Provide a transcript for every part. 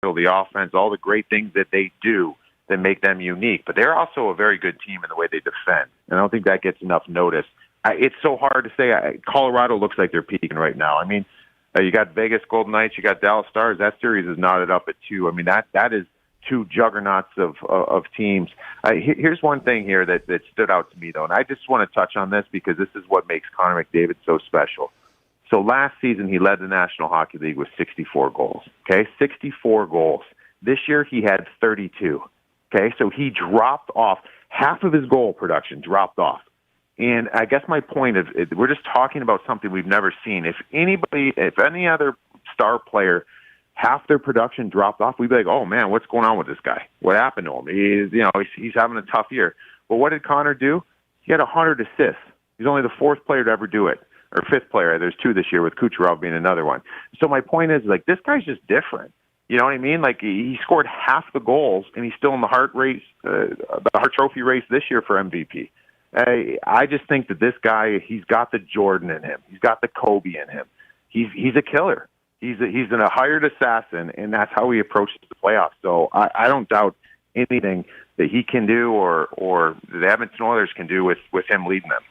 potential, the offense, all the great things that they do that make them unique. But they're also a very good team in the way they defend. And I don't think that gets enough notice. It's so hard to say. Colorado looks like they're peaking right now. I mean, you got Vegas Golden Knights, you got Dallas Stars. That series is knotted up at 2. I mean, that is two juggernauts of teams. Here's one thing here that stood out to me, though, and I just want to touch on this because this is what makes Connor McDavid so special. So last season, he led the National Hockey League with 64 goals, okay? 64 goals. This year, he had 32, okay? So he dropped off. Half of his goal production dropped off. And I guess my point is we're just talking about something we've never seen. If any other star player, half their production dropped off, we'd be like, oh, man, what's going on with this guy? What happened to him? He's having a tough year. But what did Connor do? He had 100 assists. He's only the 4th player to ever do it, or 5th player. There's 2 this year, with Kucherov being another one. So my point is, like, this guy's just different. You know what I mean? Like, he scored half the goals, and he's still in the Hart Trophy race this year for MVP. I just think that this guy, he's got the Jordan in him. He's got the Kobe in him. He's a killer. He's a hired assassin, and that's how he approaches the playoffs. So I don't doubt anything that he can do or the Edmonton Oilers can do with him leading them.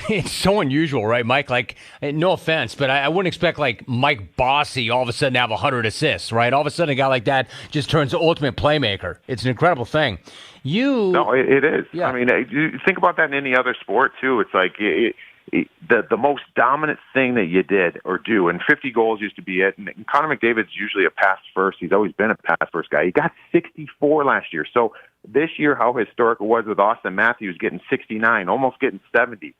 It's so unusual, right, Mike? Like, no offense, but I wouldn't expect, like, Mike Bossy all of a sudden to have 100 assists, right? All of a sudden a guy like that just turns the ultimate playmaker. It's an incredible thing. No, it is. Yeah. I mean, you think about that in any other sport, too. It's like the most dominant thing that you did or do, and 50 goals used to be it. And Connor McDavid's usually a pass first. He's always been a pass first guy. He got 64 last year. So this year, how historic it was with Austin Matthews getting 69, almost getting 70.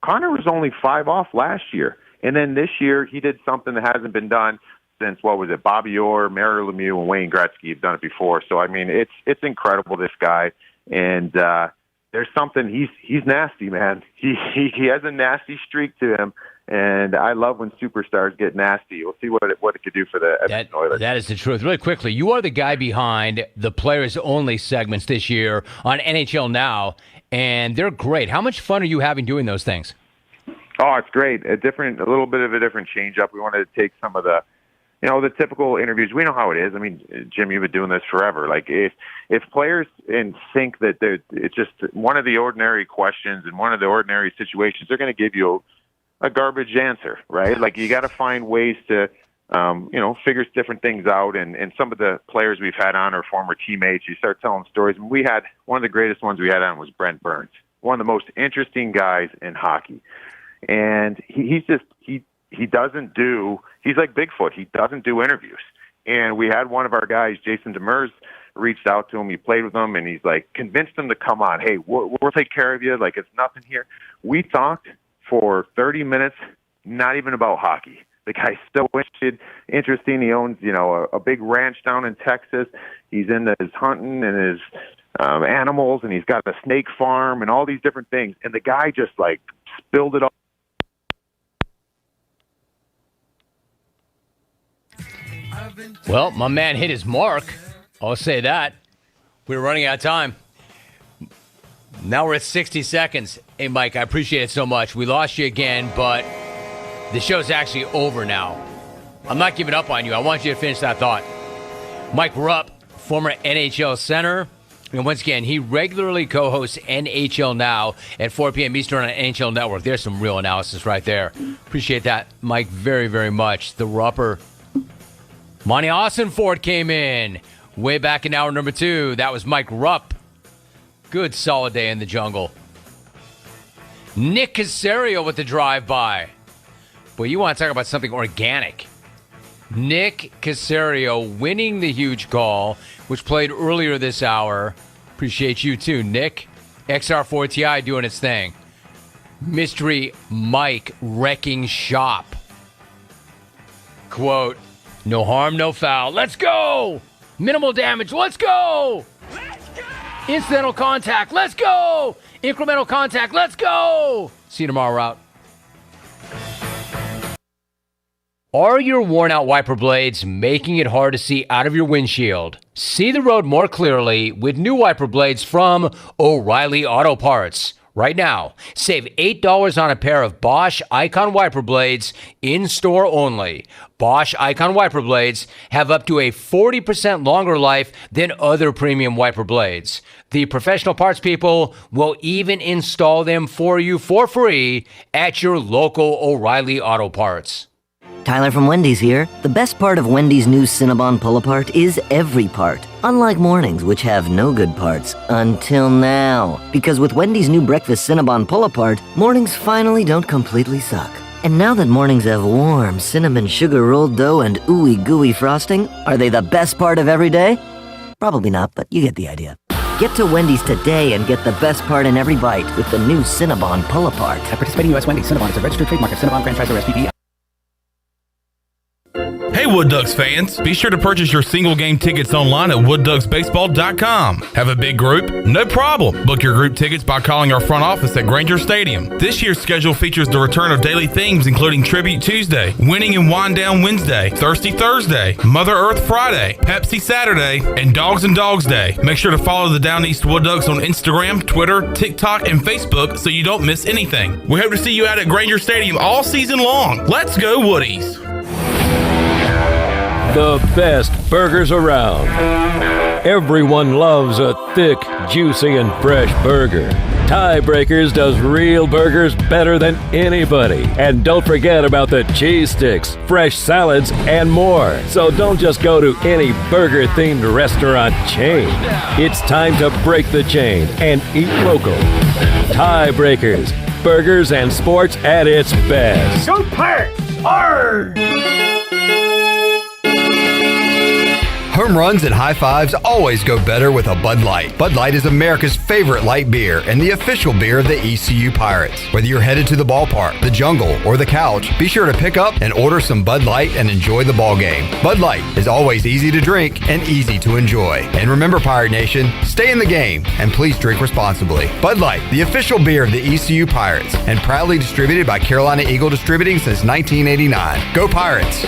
Connor was only 5 off last year. And then this year, he did something that hasn't been done since, Bobby Orr, Mario Lemieux, and Wayne Gretzky have done it before. So, I mean, it's incredible, this guy. And there's something, he's nasty, man. He has a nasty streak to him. And I love when superstars get nasty. We'll see what it could do for the Edmonton Oilers. That is the truth. Really quickly, you are the guy behind the players-only segments this year on NHL Now, and they're great. How much fun are you having doing those things? Oh, it's great. A little bit of a different change-up. We wanted to take some of the typical interviews. We know how it is. I mean, Jim, you've been doing this forever. Like, if players think that it's just one of the ordinary questions and one of the ordinary situations, they're going to give you a garbage answer, right? Like, you got to find ways to, figure different things out. And some of the players we've had on are former teammates. You start telling stories. And we had one of the greatest ones we had on was Brent Burns, one of the most interesting guys in hockey. And he's like Bigfoot. He doesn't do interviews. And we had one of our guys, Jason Demers, reached out to him. He played with him, and he's like, convinced him to come on. Hey, we'll take care of you. Like, it's nothing here. We talked for 30 minutes, not even about hockey. The guy's so interesting. He owns, a big ranch down in Texas. He's into his hunting and his animals, and he's got a snake farm and all these different things. And the guy just, like, spilled it all. Well, my man hit his mark. I'll say that. We're running out of time. Now we're at 60 seconds. Hey, Mike, I appreciate it so much. We lost you again, but the show's actually over now. I'm not giving up on you. I want you to finish that thought. Mike Rupp, former NHL center. And once again, he regularly co-hosts NHL Now at 4 p.m. Eastern on NHL Network. There's some real analysis right there. Appreciate that, Mike, very, very much. The Rupper. Monty Austinford came in way back in hour number 2. That was Mike Rupp. Good solid day in the jungle. Nick Caserio with the drive-by. Boy, you want to talk about something organic. Nick Caserio winning the huge call, which played earlier this hour. Appreciate you too, Nick. XR4TI doing its thing. Mystery Mike wrecking shop. Quote, no harm, no foul. Let's go! Minimal damage. Let's go! Let's go! Incidental contact. Let's go! Incremental contact. Let's go! See you tomorrow, Route. Are your worn-out wiper blades making it hard to see out of your windshield? See the road more clearly with new wiper blades from O'Reilly Auto Parts. Right now, save $8 on a pair of Bosch Icon wiper blades in-store only. Bosch Icon wiper blades have up to a 40% longer life than other premium wiper blades. The professional parts people will even install them for you for free at your local O'Reilly Auto Parts. Tyler from Wendy's here. The best part of Wendy's new Cinnabon Pull-Apart is every part. Unlike mornings, which have no good parts. Until now. Because with Wendy's new breakfast Cinnabon Pull-Apart, mornings finally don't completely suck. And now that mornings have warm cinnamon sugar rolled dough and ooey gooey frosting, are they the best part of every day? Probably not, but you get the idea. Get to Wendy's today and get the best part in every bite with the new Cinnabon Pull-Apart. At participating U.S. Wendy's, Cinnabon is a registered trademark of Cinnabon Franchisor SPP. Hey Wood Ducks fans, be sure to purchase your single game tickets online at woodducksbaseball.com. Have a big group? No problem. Book your group tickets by calling our front office at Granger Stadium. This year's schedule features the return of daily themes including Tribute Tuesday, Winning and Wind Down Wednesday, Thirsty Thursday, Mother Earth Friday, Pepsi Saturday, and Dogs and Dogs Day. Make sure to follow the Down East Wood Ducks on Instagram, Twitter, TikTok, and Facebook so you don't miss anything. We hope to see you out at Granger Stadium all season long. Let's go Woodies! The best burgers around. Everyone loves a thick, juicy, and fresh burger. Tiebreakers does real burgers better than anybody. And don't forget about the cheese sticks, fresh salads, and more. So don't just go to any burger-themed restaurant chain. It's time to break the chain and eat local. Tiebreakers, burgers and sports at its best. Go Pirates! Arr! Home runs and high fives always go better with a Bud Light. Bud Light is America's favorite light beer and the official beer of the ECU Pirates. Whether you're headed to the ballpark, the jungle, or the couch, be sure to pick up and order some Bud Light and enjoy the ball game. Bud Light is always easy to drink and easy to enjoy. And remember, Pirate Nation, stay in the game and please drink responsibly. Bud Light, the official beer of the ECU Pirates, and proudly distributed by Carolina Eagle Distributing since 1989. Go Pirates!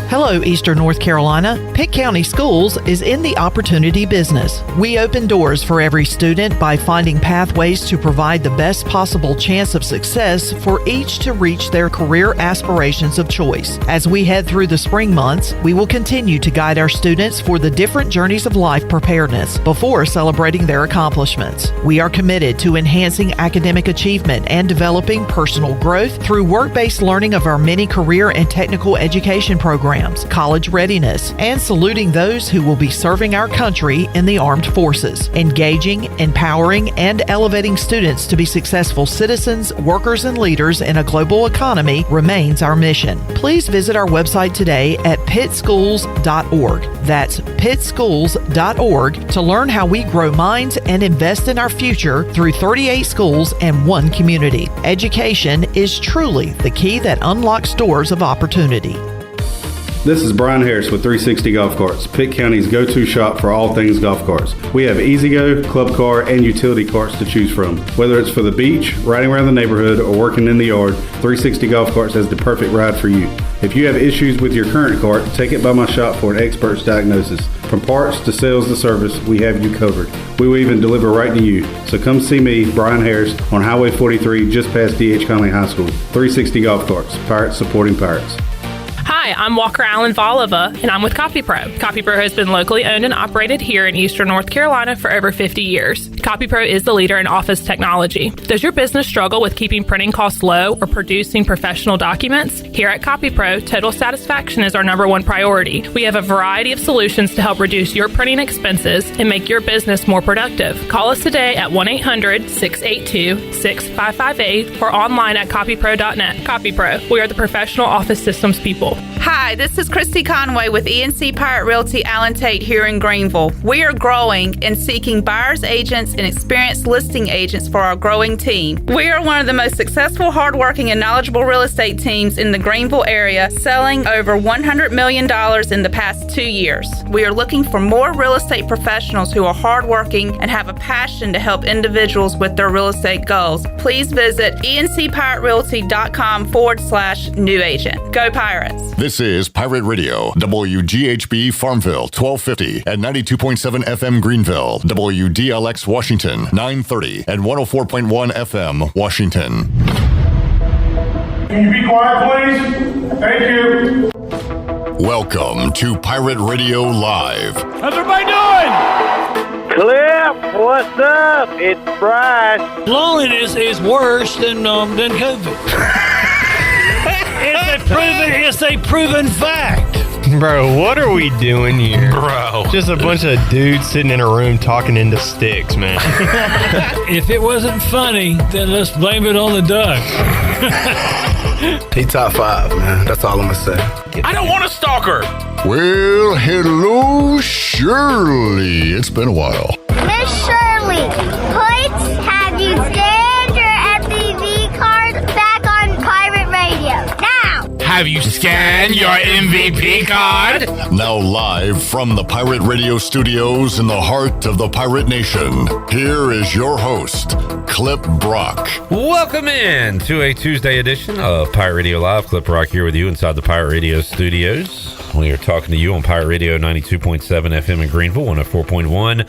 Hello, Eastern North Carolina. Pitt County Schools is in the opportunity business. We open doors for every student by finding pathways to provide the best possible chance of success for each to reach their career aspirations of choice. As we head through the spring months, we will continue to guide our students for the different journeys of life preparedness before celebrating their accomplishments. We are committed to enhancing academic achievement and developing personal growth through work-based learning of our many career and technical education programs, college readiness, and saluting those who will be serving our country in the armed forces. Engaging, empowering, and elevating students to be successful citizens, workers, and leaders in a global economy remains our mission. Please visit our website today at pittschools.org. That's pittschools.org to learn how we grow minds and invest in our future through 38 schools and one community. Education is truly the key that unlocks doors of opportunity. This is Brian Harris with 360 Golf Carts, Pitt County's go-to shop for all things golf carts. We have E-Z-Go, club car, and utility carts to choose from. Whether it's for the beach, riding around the neighborhood, or working in the yard, 360 Golf Carts has the perfect ride for you. If you have issues with your current cart, take it by my shop for an expert's diagnosis. From parts to sales to service, we have you covered. We will even deliver right to you. So come see me, Brian Harris, on Highway 43, just past D.H. Conley High School. 360 Golf Carts, Pirates supporting Pirates. Hi, I'm Walker Allen Volova, and I'm with CopyPro. CopyPro has been locally owned and operated here in Eastern North Carolina for over 50 years. CopyPro is the leader in office technology. Does your business struggle with keeping printing costs low or producing professional documents? Here at CopyPro, total satisfaction is our #1 priority. We have a variety of solutions to help reduce your printing expenses and make your business more productive. Call us today at 1-800-682-6558 or online at copypro.net. CopyPro, we are the professional office systems people. Hi, this is Christy Conway with ENC Pirate Realty Allen Tate here in Greenville. We are growing and seeking buyers agents and experienced listing agents for our growing team. We are one of the most successful, hardworking, and knowledgeable real estate teams in the Greenville area, selling over $100 million in the past 2 years. We are looking for more real estate professionals who are hardworking and have a passion to help individuals with their real estate goals. Please visit encpiraterealty.com/new agent. Go Pirates! This This is Pirate Radio, WGHB Farmville, 1250 and 92.7 FM Greenville, WDLX Washington, 930 and 104.1 FM Washington. Can you be quiet, please? Thank you. Welcome to Pirate Radio Live. How's everybody doing? Clip, what's up? It's Bryce. Loneliness is worse than COVID. It's a proven fact. Bro, what are we doing here? Bro. Just a bunch of dudes sitting in a room talking into sticks, man. If it wasn't funny, then let's blame it on the duck. He top 5, man. That's all I'm going to say. I don't want a stalker. Well, hello, Shirley. It's been a while. Miss Shirley, please have you scanned your FPV card back on Pirate Radio. Now! Have you scanned your MVP card? Now live from the Pirate Radio studios in the heart of the Pirate Nation, here is your host, Clip Brock. Welcome in to a Tuesday edition of Pirate Radio Live. Clip Brock here with you inside the Pirate Radio studios. We are talking to you on Pirate Radio 92.7 FM in Greenville, 104.1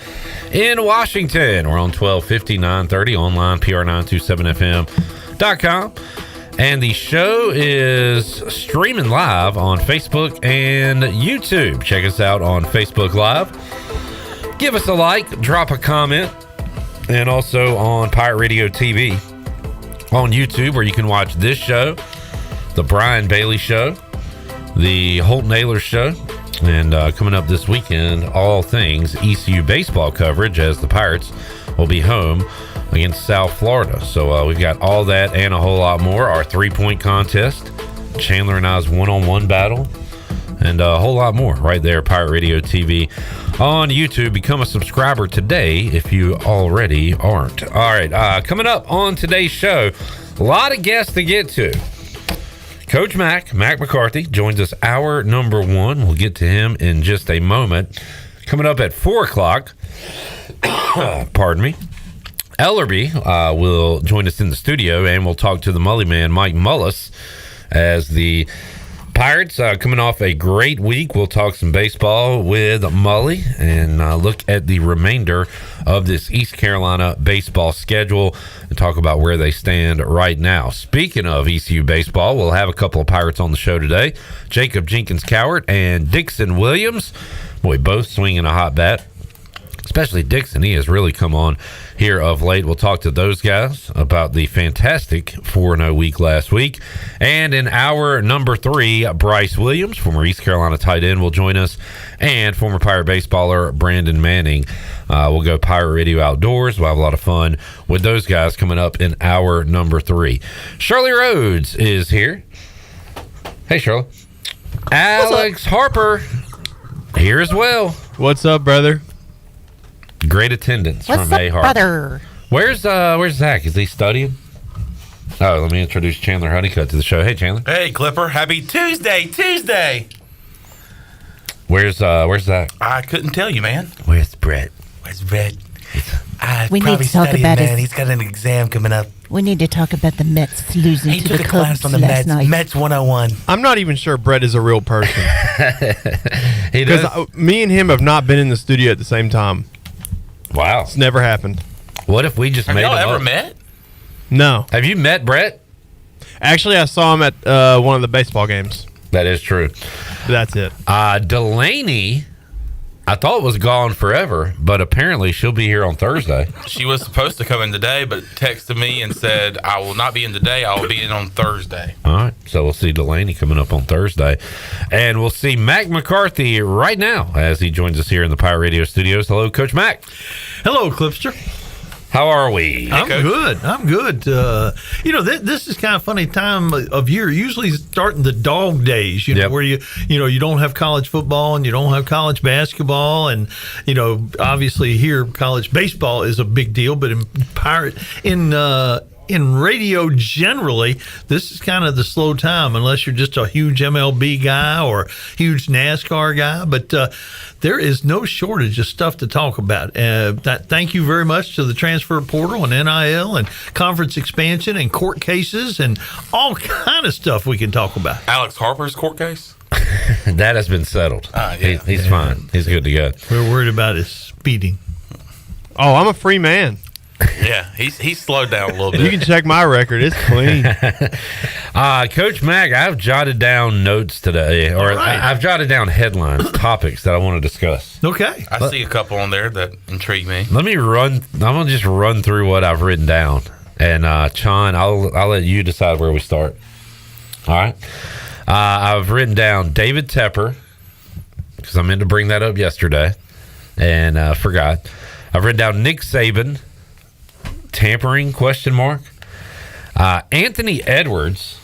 in Washington. We're on 1250, 930, online, PR927FM.com. And the show is streaming live on Facebook and YouTube. Check us out on Facebook Live. Give us a like, drop a comment, and also on Pirate Radio TV on YouTube, where you can watch this show, the Brian Bailey Show, the Holt Naylor Show, and coming up this weekend, all things ECU baseball coverage, as the Pirates will be home against South Florida. So we've got all that and a whole lot more. Our 3-point contest, Chandler and I's one-on-one battle, and a whole lot more right there. Pirate Radio TV on YouTube. Become a subscriber today if you already aren't. All right, coming up on today's show, a lot of guests to get to. Coach Mack McCarthy, joins us hour number 1. We'll get to him in just a moment. Coming up at 4 o'clock, pardon me, Ellerby will join us in the studio, and we'll talk to the Mully man, Mike Mullis, as the Pirates coming off a great week. We'll talk some baseball with Mully and look at the remainder of this East Carolina baseball schedule and talk about where they stand right now. Speaking of ECU baseball, we'll have a couple of Pirates on the show today. Jacob Jenkins-Cowart and Dixon Williams. Boy, both swinging a hot bat. Especially Dixon. He has really come on here of late. We'll talk to those guys about the fantastic 4-0 week last week. And in hour number 3, Bryce Williams, former East Carolina tight end, will join us. And former Pirate baseballer Brandon Manning will go Pirate Radio Outdoors. We'll have a lot of fun with those guys coming up in hour number 3. Shirley Rhodes is here. Hey, Shirley. Alex Harper here as well. What's up, brother? Great attendance What's from up, A. Hart. brother? Where's Zach? Is he studying? Oh, let me introduce Chandler Honeycutt to the show. Hey, Chandler. Hey, Clipper. Happy Tuesday. Where's Zach? I couldn't tell you, man. Where's Brett? We need to talk about it. He's got an exam coming up. We need to talk about the Mets losing He to took the a class Cubs on the last Mets. night. Mets 101. I'm not even sure Brett is a real person. He does. Because me and him have not been in the studio at the same time. Wow. It's never happened. What if we just Have made y'all him ever up? met? No. Have you met Brett? Actually, I saw him at one of the baseball games. That is true. That's it. Delaney, I thought was gone forever, but apparently she'll be here on Thursday. She was supposed to come in today, but texted me and said, I will not be in today. I will be in on Thursday. All right. So we'll see Delaney coming up on Thursday. And we'll see Mack McCarthy right now as he joins us here in the Pirate Radio studios. Hello, Coach Mack. Hello, Clipster. How are we? I'm good. This is kind of funny time of year. Usually starting the dog days, where you don't have college football and you don't have college basketball, and obviously here college baseball is a big deal, but in radio generally, this is kind of the slow time unless you're just a huge MLB guy or huge NASCAR guy. But there is no shortage of stuff to talk about. Thank you very much to the transfer portal and NIL and conference expansion and court cases and all kind of stuff we can talk about. Alex Harper's court case? That has been settled. He's fine. He's good to go. We're worried about his speeding. Oh, I'm a free man. Yeah, he's slowed down a little bit. You can check my record; it's clean. Coach Mack, I've jotted down notes today, or I've jotted down headlines, topics that I want to discuss. Okay, I see a couple on there that intrigue me. Let me run. I'm gonna just run through what I've written down, and Sean, I'll let you decide where we start. All right. I've written down David Tepper because I meant to bring that up yesterday and forgot. I've written down Nick Saban. Tampering ? Anthony Edwards,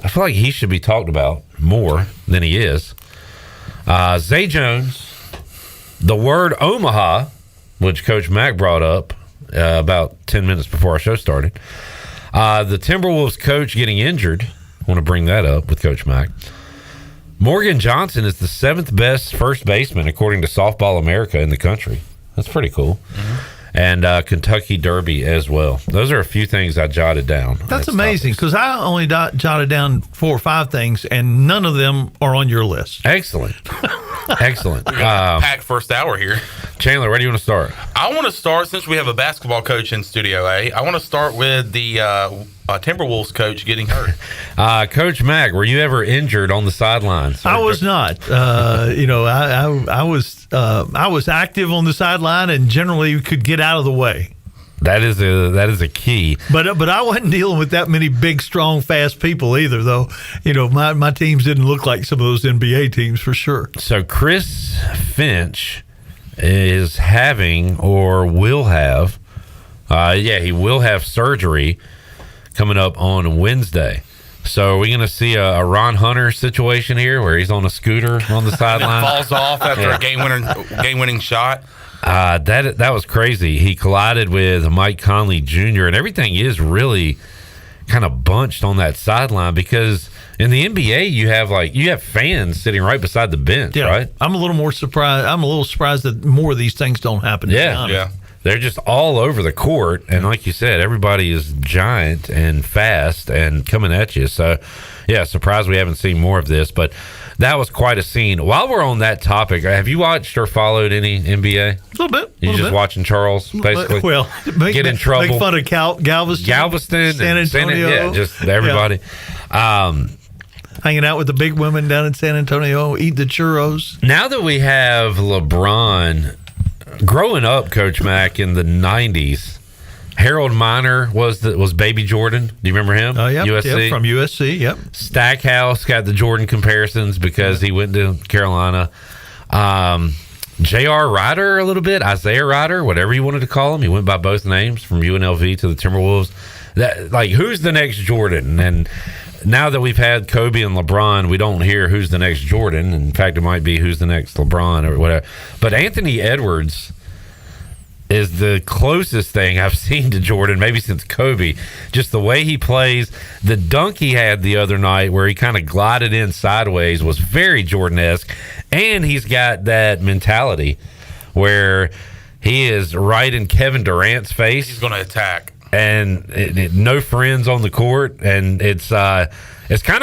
I feel like he should be talked about more than he is. Zay Jones, the word Omaha, which Coach Mack brought up about 10 minutes before our show started. The Timberwolves coach getting injured. I want to bring that up with Coach Mack. Morgan Johnson is the 7th best first baseman according to Softball America in the country. That's pretty cool. Mm-hmm. And Kentucky Derby as well. Those are a few things I jotted down. That's amazing because I only jotted down 4 or 5 things, and none of them are on your list. Excellent. Excellent. Packed first hour here. Chandler, where do you want to start? I want to start, since we have a basketball coach in Studio A, I want to start with the Timberwolves coach getting hurt. Coach Mack, were you ever injured on the sidelines? I was not. I was active on the sideline and generally could get out of the way. That is a key. But I wasn't dealing with that many big, strong, fast people either, though. My teams didn't look like some of those NBA teams for sure. So Chris Finch is having, or will have, he will have surgery coming up on Wednesday. So are we going to see a Ron Hunter situation here where he's on a scooter on the sideline? Falls off after a game-winning shot. That was crazy. He collided with Mike Conley Jr. and everything is really kind of bunched on that sideline because in the NBA you have fans sitting right beside the bench, right? I'm a little surprised that more of these things don't happen. Yeah. They're just all over the court, and like you said, everybody is giant and fast and coming at you. So, yeah, surprised we haven't seen more of this, but that was quite a scene. While we're on that topic, have you watched or followed any NBA? A little bit. You just watching Charles, basically? Well, get in trouble. Make fun of Galveston, San Antonio. Just everybody. Yeah. Hanging out with the big women down in San Antonio, eating the churros. Now that we have LeBron, growing up, Coach Mack, in the 90s, Harold Miner was Baby Jordan. Do you remember him? Oh, yeah. USC. Yep, from USC, yep. Stackhouse got the Jordan comparisons because he went to Carolina. J.R. Ryder a little bit, Isaiah Ryder, whatever you wanted to call him. He went by both names from UNLV to the Timberwolves. Who's the next Jordan? And now that we've had Kobe and LeBron, we don't hear who's the next Jordan. In fact, it might be who's the next LeBron or whatever. But Anthony Edwards is the closest thing I've seen to Jordan, maybe since Kobe. Just the way he plays. The dunk he had the other night where he kind of glided in sideways was very Jordan-esque. And he's got that mentality where he is right in Kevin Durant's face. He's going to attack. And no friends on the court, and it's kind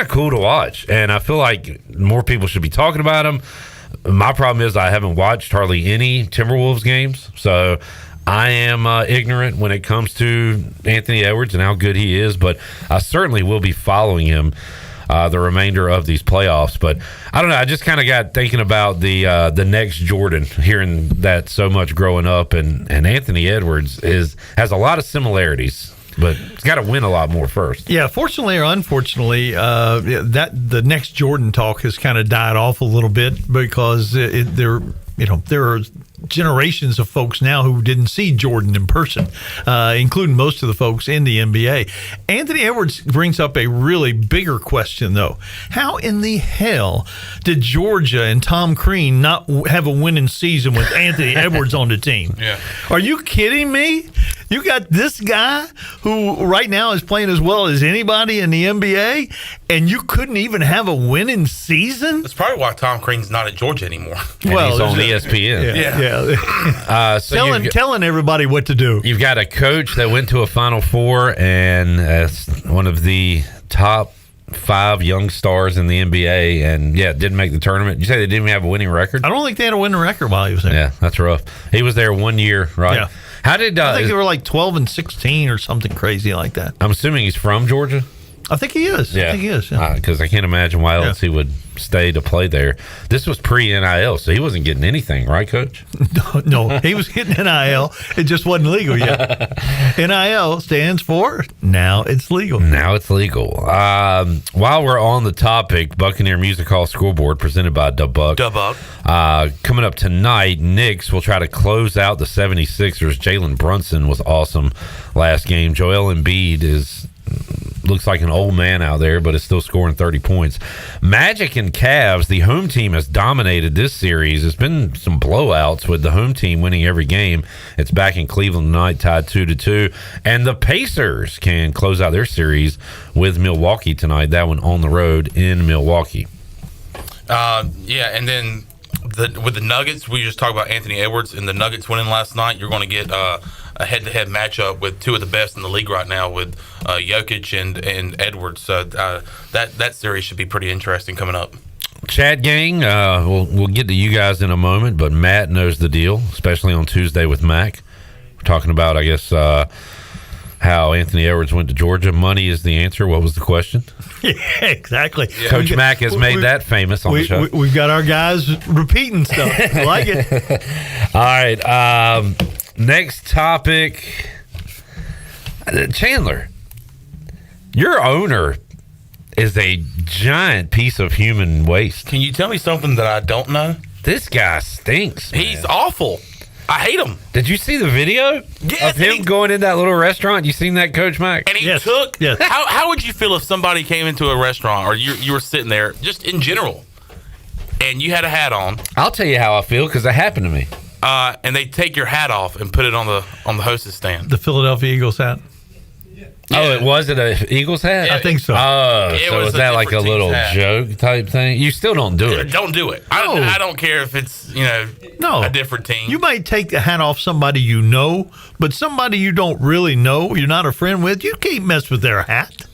of cool to watch. And I feel like more people should be talking about him. My problem is I haven't watched hardly any Timberwolves games, so I am ignorant when it comes to Anthony Edwards and how good he is. But I certainly will be following him the remainder of these playoffs. But I don't know. I just kind of got thinking about the next Jordan, hearing that so much growing up, and Anthony Edwards has a lot of similarities, but he's got to win a lot more first. Yeah, fortunately or unfortunately, that the next Jordan talk has kind of died off a little bit because there are generations of folks now who didn't see Jordan in person, including most of the folks in the NBA. Anthony Edwards brings up a really bigger question, though. How in the hell did Georgia and Tom Crean not have a winning season with Anthony Edwards on the team? Yeah. Are you kidding me? You got this guy who right now is playing as well as anybody in the NBA, and you couldn't even have a winning season? That's probably why Tom Crean's not at Georgia anymore. And he's on ESPN. Yeah. Telling everybody what to do. You've got a coach that went to a Final Four and one of the top 5 young stars in the NBA, and didn't make the tournament. You say they didn't even have a winning record? I don't think they had a winning record while he was there. Yeah, that's rough. He was there 1 year, right? Yeah. How did I think they were like 12-16 or something crazy like that. I'm assuming he's from Georgia. I think he is. Yeah, I think he is. Yeah. Because I can't imagine why else he would stay to play there. This was pre-NIL, so he wasn't getting anything, right, Coach? No, he was getting NIL. It just wasn't legal yet. NIL stands for now it's legal. Now it's legal. While we're on the topic, Buccaneer Music Hall Scoreboard presented by Dubuck. Coming up tonight, Knicks will try to close out the 76ers. Jalen Brunson was awesome last game. Joel Embiid looks like an old man out there, but is still scoring 30 points. Magic and Cavs, the home team has dominated this series. There's been some blowouts with the home team winning every game. It's back in Cleveland tonight, tied 2-2. And the Pacers can close out their series with Milwaukee tonight. That one on the road in Milwaukee. And then with the Nuggets, we just talked about Anthony Edwards and the Nuggets winning last night. You're going to get a head-to-head matchup with two of the best in the league right now with Jokic and Edwards. So that series should be pretty interesting coming up. Chat gang, we'll get to you guys in a moment, but Matt knows the deal, especially on Tuesday with Mack. We're talking about, I guess, how Anthony Edwards went to Georgia. Money is the answer. What was the question? Yeah, exactly. Yeah. Coach Mack has made that famous on the show. We've got our guys repeating stuff. I like it. All right. Next topic. Chandler, your owner is a giant piece of human waste. Can you tell me something that I don't know? This guy stinks, man. He's awful. I hate him. Did you see the video of him going in that little restaurant? You seen that, Coach Mack? And he took. Yes. How would you feel if somebody came into a restaurant or you were sitting there, just in general, and you had a hat on? I'll tell you how I feel because it happened to me. And they take your hat off and put it on the hostess stand. The Philadelphia Eagles hat. Yeah. Oh, was it an Eagles hat? I think so. Oh, so was that like a little joke type thing? You still don't do it. Don't do it. I don't care if it's a different team. You might take the hat off somebody you know, but somebody you don't really know, you're not a friend with, you can't mess with their hat.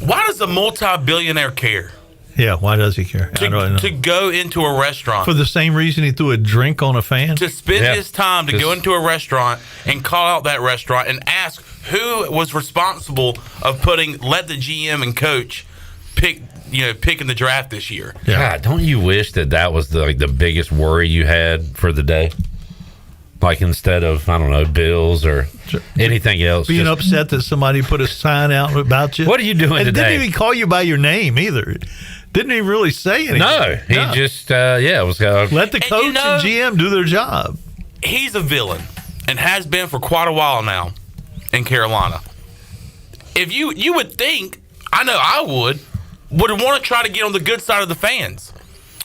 Why does a multi-billionaire care? Yeah, why does he care? To go into a restaurant. For the same reason he threw a drink on a fan? To spend his time to go into a restaurant and call out that restaurant and ask who was responsible of let the GM and coach picking the draft this year. Yeah. God, don't you wish that was the biggest worry you had for the day? Like instead of, I don't know, bills or anything else. Being upset that somebody put a sign out about you. What are you doing today? Didn't even call you by your name either. Didn't he really say anything? No, he just was let the coach and GM do their job. He's a villain and has been for quite a while now in Carolina. If you would think, I know I would want to try to get on the good side of the fans.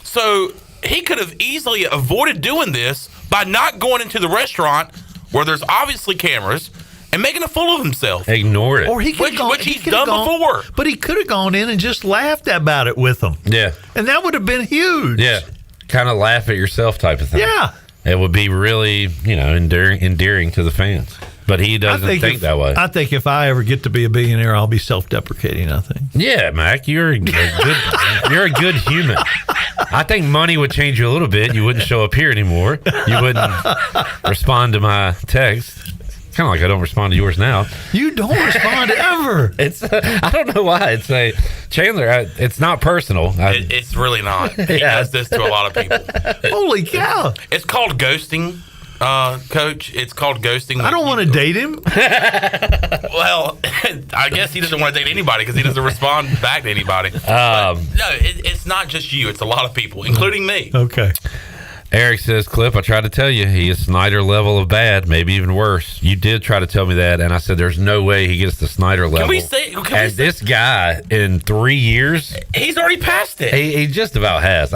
So he could have easily avoided doing this by not going into the restaurant where there's obviously cameras and making a fool of himself. Ignore it. Or which he's done before. But he could have gone in and just laughed about it with them. Yeah. And that would have been huge. Yeah. Kind of laugh at yourself type of thing. Yeah. It would be really, endearing to the fans. But he doesn't think that way. I think if I ever get to be a billionaire, I'll be self-deprecating, I think. Yeah, Mac, you're a good human. I think money would change you a little bit. You wouldn't show up here anymore. You wouldn't respond to my text. Kind of like I don't respond to yours now. You don't respond ever. I don't know why. It's Chandler. It's not personal. It's really not. He does this to a lot of people. Holy cow! It's called ghosting, Coach. It's called ghosting. I don't want to date him. Well, I guess he doesn't want to date anybody because he doesn't respond back to anybody. No, it's not just you. It's a lot of people, including me. Okay. Eric says, Clip, I tried to tell you he is Snyder level of bad, maybe even worse. You did try to tell me that, and I said there's no way he gets to Snyder level. This guy, in 3 years... He's already passed it. He just about has.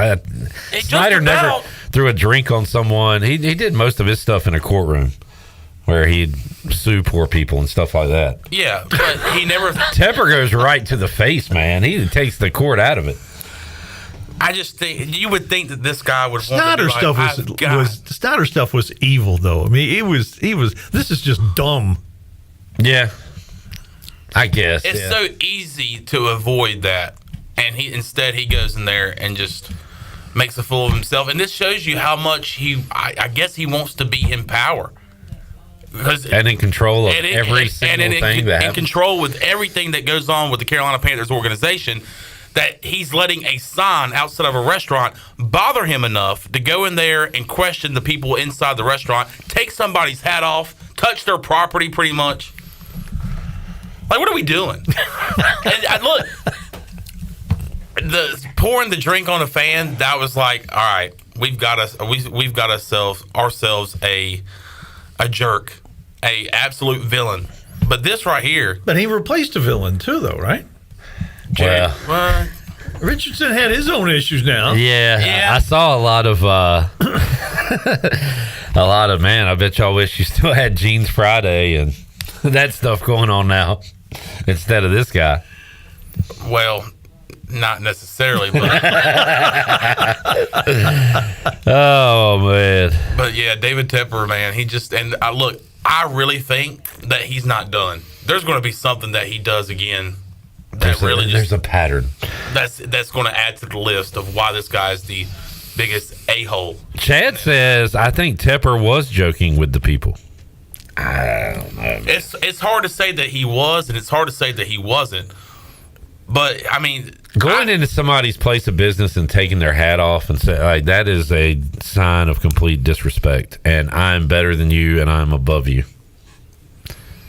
Snyder never threw a drink on someone. He did most of his stuff in a courtroom where he'd sue poor people and stuff like that. Yeah, but he never... Temper goes right to the face, man. He takes the court out of it. I just think you would think that this guy would. Snyder Snyder stuff was evil, though. I mean, it was. This is just dumb. Yeah. I guess it's so easy to avoid that, and he goes in there and just makes a fool of himself. And this shows you how much I guess he wants to be in power. And in control of every single thing that happens. In control with everything that goes on with the Carolina Panthers organization, that he's letting a sign outside of a restaurant bother him enough to go in there and question the people inside the restaurant, take somebody's hat off, touch their property pretty much. Like, what are we doing? and look, pouring the drink on a fan, that was like, all right, we've got ourselves a jerk, a absolute villain. But this right here. But he replaced a villain too, though, right? Well, Richardson had his own issues now. Yeah. I saw a lot of man. I bet y'all wish you still had Jeans Friday and that stuff going on now instead of this guy. Well, not necessarily, but oh man. But yeah, David Tepper, man, I really think that he's not done. There's going to be something that he does again. There's a pattern. That's going to add to the list of why this guy is the biggest a-hole. Chad says, I think Tepper was joking with the people. I don't know. It's hard to say that he was, and it's hard to say that he wasn't. But I mean, going into somebody's place of business and taking their hat off and say like that is a sign of complete disrespect. And I'm better than you, and I'm above you.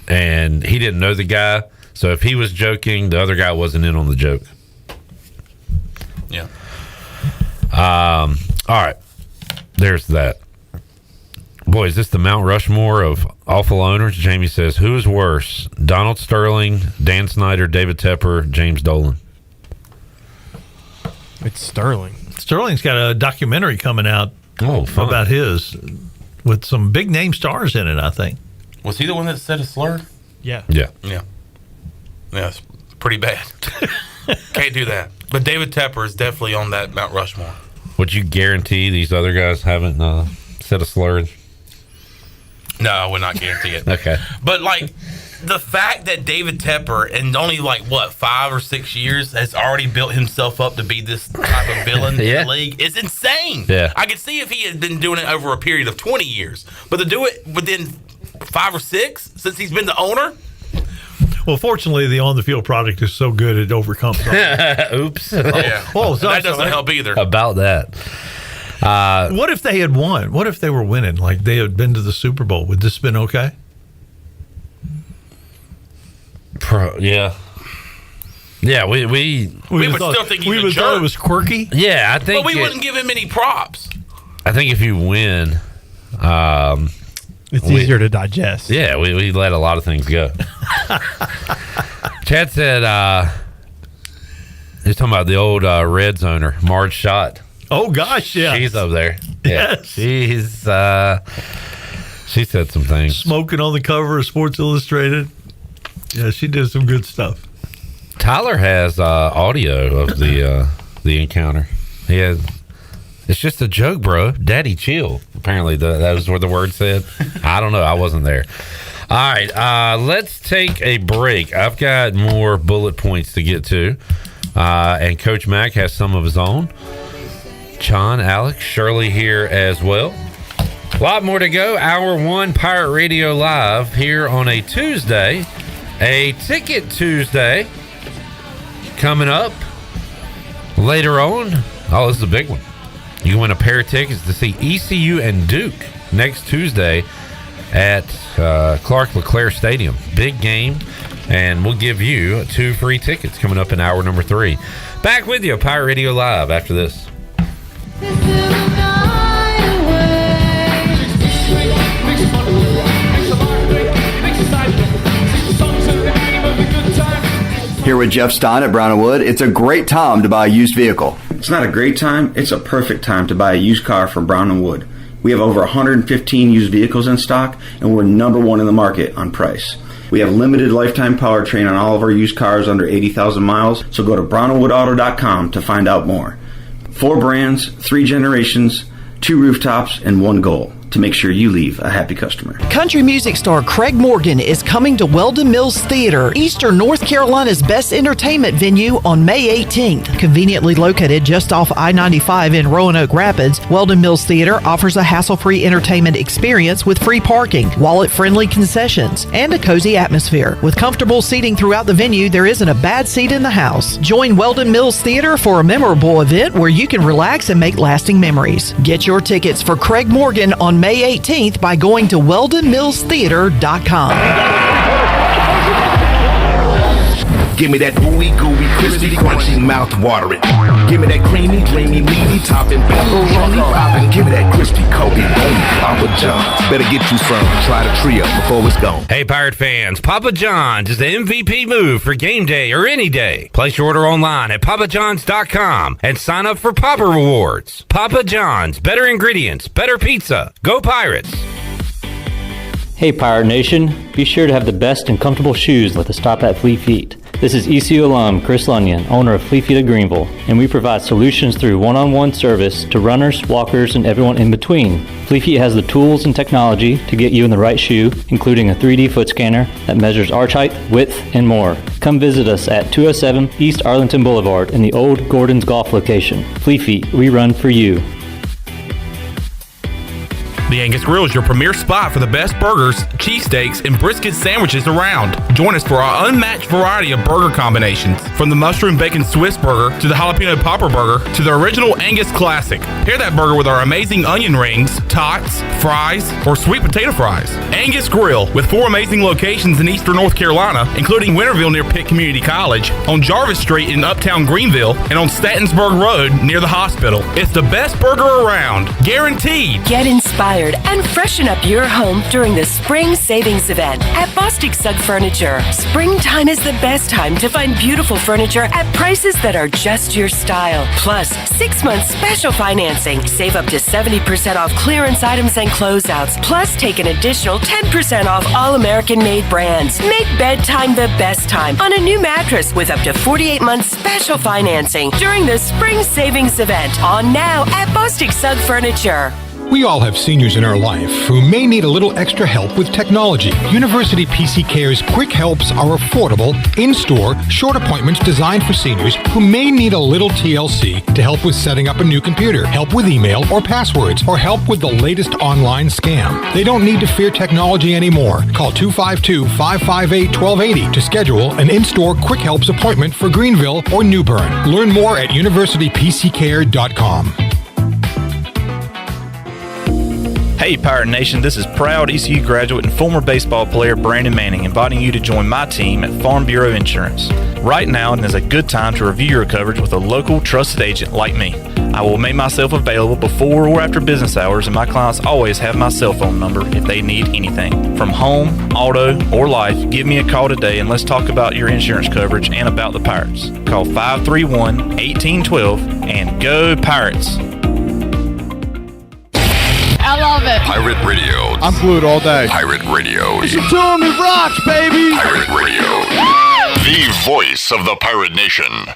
And he didn't know the guy. So if he was joking, the other guy wasn't in on the joke. Yeah. All right. There's that. Boy, is this the Mount Rushmore of awful owners? Jamie says, who is worse? Donald Sterling, Dan Snyder, David Tepper, James Dolan. It's Sterling. Sterling's got a documentary coming out about his with some big name stars in it, I think. Was he the one that said a slur? Yeah. Yeah. Yeah. Yeah, it's pretty bad. Can't do that. But David Tepper is definitely on that Mount Rushmore. Would you guarantee these other guys haven't said a slur? No, I would not guarantee it. Okay. But, like, the fact that David Tepper, in only, 5 or 6 years, has already built himself up to be this type of villain in the league is insane. Yeah. I could see if he had been doing it over a period of 20 years. But to do it within 5 or 6, since he's been the owner? Well, fortunately, the on-the-field product is so good it overcomes all. Oops. Yeah. That doesn't help either. About that. What if they had won? What if they were winning? Like they had been to the Super Bowl. Would this have been okay? Yeah. Yeah, we would still think he's a jerk. Thought it was quirky. Yeah, I think. But we wouldn't give him any props. I think if you win, it's easier to digest. Yeah, we let a lot of things go. Chad said he's talking about the old Reds owner, Marge Schott. Oh gosh, yeah, she's up there. Yeah, yes, she said some things. Smoking on the cover of Sports Illustrated. Yeah, she did some good stuff. Tyler has audio of the encounter. He has. It's just a joke, bro. Daddy, chill. Apparently, that was what the word said. I don't know. I wasn't there. All right, let's take a break. I've got more bullet points to get to, and Coach Mack has some of his own. John, Alex, Shirley here as well. A lot more to go. Hour 1, Pirate Radio Live here on a Tuesday. A Ticket Tuesday coming up later on. Oh, this is a big one. You can win a pair of tickets to see ECU and Duke next Tuesday at Clark LeClaire Stadium. Big game, and we'll give you 2 free tickets coming up in hour number 3. Back with you, Pirate Radio Live, after this. Here with Jeff Stein at Brown & Wood. It's a great time to buy a used vehicle. It's not a great time, it's a perfect time to buy a used car from Brown & Wood. We have over 115 used vehicles in stock, and we're number 1 in the market on price. We have limited lifetime powertrain on all of our used cars under 80,000 miles, so go to brownandwoodauto.com to find out more. 4 brands, 3 generations, 2 rooftops, and 1 goal, to make sure you leave a happy customer. Country music star Craig Morgan is coming to Weldon Mills Theater, Eastern North Carolina's best entertainment venue, on May 18th. Conveniently located just off I-95 in Roanoke Rapids, Weldon Mills Theater offers a hassle-free entertainment experience with free parking, wallet-friendly concessions, and a cozy atmosphere. With comfortable seating throughout the venue, there isn't a bad seat in the house. Join Weldon Mills Theater for a memorable event where you can relax and make lasting memories. Get your tickets for Craig Morgan on May 18th by going to weldonmillstheater.com. Give me that gooey, crispy, crunchy, mouth-watering. Give me that creamy, dreamy, meaty, topping, pepperoni popping. Give me that crispy, Kobe, Papa John's. Better get you some. Try the trio before it's gone. Hey, Pirate fans, Papa John's is the MVP move for game day or any day. Place your order online at papajohns.com and sign up for Papa Rewards. Papa John's, better ingredients, better pizza. Go Pirates! Hey, Pirate Nation, be sure to have the best and comfortable shoes with a stop at Fleet Feet. This is ECU alum Chris Lunyon, owner of Fleet Feet of Greenville, and we provide solutions through one-on-one service to runners, walkers, and everyone in between. Fleet Feet has the tools and technology to get you in the right shoe, including a 3D foot scanner that measures arch height, width, and more. Come visit us at 207 East Arlington Boulevard in the old Gordon's Golf location. Fleet Feet, we run for you. The Angus Grill is your premier spot for the best burgers, cheesesteaks, and brisket sandwiches around. Join us for our unmatched variety of burger combinations, from the mushroom bacon Swiss burger to the jalapeno popper burger to the original Angus classic. Pair that burger with our amazing onion rings, tots, fries, or sweet potato fries. Angus Grill, with 4 amazing locations in Eastern North Carolina, including Winterville near Pitt Community College, on Jarvis Street in Uptown Greenville, and on Statensburg Road near the hospital. It's the best burger around, guaranteed. Get inspired and freshen up your home during the Spring Savings Event at Bostic Sugg Furniture. Springtime is the best time to find beautiful furniture at prices that are just your style. Plus, 6 months special financing. Save up to 70% off clearance items and closeouts. Plus, take an additional 10% off all American-made brands. Make bedtime the best time on a new mattress with up to 48 months special financing during the Spring Savings Event. On now at Bostic Sugg Furniture. We all have seniors in our life who may need a little extra help with technology. University PC Care's Quick Helps are affordable, in-store, short appointments designed for seniors who may need a little TLC to help with setting up a new computer, help with email or passwords, or help with the latest online scam. They don't need to fear technology anymore. Call 252-558-1280 to schedule an in-store Quick Helps appointment for Greenville or New Bern. Learn more at universitypccare.com. Hey Pirate Nation, this is proud ECU graduate and former baseball player Brandon Manning inviting you to join my team at Farm Bureau Insurance. Right now is a good time to review your coverage with a local trusted agent like me. I will make myself available before or after business hours, and my clients always have my cell phone number if they need anything. From home, auto, or life, give me a call today and let's talk about your insurance coverage and about the Pirates. Call 531-1812 and go Pirates! I love it. Pirate Radio. I'm glued all day. Pirate Radio. Listen to me, rocks, baby. Pirate Radio. The voice of the Pirate Nation.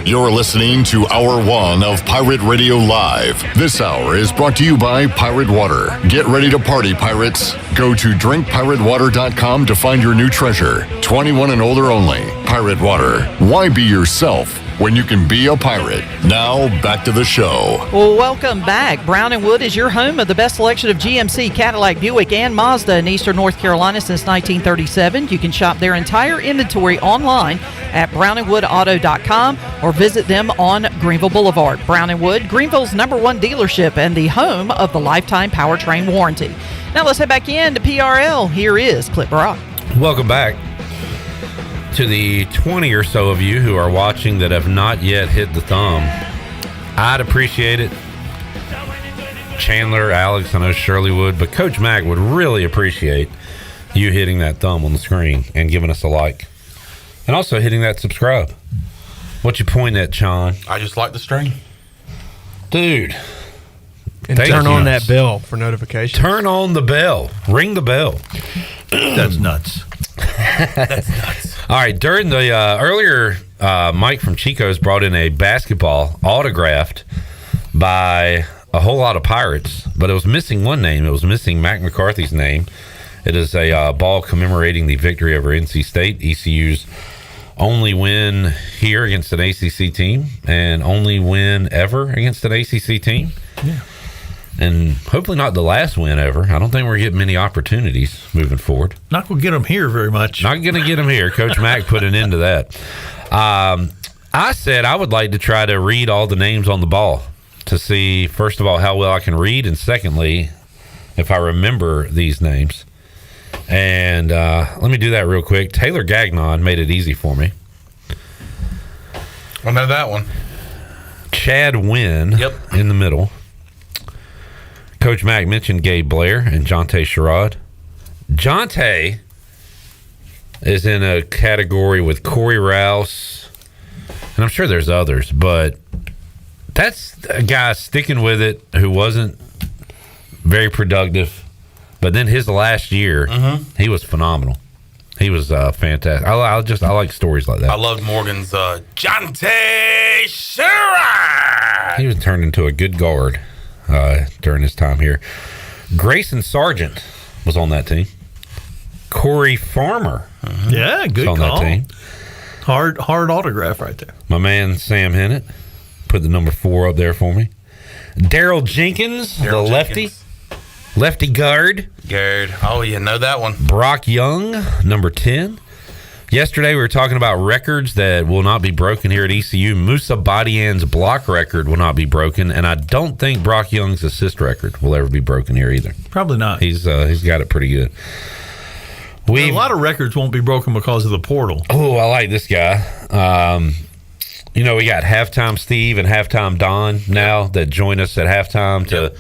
You're listening to Hour 1 of Pirate Radio Live. This hour is brought to you by Pirate Water. Get ready to party, pirates. Go to drinkpiratewater.com to find your new treasure. 21 and older only. Pirate Water. Why be yourself when you can be a pirate? Now, back to the show. Well, welcome back. Brown & Wood is your home of the best selection of GMC, Cadillac, Buick, and Mazda in Eastern North Carolina since 1937. You can shop their entire inventory online at brownandwoodauto.com or visit them on Greenville Boulevard. Brown & Wood, Greenville's #1 dealership and the home of the lifetime powertrain warranty. Now let's head back in to PRL. Here is Clip Brock. Welcome back. To the 20 or so of you who are watching that have not yet hit the thumb, I'd appreciate it. Chandler, Alex, I know Shirley would, but Coach Mack would really appreciate you hitting that thumb on the screen and giving us a like. And also hitting that subscribe. What you point at, Sean? I just like the string. Dude, And turn on that bell for notifications. Turn on the bell. Ring the bell. That's nuts. That's nuts. All right. During the earlier, Mike from Chico's brought in a basketball autographed by a whole lot of Pirates, but it was missing one name. It was missing Mack McCarthy's name. It is a ball commemorating the victory over NC State, ECU's only win here against an ACC team and only win ever against an ACC team. Yeah. And hopefully not the last win ever. I don't think we're getting many opportunities moving forward. Not going to get them here very much. Not going to get them here. Coach Mack put an end to that. I said I would like to try to read all the names on the ball to see, first of all, how well I can read, and secondly, if I remember these names. And let me do that real quick. Taylor Gagnon made it easy for me. I know that one. Chad Wynn in the middle. Coach Mack mentioned Gabe Blair and Jonte Sherrod. Jonte is in a category with Corey Rouse, and I'm sure there's others, but that's a guy sticking with it who wasn't very productive. But then his last year, he was phenomenal. He was fantastic. I like stories like that. I loved Morgan's Jonte Sherrod. He was turned into a good guard during his time here. Grayson Sargent was on that team. Corey Farmer, yeah, good was on call. that team. Hard autograph right there. My man Sam Hennett put the number 4 up there for me. Daryl Jenkins, the lefty guard. Oh, you know that one. Brock Young, number 10. Yesterday, we were talking about records that will not be broken here at ECU. Musa Badian's block record will not be broken, and I don't think Brock Young's assist record will ever be broken here either. Probably not. He's got it pretty good. A lot of records won't be broken because of the portal. Oh, I like this guy. We got Halftime Steve and Halftime Don now that join us at halftime to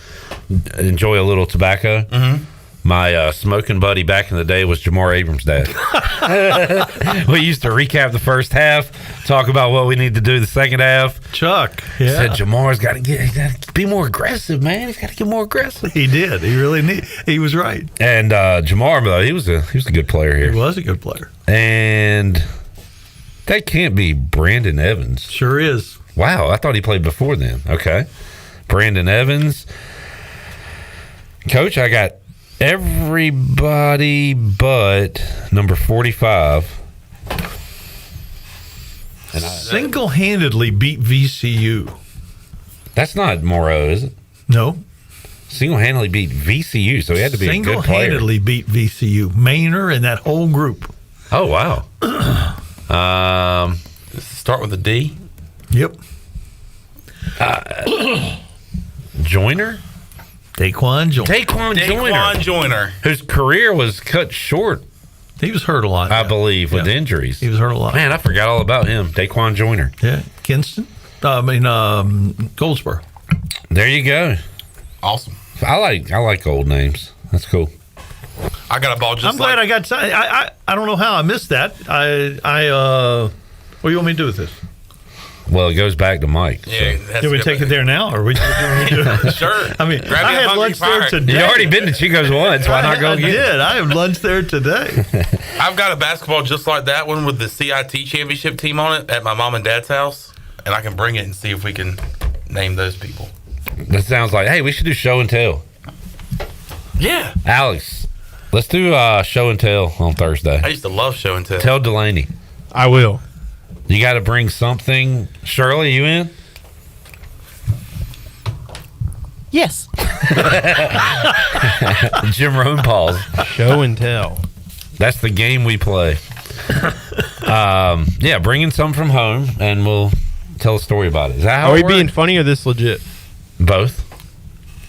enjoy a little tobacco. My smoking buddy back in the day was Jamar Abrams' dad. We used to recap the first half, talk about what we need to do the second half. Chuck, said Jamar's got to be more aggressive, man. He's got to get more aggressive. He did. He was right. And Jamar, though, he was a good player here. He was a good player. And that can't be Brandon Evans. Sure is. Wow, I thought he played before then. Okay. Brandon Evans. Coach, I got everybody but number 45. And single-handedly beat VCU. That's not Moreau, is it? No. Single-handedly beat VCU, so he had to be a good player. Single-handedly beat VCU. Maynor and that whole group. Oh, wow. Start with a D? Yep. Joyner? Daquan Joyner. Whose career was cut short. He was hurt a lot. I believe, with injuries. He was hurt a lot. Man, I forgot all about him. Daquan Joyner. Yeah. Goldsboro. There you go. Awesome. I like old names. That's cool. I got a ball I'm glad I got I don't know how I missed that. What do you want me to do with this? Well, it goes back to Mike. Yeah. Do we take it there now, or we? Sure. I mean, I had lunch there today. You already been to Chico's once. Why not go again? I did. I have lunch there today. I've got a basketball just like that one with the CIT championship team on it at my mom and dad's house, and I can bring it and see if we can name those people. That sounds like, hey, we should do show and tell. Yeah. Alex, let's do show and tell on Thursday. I used to love show and tell. Tell Delaney. I will. You got to bring something. Shirley, you in? Yes. Jim Rohn Paul's show and tell. That's the game we play. Yeah, bring in some from home, and we'll tell a story about it. Is that how Are we it being funny or this legit? Both.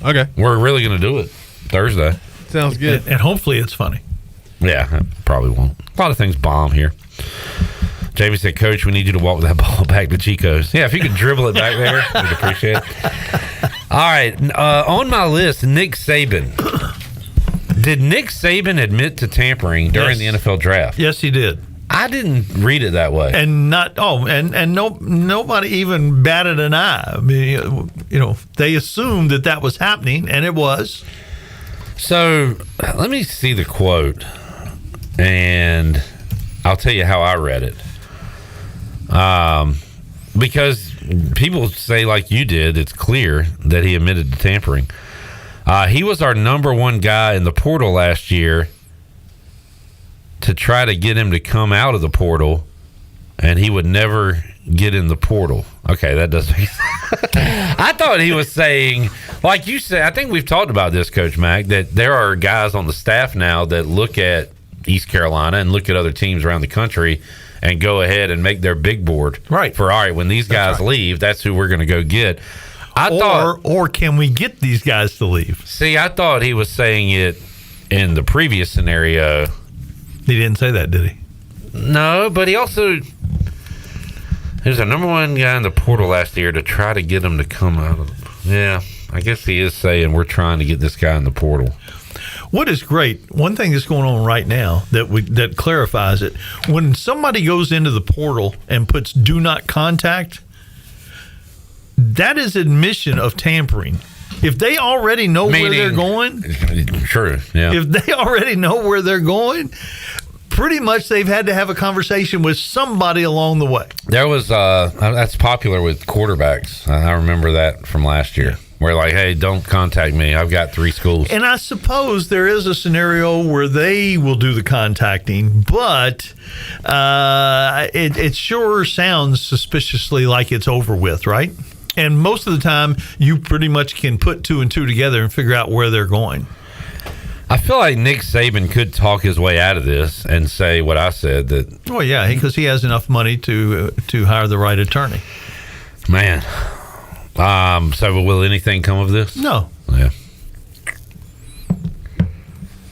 Okay. We're really going to do it Thursday. Sounds good. And hopefully it's funny. Yeah, it probably won't. A lot of things bomb here. Jamie said, Coach, we need you to walk that ball back to Chico's. Yeah, if you could dribble it back there, we'd appreciate it. All right. On my list, Nick Saban. Did Nick Saban admit to tampering during the NFL draft? Yes, he did. I didn't read it that way. And nobody even batted an eye. I mean, they assumed that was happening, and it was. So let me see the quote, and I'll tell you how I read it. Because people say, like you did, it's clear that he admitted to tampering. He was our number one guy in the portal last year to try to get him to come out of the portal, and he would never get in the portal. Okay, that doesn't make sense. I thought he was saying, like you said, I think we've talked about this, Coach Mack, that there are guys on the staff now that look at East Carolina and look at other teams around the country and go ahead and make their big board. Right. For, all right, when these guys leave, that's who we're going to go get. Or can we get these guys to leave? See, I thought he was saying it in the previous scenario. He didn't say that, did he? No, but he also... He was the number one guy in the portal last year to try to get him to come out of... Yeah, I guess he is saying we're trying to get this guy in the portal. What is great, one thing that's going on right now that clarifies it, when somebody goes into the portal and puts do not contact, that is admission of tampering. If they already know where they're going... True, yeah. If they already know where they're going, pretty much they've had to have a conversation with somebody along the way. There was... that's popular with quarterbacks. I remember that from last year. Where like, hey, don't contact me. I've got 3 schools. And I suppose there is a scenario where they will do the contacting, but it sure sounds suspiciously like it's over with, right? And most of the time, you pretty much can put 2 and 2 together and figure out where they're going. I feel like Nick Saban could talk his way out of this and say what I said. That. Oh, yeah, because he has enough money to hire the right attorney. Man. So will anything come of this? No. Yeah.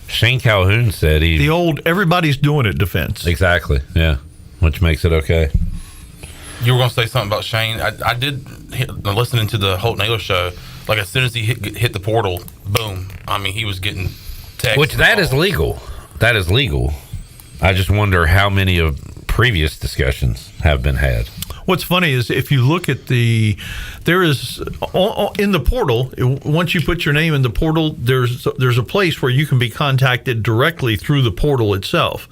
Shane Calhoun said he... The old everybody's doing it defense. Exactly, yeah. Which makes it okay. You were going to say something about Shane. I did, listening to the Holt Naylor show, like as soon as he hit the portal, boom. I mean, he was getting texts. Which that is legal. That is legal. I just wonder how many of previous discussions have been had. What's funny is if you look at there is in the portal, once you put your name in the portal, there's a place where you can be contacted directly through the portal itself.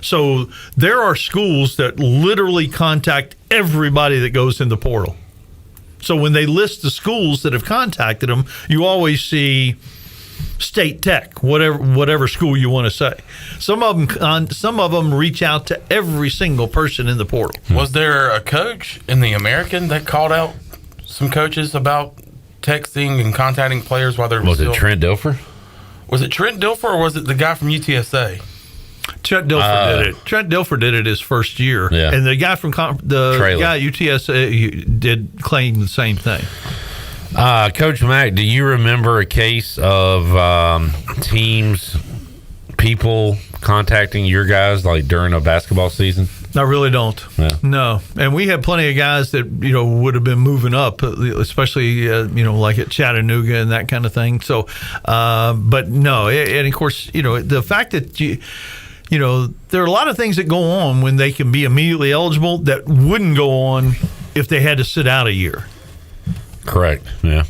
So there are schools that literally contact everybody that goes in the portal. So when they list the schools that have contacted them, you always see State Tech, whatever school you want to say. Some of them reach out to every single person in the portal. Was there a coach in the American that called out some coaches about texting and contacting players while they're Was it Trent Dilfer? Was it Trent Dilfer or was it the guy from UTSA? Trent Dilfer did it. Trent Dilfer did it his first year, and the guy from guy at UTSA did claim the same thing. Coach Mack, do you remember a case of people contacting your guys like during a basketball season? I really don't. Yeah. No, and we had plenty of guys that would have been moving up, especially like at Chattanooga and that kind of thing. So, but no, and of course the fact that there are a lot of things that go on when they can be immediately eligible that wouldn't go on if they had to sit out a year. Correct. Yeah.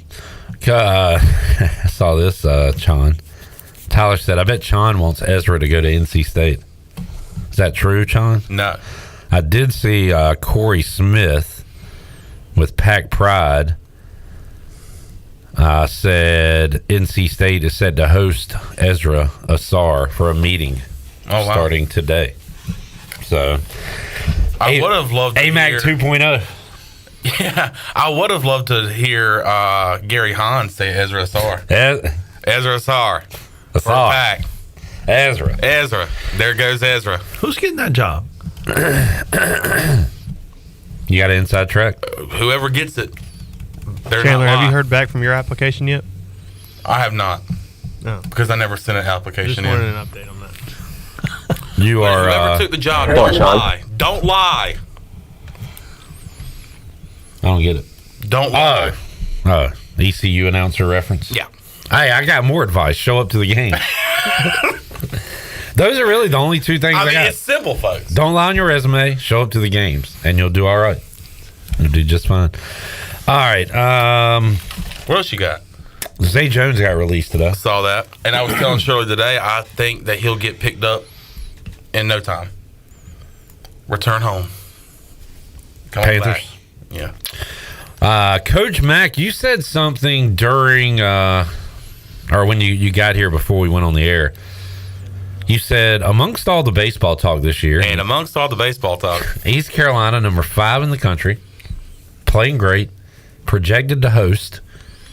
I saw this, Chon. Tyler said, I bet Chon wants Ezra to go to NC State. Is that true, Chon? No. I did see Corey Smith with Pack Pride said NC State is set to host Ezra Asar for a meeting starting today. So, I would have loved to AMAC 2.0. Yeah, I would have loved to hear Gary Hahn say Ezra Asar. Ezra Asar. Asar. Ezra. There goes Ezra. Who's getting that job? You got an inside track? Whoever gets it. Chandler, have you heard back from your application yet? I have not. No. Because I never sent an application in. Just wanted an update on that. You are... Whoever took the job, don't lie. Don't lie. I don't get it. Don't lie. ECU announcer reference? Yeah. Hey, I got more advice. Show up to the game. Those are really the only two things I got. It's simple, folks. Don't lie on your resume. Show up to the games, and you'll do all right. You'll do just fine. All right. What else you got? Zay Jones got released today. I saw that. And I was telling Shirley today, I think that he'll get picked up in no time. Return home. Come Panthers. on back. Yeah. Coach Mack, you said something during, or when you got here before we went on the air. You said, amongst all the baseball talk this year. And amongst all the baseball talk. East Carolina, number 5 in the country. Playing great. Projected to host.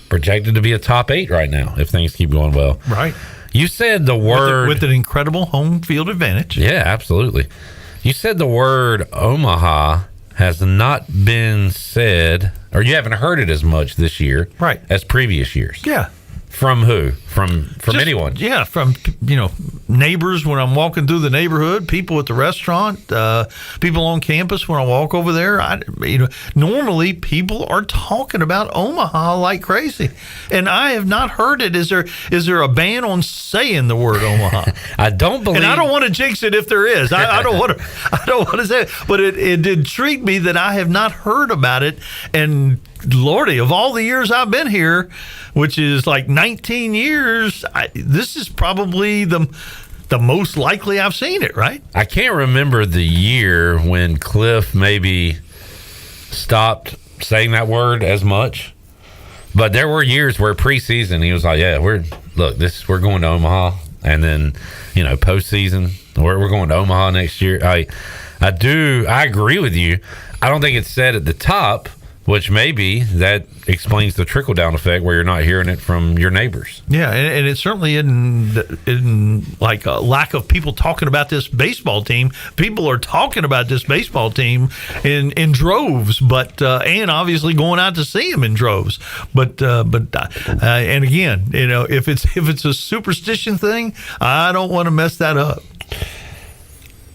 Projected to be a top 8 right now if things keep going well. Right. You said the word. With an incredible home field advantage. Yeah, absolutely. You said the word Omaha has not been said, or you haven't heard it as much this year, right, as previous years. Yeah. From who? From anyone? Yeah, from neighbors when I'm walking through the neighborhood, people at the restaurant, people on campus when I walk over there. Normally people are talking about Omaha like crazy, and I have not heard it. Is there a ban on saying the word Omaha? I don't believe, and I don't want to jinx it if there is. I don't want to say it, but it intrigued me that I have not heard about it. And Lordy, of all the years I've been here, which is like 19 years, this is probably the most likely I've seen it, right? I can't remember the year when Cliff maybe stopped saying that word as much, but there were years where preseason he was like, yeah, we're going to Omaha, and then postseason we're going to Omaha next year. I agree with you. I don't think it's said at the top, which maybe that explains the trickle-down effect where you're not hearing it from your neighbors. Yeah, and it certainly isn't like a lack of people talking about this baseball team. People are talking about this baseball team in droves, but and obviously going out to see them in droves. But and again, if it's a superstition thing, I don't want to mess that up.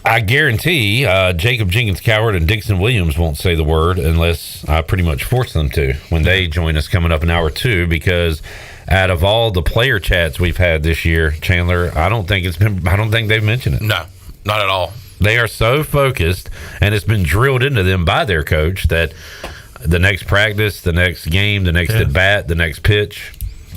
I guarantee Jacob Jenkins Coward and Dixon Williams won't say the word unless I pretty much force them to when they join us coming up in hour 2, because out of all the player chats we've had this year, Chandler, I don't think they've mentioned it. No, not at all. They are so focused, and it's been drilled into them by their coach that the next practice, the next game, the next at bat, the next pitch.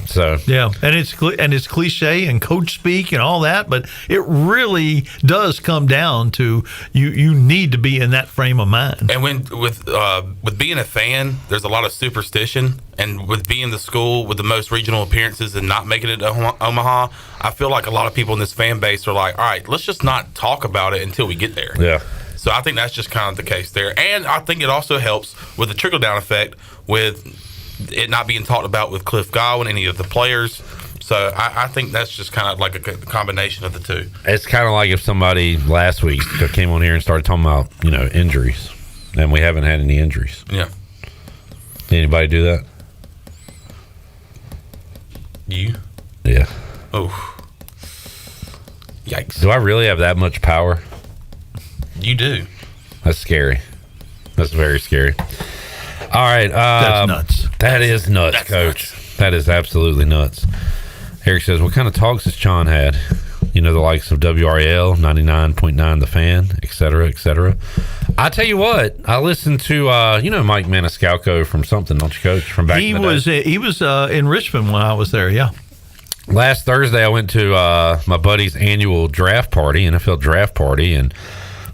So yeah, and it's cliche and coach speak and all that, but it really does come down to you need to be in that frame of mind. And with being a fan, there's a lot of superstition, and with being the school with the most regional appearances and not making it to Omaha, I feel like a lot of people in this fan base are like, all right, let's just not talk about it until we get there. Yeah. So I think that's just kind of the case there, and I think it also helps with the trickle down effect with it not being talked about with Cliff Godwin, any of the players. So I think that's just kind of like a combination of the two. It's kind of like if somebody last week came on here and started talking about, injuries, and we haven't had any injuries. Yeah. Anybody do that? You? Yeah. Oh. Yikes. Do I really have that much power? You do. That's scary. That's very scary. All right. That's nuts. That is nuts, That's Coach. nuts. That is absolutely nuts. Eric says, what kind of talks has Sean had? The likes of WRAL, 99.9 The Fan, et cetera, et cetera. I tell you what, I listened to, Mike Maniscalco from something, don't you, Coach? From back in the day. He was in Richmond when I was there, yeah. Last Thursday, I went to my buddy's annual draft party, NFL draft party, and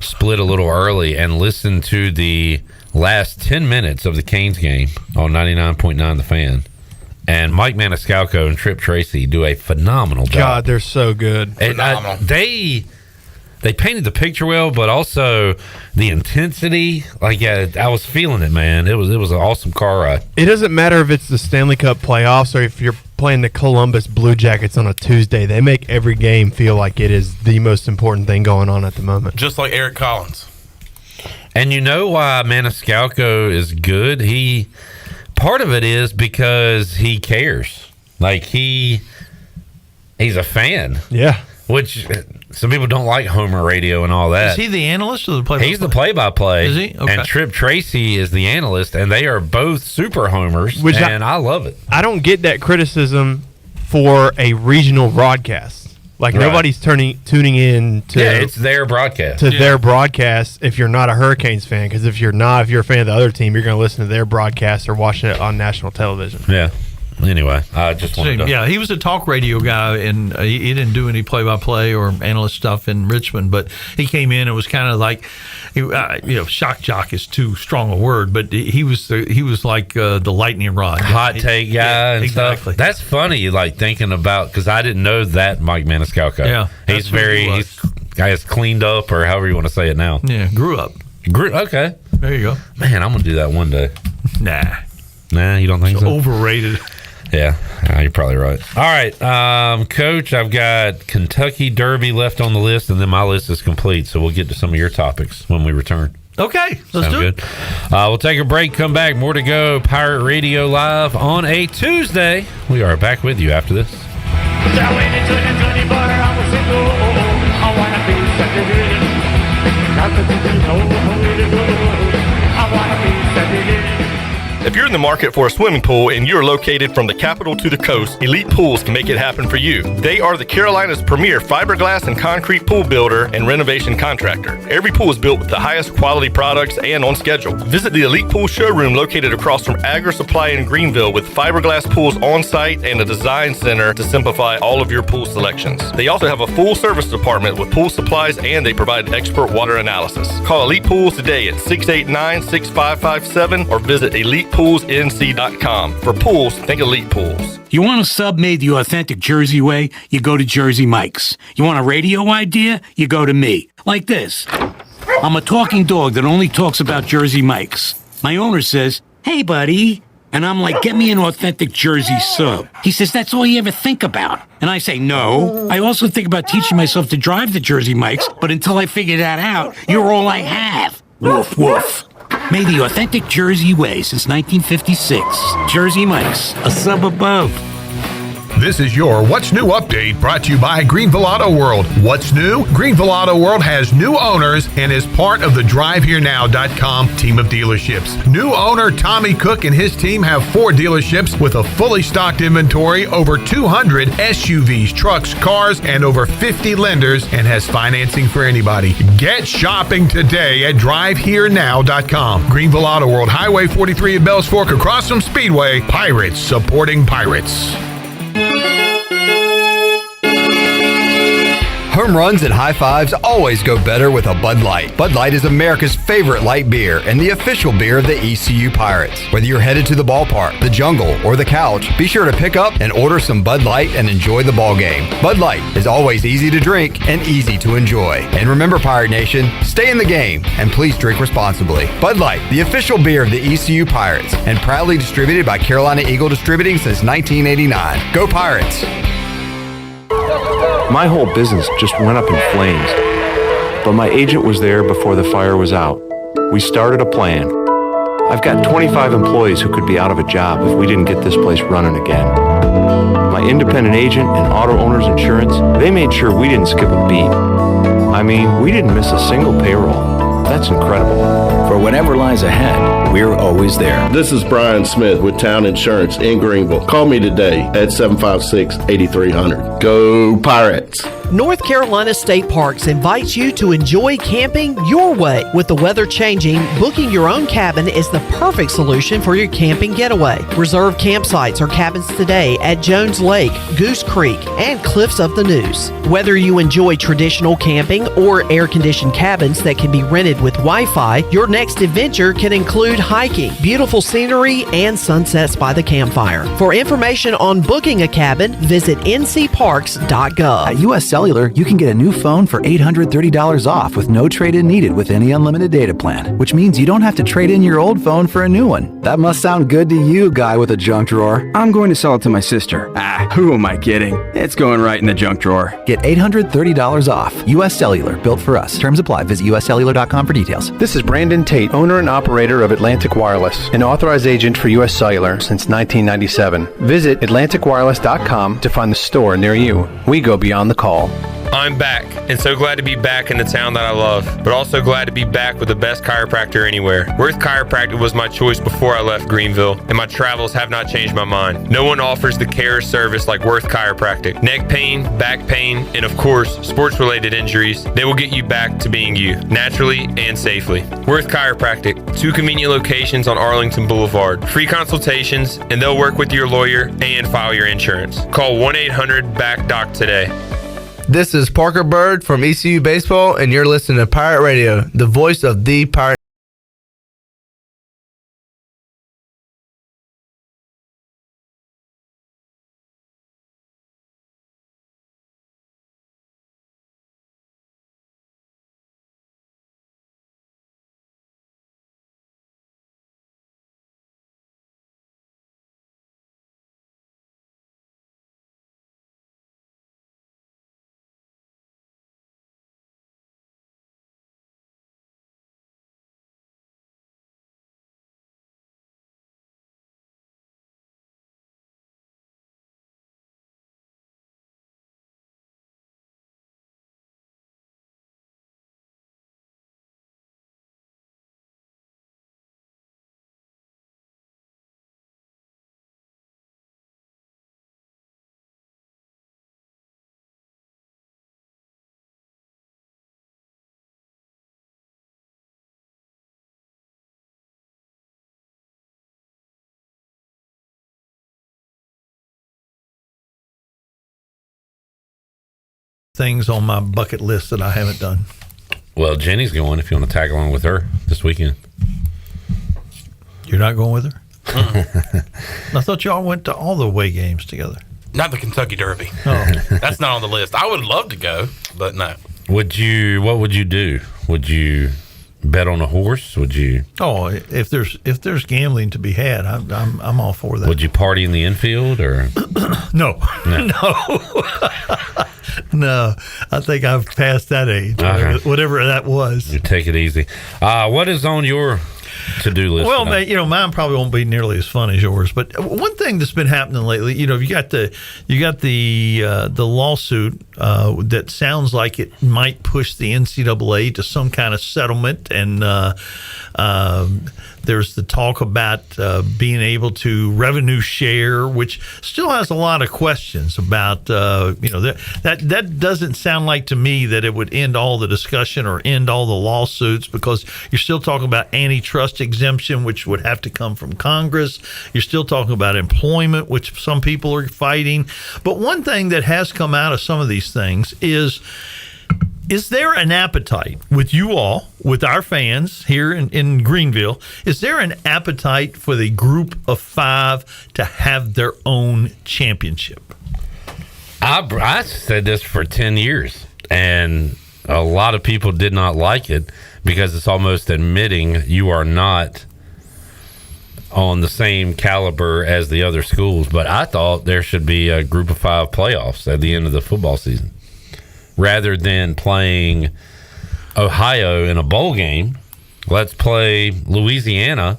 split a little early and listened to the last 10 minutes of the Canes game on 99.9 The Fan. And Mike Maniscalco and Trip Tracy do a phenomenal job. God, they're so good. And they painted the picture well, but also the intensity. I was feeling it, man. It was an awesome car ride. It doesn't matter if it's the Stanley Cup playoffs or if you're playing the Columbus Blue Jackets on a Tuesday. They make every game feel like it is the most important thing going on at the moment. Just like Eric Collins. And you know why Maniscalco is good? Part of it is because he cares. He's a fan. Yeah. Which some people don't like Homer radio and all that. Is he the analyst or the play-by-play? He's the play-by-play. Is he? Okay. And Trip Tracy is the analyst, and they are both super homers, and I love it. I don't get that criticism for a regional broadcast. Like Right. nobody's tuning in to it's their broadcast. their broadcast if you're not a Hurricanes fan, because if you're a fan of the other team, you're going to listen to their broadcast or watching it on national television. Yeah. Anyway, I just wanted to... Yeah, he was a talk radio guy, and he didn't do any play-by-play or analyst stuff in Richmond, but he came in and was kind of like, shock jock is too strong a word, but he was like the lightning rod. Hot take guy and exactly. stuff. That's funny, like thinking about, because I didn't know that Mike Maniscalco. Yeah. He's guy is cleaned up, or however you want to say it now. Yeah, grew up. Okay. There you go. Man, I'm going to do that one day. Nah, you don't think so? Overrated. Yeah, you're probably right. All right, Coach, I've got Kentucky Derby left on the list, and then my list is complete, so we'll get to some of your topics when we return. Okay, let's do it. We'll take a break, come back, more to go. Pirate Radio Live on a Tuesday. We are back with you after this. If you're in the market for a swimming pool and you're located from the capital to the coast, Elite Pools can make it happen for you. They are the Carolina's premier fiberglass and concrete pool builder and renovation contractor. Every pool is built with the highest quality products and on schedule. Visit the Elite Pool showroom located across from Agri Supply in Greenville with fiberglass pools on site and a design center to simplify all of your pool selections. They also have a full service department with pool supplies, and they provide expert water analysis. Call Elite Pools today at 689-6557 or visit ElitePoolsNC.com. For pools, think Elite Pools. You want a sub made the authentic Jersey way? You go to Jersey Mike's. You want a radio idea? You go to me. Like this. I'm a talking dog that only talks about Jersey Mike's. My owner says, "Hey, buddy." And I'm like, "Get me an authentic Jersey sub." He says, "That's all you ever think about." And I say, "No. I also think about teaching myself to drive the Jersey Mike's, but until I figure that out, you're all I have." Woof, woof. Made the authentic Jersey way since 1956. Jersey Mike's, a sub above. This is your What's New update brought to you by Greenville Auto World. What's new? Greenville Auto World has new owners and is part of the DriveHereNow.com team of dealerships. New owner Tommy Cook and his team have 4 dealerships with a fully stocked inventory, over 200 SUVs, trucks, cars, and over 50 lenders, and has financing for anybody. Get shopping today at DriveHereNow.com. Greenville Auto World, Highway 43 at Bells Fork across from Speedway. Pirates supporting pirates. Home runs and high fives always go better with a Bud Light. Bud Light is America's favorite light beer and the official beer of the ECU Pirates. Whether you're headed to the ballpark, the jungle, or the couch, be sure to pick up and order some Bud Light and enjoy the ball game. Bud Light is always easy to drink and easy to enjoy. And remember, Pirate Nation, stay in the game and please drink responsibly. Bud Light, the official beer of the ECU Pirates, and proudly distributed by Carolina Eagle Distributing since 1989. Go Pirates! My whole business just went up in flames, but my agent was there before the fire was out. We started a plan. I've got 25 employees who could be out of a job if we didn't get this place running again. My independent agent and auto owners insurance, they made sure we didn't skip a beat. I mean, we didn't miss a single payroll. That's incredible. For whatever lies ahead, we're always there. This is Brian Smith with Town Insurance in Greenville. Call me today at 756-8300. Go Pirates! North Carolina State Parks invites you to enjoy camping your way. With the weather changing, booking your own cabin is the perfect solution for your camping getaway. Reserve campsites or cabins today at Jones Lake, Goose Creek, and Cliffs of the Neuse. Whether you enjoy traditional camping or air-conditioned cabins that can be rented with Wi-Fi, your next adventure can include hiking, beautiful scenery, and sunsets by the campfire. For information on booking a cabin, visit ncparks.gov. At U.S. Cellular, you can get a new phone for $830 off with no trade-in needed with any unlimited data plan, which means you don't have to trade in your old phone for a new one. That must sound good to you, guy with a junk drawer. I'm going to sell it to my sister. Who am I kidding? It's going right in the junk drawer. Get $830 off. U.S. Cellular, built for us. Terms apply. Visit uscellular.com for details. This is Brandon Tate, owner and operator of Atlantic Wireless, an authorized agent for U.S. Cellular since 1997. Visit atlanticwireless.com to find the store near you. We go beyond the call. I'm back, and so glad to be back in the town that I love, but also glad to be back with the best chiropractor anywhere. Worth Chiropractic was my choice before I left Greenville, and my travels have not changed my mind. No one offers the care or service like Worth Chiropractic. Neck pain, back pain, and of course, sports-related injuries, they will get you back to being you, naturally and safely. Worth Chiropractic, 2 convenient locations on Arlington Boulevard. Free consultations, and they'll work with your lawyer and file your insurance. Call 1-800-BACK-DOC today. This is Parker Bird from ECU Baseball, and you're listening to Pirate Radio, the voice of the Pirate. Things on my bucket list that I haven't done. Well, Jenny's going if you want to tag along with her this weekend. You're not going with her? I thought y'all went to all the away games together. Not the Kentucky Derby. Oh. That's not on the list. I would love to go, but no. What would you do? Would you bet on a horse? Would you? Oh, if there's gambling to be had, I'm all for that. Would you party in the infield or? No. No, I think I've passed that age, whatever that was. You take it easy. What is on your to-do list? Well, mine probably won't be nearly as fun as yours. But one thing that's been happening lately, you got the lawsuit that sounds like it might push the NCAA to some kind of settlement, and there's the talk about being able to revenue share, which still has a lot of questions about. That doesn't sound like to me that it would end all the discussion or end all the lawsuits, because you're still talking about antitrust exemption, which would have to come from Congress. You're still talking about employment, which some people are fighting. But one thing that has come out of some of these things is there an appetite with you all, with our fans here in Greenville, is there an appetite for the group of 5 to have their own championship? I said this for 10 years, and a lot of people did not like it because it's almost admitting you are not on the same caliber as the other schools. But I thought there should be a group of 5 playoffs at the end of the football season. Rather than playing Ohio in a bowl game, let's play Louisiana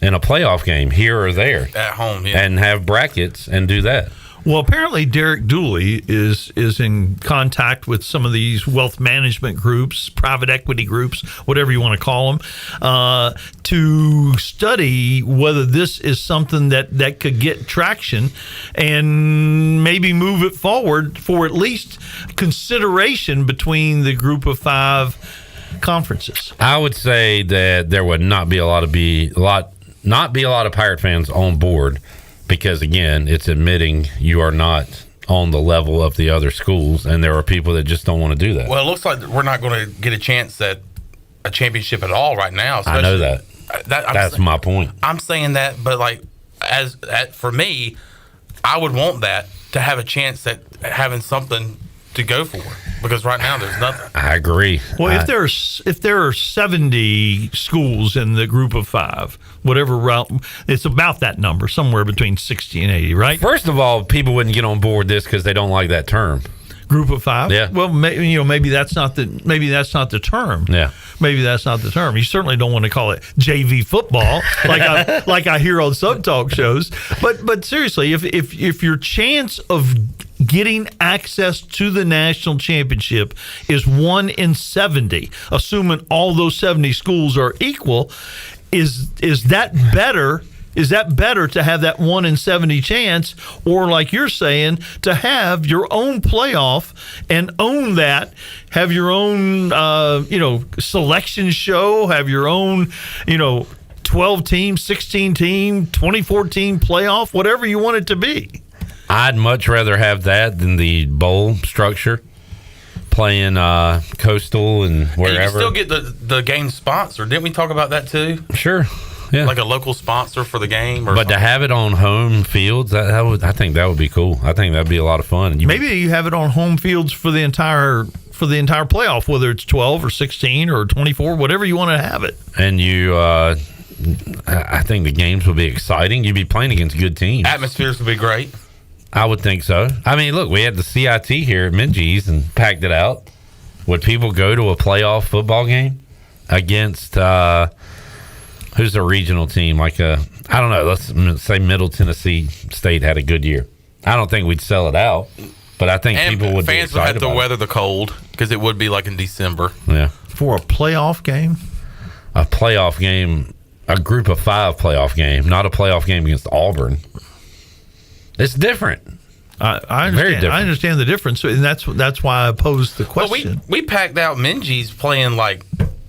in a playoff game here or there. At home, yeah. And have brackets and do that. Well, apparently Derek Dooley is in contact with some of these wealth management groups, private equity groups, whatever you want to call them, to study whether this is something that could get traction and maybe move it forward for at least consideration between the group of 5 conferences. I would say that there would not be a lot of Pirate fans on board. Because, again, it's admitting you are not on the level of the other schools, and there are people that just don't want to do that. Well, it looks like we're not going to get a chance at a championship at all right now. I know that. That's my point. I'm saying that, but, for me, I would want that to have a chance at having something to go for, because right now there's nothing. I agree. Well, if there are 70 schools in the group of 5, whatever route, it's about that number, somewhere between 60 and 80, right? First of all, people wouldn't get on board this because they don't like that term. Group of 5. Yeah. Well, maybe that's not the term. Yeah. Maybe that's not the term. You certainly don't want to call it JV football, like I hear on some talk shows. But seriously, if your chance of getting access to the national championship is 1 in 70, assuming all those 70 schools are equal. Is that better? Is that better to have that 1 in 70 chance, or like you're saying, to have your own playoff and own that, have your own, selection show, have your own, 12-team, 16-team, 24-team playoff, whatever you want it to be? I'd much rather have that than the bowl structure, playing Coastal and wherever. And you can still get the game sponsor. Didn't we talk about that too? Sure. Yeah. Like a local sponsor for the game, or but to have it on home fields, I think that would be cool. I think that'd be a lot of fun. Maybe you have it on home fields for the entire playoff, whether it's 12 or 16 or 24, whatever you want to have it. And I think the games would be exciting. You'd be playing against good teams. Atmospheres would be great. I would think so. I mean, look, we had the CIT here at Minji's and packed it out. Would people go to a playoff football game against who's a regional team? Like I don't know. Let's say Middle Tennessee State had a good year. I don't think we'd sell it out, but I think people would. Fans be would have to about weather the cold because it would be like in December. Yeah, for a playoff game. A playoff game, a group of 5 playoff game, not a playoff game against Auburn. It's different. I understand. Very different. I understand the difference, and that's why I posed the question. Well, we packed out Minji's playing like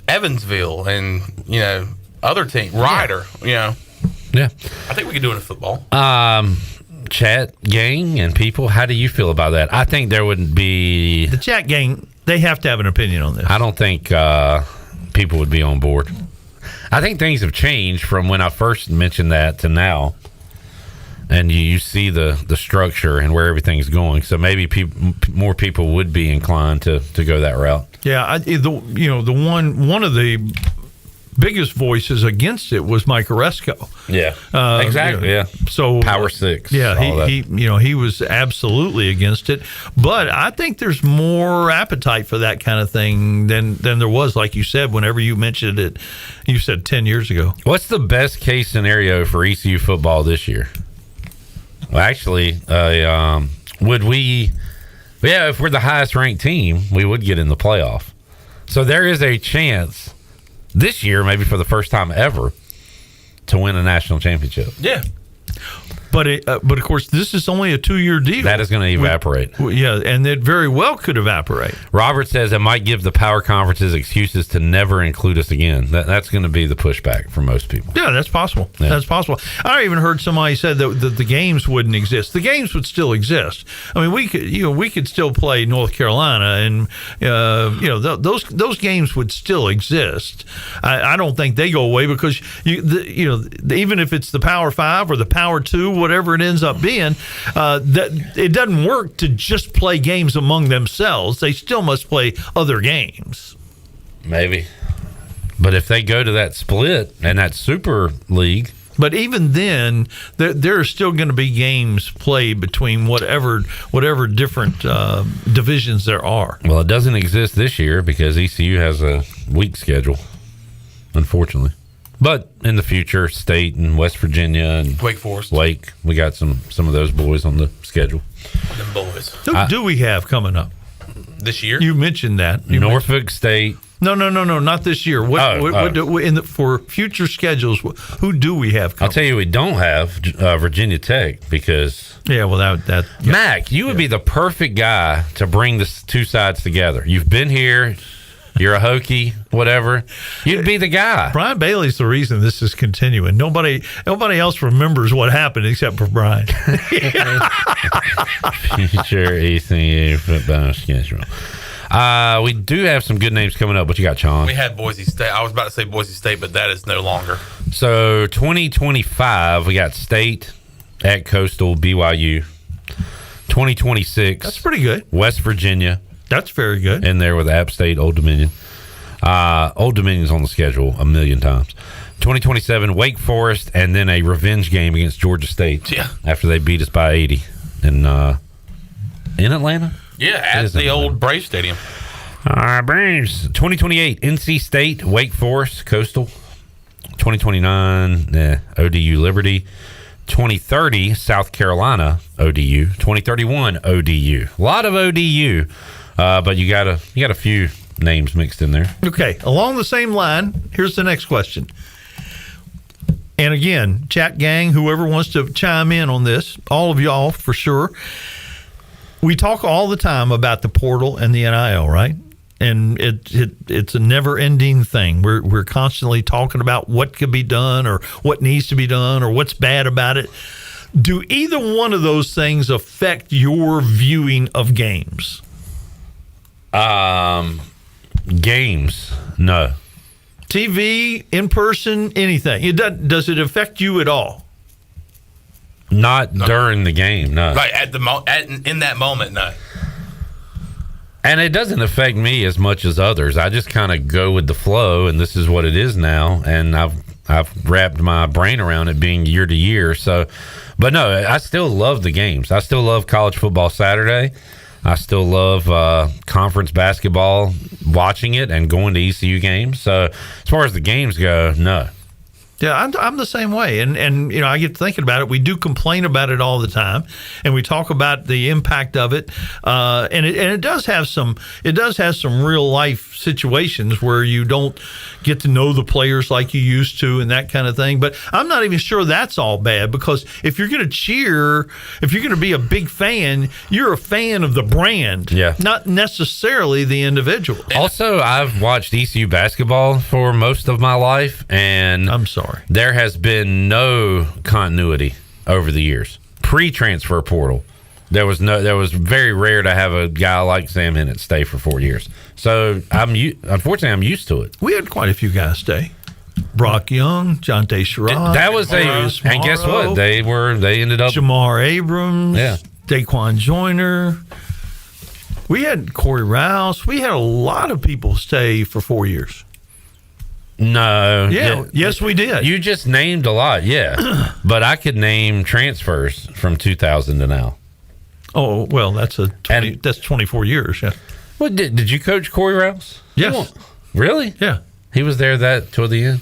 Evansville and other team Ryder. Yeah. I think we could do it in football. Chat gang and people, how do you feel about that? I think there wouldn't be the chat gang. They have to have an opinion on this. I don't think people would be on board. I think things have changed from when I first mentioned that to now. And you see the structure and where everything's going, so maybe more people would be inclined to go that route. Yeah, one of the biggest voices against it was Mike Oresco. Yeah, exactly. Yeah, so Power 6. Yeah, he was absolutely against it. But I think there's more appetite for that kind of thing than there was, like you said, whenever you mentioned it. You said 10 years ago. What's the best case scenario for ECU football this year? Well, actually, would we? Yeah, if we're the highest ranked team, we would get in the playoff. So there is a chance this year, maybe for the first time ever, to win a national championship. Yeah. But of course, this is only a 2-year deal. That is going to evaporate. And it very well could evaporate. Robert says it might give the power conferences excuses to never include us again. That's going to be the pushback for most people. Yeah, that's possible. Yeah. That's possible. I even heard somebody said that the games wouldn't exist. The games would still exist. I mean, we could still play North Carolina, and those games would still exist. I don't think they go away because even if it's the Power 5 or the Power 2. Whatever it ends up being, that it doesn't work to just play games among themselves. They still must play other games. Maybe. But if they go to that split and that Super League. But even then, there are still going to be games played between whatever different divisions there are. Well, it doesn't exist this year because ECU has a weak schedule, unfortunately. But in the future, State and West Virginia and Wake Forest, we got some of those boys on the schedule. Them boys. Who do we have coming up this year? You mentioned that. Norfolk State. No, not this year. For future schedules, who do we have coming? I'll tell you, we don't have Virginia Tech because Mack, you would be the perfect guy to bring the two sides together. You've been here. You're a Hokie, whatever. You'd be the guy. Brian Bailey's the reason this is continuing. Nobody else remembers what happened except for Brian. Future ECU football schedule. We do have some good names coming up. What you got, Sean? We had Boise State. I was about to say Boise State, but that is no longer. So 2025, we got State at Coastal, BYU. 2026. That's pretty good. West Virginia. That's very good. In there with App State, Old Dominion. Old Dominion's on the schedule a million times. 2027, Wake Forest, and then a revenge game against Georgia State. Yeah. After they beat us by 80 in Atlanta. Yeah, at the old Brave Stadium. Braves. 2028, NC State, Wake Forest, Coastal. 2029, ODU Liberty. 2030 South Carolina ODU, 2031 ODU. A lot of ODU, but you got a few names mixed in there. Okay, along the same line, here's the next question. And again, chat gang, whoever wants to chime in on this, all of y'all for sure. We talk all the time about the portal and the NIL, right? And it's a never-ending thing. We're constantly talking about what could be done or what needs to be done or what's bad about it. Do either one of those things affect your viewing of games? Games, no. TV, in person, anything. Does it affect you at all? Not during the game, no. Right in that moment, no. And it doesn't affect me as much as others. I just kind of go with the flow, and this is what it is now. And I've wrapped my brain around it being year to year. So, but no, I still love the games. I still love college football Saturday. I still love conference basketball, watching it and going to ECU games. So as far as the games go, no. Yeah, I'm the same way, and you know, I get thinking about it. We do complain about it all the time, and we talk about the impact of it, and it does have some real life situations where you don't get to know the players like you used to, and that kind of thing. But I'm not even sure that's all bad, because if you're going to cheer, if you're going to be a big fan, you're a fan of the brand, not necessarily the individual. Also, I've watched ECU basketball for most of my life, and I'm sorry. There has been no continuity over the years. Pre-transfer portal, there was very rare to have a guy like Sam Hennett stay for 4 years. So unfortunately, I'm used to it. We had quite a few guys stay. Brock Young, Jonte Sherrod. That was and guess what? They ended up Jamar Abrams, Daquan Joyner. We had Corey Rouse. We had a lot of people stay for 4 years. No. Yeah. Yes, we did. You just named a lot, yeah. But I could name transfers from 2000 to now. Oh, well, that's 24 years, yeah. Well, did you coach Corey Rouse? Yes. Really? Yeah. He was there till the end.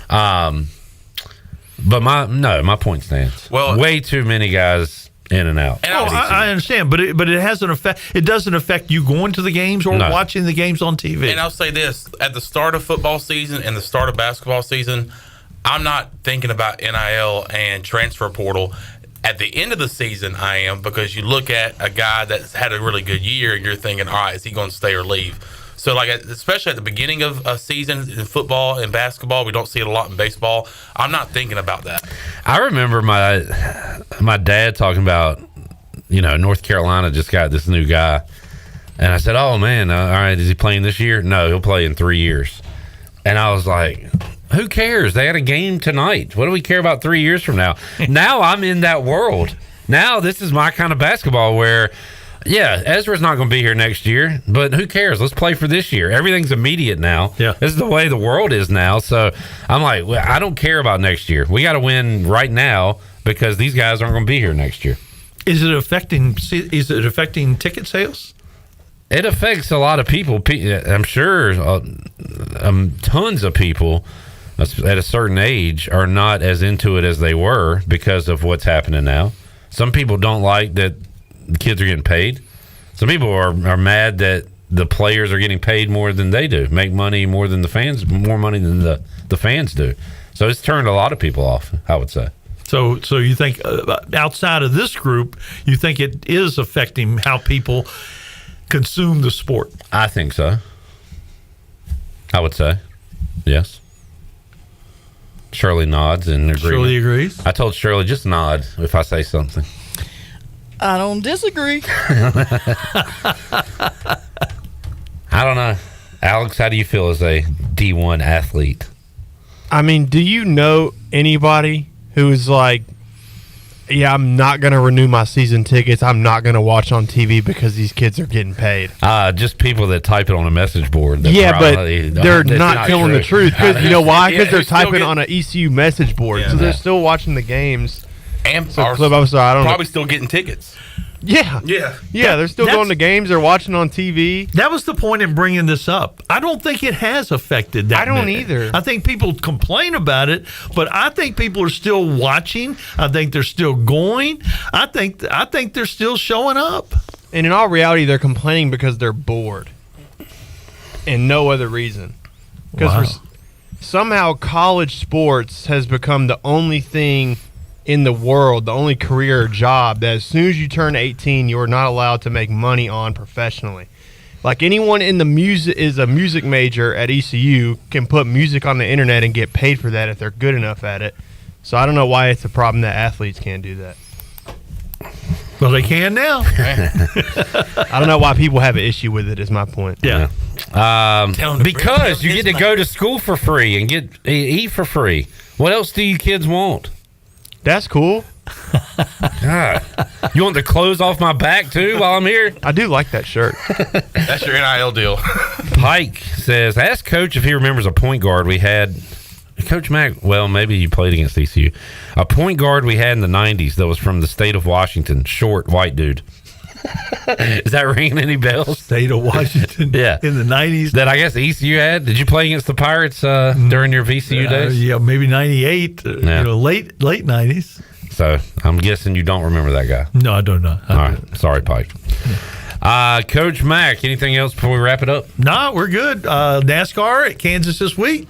But my point stands. Well, way too many guys in and out. I understand, but it has an effect. It doesn't affect you going to the games or watching the games on TV. And I'll say this: at the start of football season and the start of basketball season, I'm not thinking about NIL and transfer portal. At the end of the season, I am, because you look at a guy that's had a really good year and you're thinking, all right, is he going to stay or leave? So, like, especially at the beginning of a season in football and basketball, we don't see it a lot in baseball. I'm not thinking about that. I remember my dad talking about, North Carolina just got this new guy. And I said, oh, man, all right, is he playing this year? No, he'll play in 3 years. And I was like, who cares? They had a game tonight. What do we care about 3 years from now? Now I'm in that world. Now this is my kind of basketball where – yeah, Ezra's not going to be here next year, but who cares? Let's play for this year. Everything's immediate now. Yeah. This is the way the world is now. So I'm like, well, I don't care about next year. We got to win right now because these guys aren't going to be here next year. Is it affecting ticket sales? It affects a lot of people. I'm sure tons of people at a certain age are not as into it as they were because of what's happening now. Some people don't like that the kids are getting paid. Some people are mad that the players are getting paid more than they do, make money more than the fans, more money than the fans do. So it's turned a lot of people off, I would say. So you think outside of this group, you think it is affecting how people consume the sport? I think so. I would say, yes. Shirley nods in agreement. Shirley agrees. I told Shirley, just nod if I say something. I don't disagree. I don't know. Alex, how do you feel as a D1 athlete? I mean, do you know anybody who is like, yeah, I'm not going to renew my season tickets. I'm not going to watch on TV because these kids are getting paid. Just people that type it on a message board. Yeah, but they're not telling the truth. Because you know why? Because they're typing on an ECU message board. So they're still watching the games. And so, Clip, I'm sorry, I don't probably know. still getting tickets. Yeah. They're still going to games. They're watching on TV. That was the point in bringing this up. I don't think it has affected that. I don't many. either. I think people complain about it, but I think people are still watching. I think they're still going. I think they're still showing up. And in all reality, they're complaining because they're bored, and no other reason. Because somehow college sports has become the only thing in the world, the only career or job that as soon as you turn 18, you are not allowed to make money on professionally. Like anyone in the music is a music major at ECU can put music on the internet and get paid for that if they're good enough at it. So I don't know why it's a problem that athletes can't do that. Well, they can now. I don't know why people have an issue with it, is my point. Yeah. Because you get to go to school for free and eat for free. What else do you kids want? That's cool. God. You want the clothes off my back too while I'm here? I do like that shirt. That's your NIL deal. Pike says, ask Coach if he remembers a point guard we had. Coach Mack, well, maybe you played against ECU. A point guard we had in the 90s that was from the state of Washington. Short, white dude. Is that ringing any bells? State of Washington. Yeah. In the 90s. That I guess ECU had. Did you play against the Pirates during your VCU days? Yeah, maybe 98. Late 90s. So I'm guessing you don't remember that guy. No, I don't know. All right. Sorry, Pike. Coach Mack, anything else before we wrap it up? No, we're good. NASCAR at Kansas this week.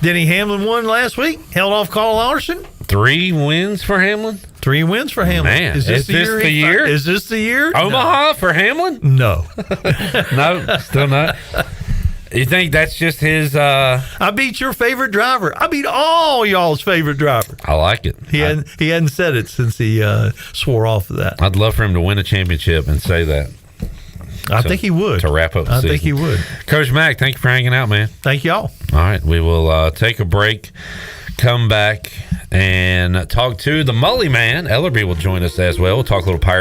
Denny Hamlin won last week. Held off Carl Larson. 3 wins for Hamlin? 3 wins for Hamlin. Man, is this the year? Is this the year? Omaha for Hamlin? No. No, still not. You think that's just his... I beat your favorite driver. I beat all y'all's favorite driver. I like it. He hadn't said it since he swore off of that. I'd love for him to win a championship and say that. I think he would. To wrap up the season. I think he would. Coach Mack, thank you for hanging out, man. Thank y'all. All right, we will take a break, come back, and talk to the Mully man. Ellerby will join us as well. We'll talk a little Pirate.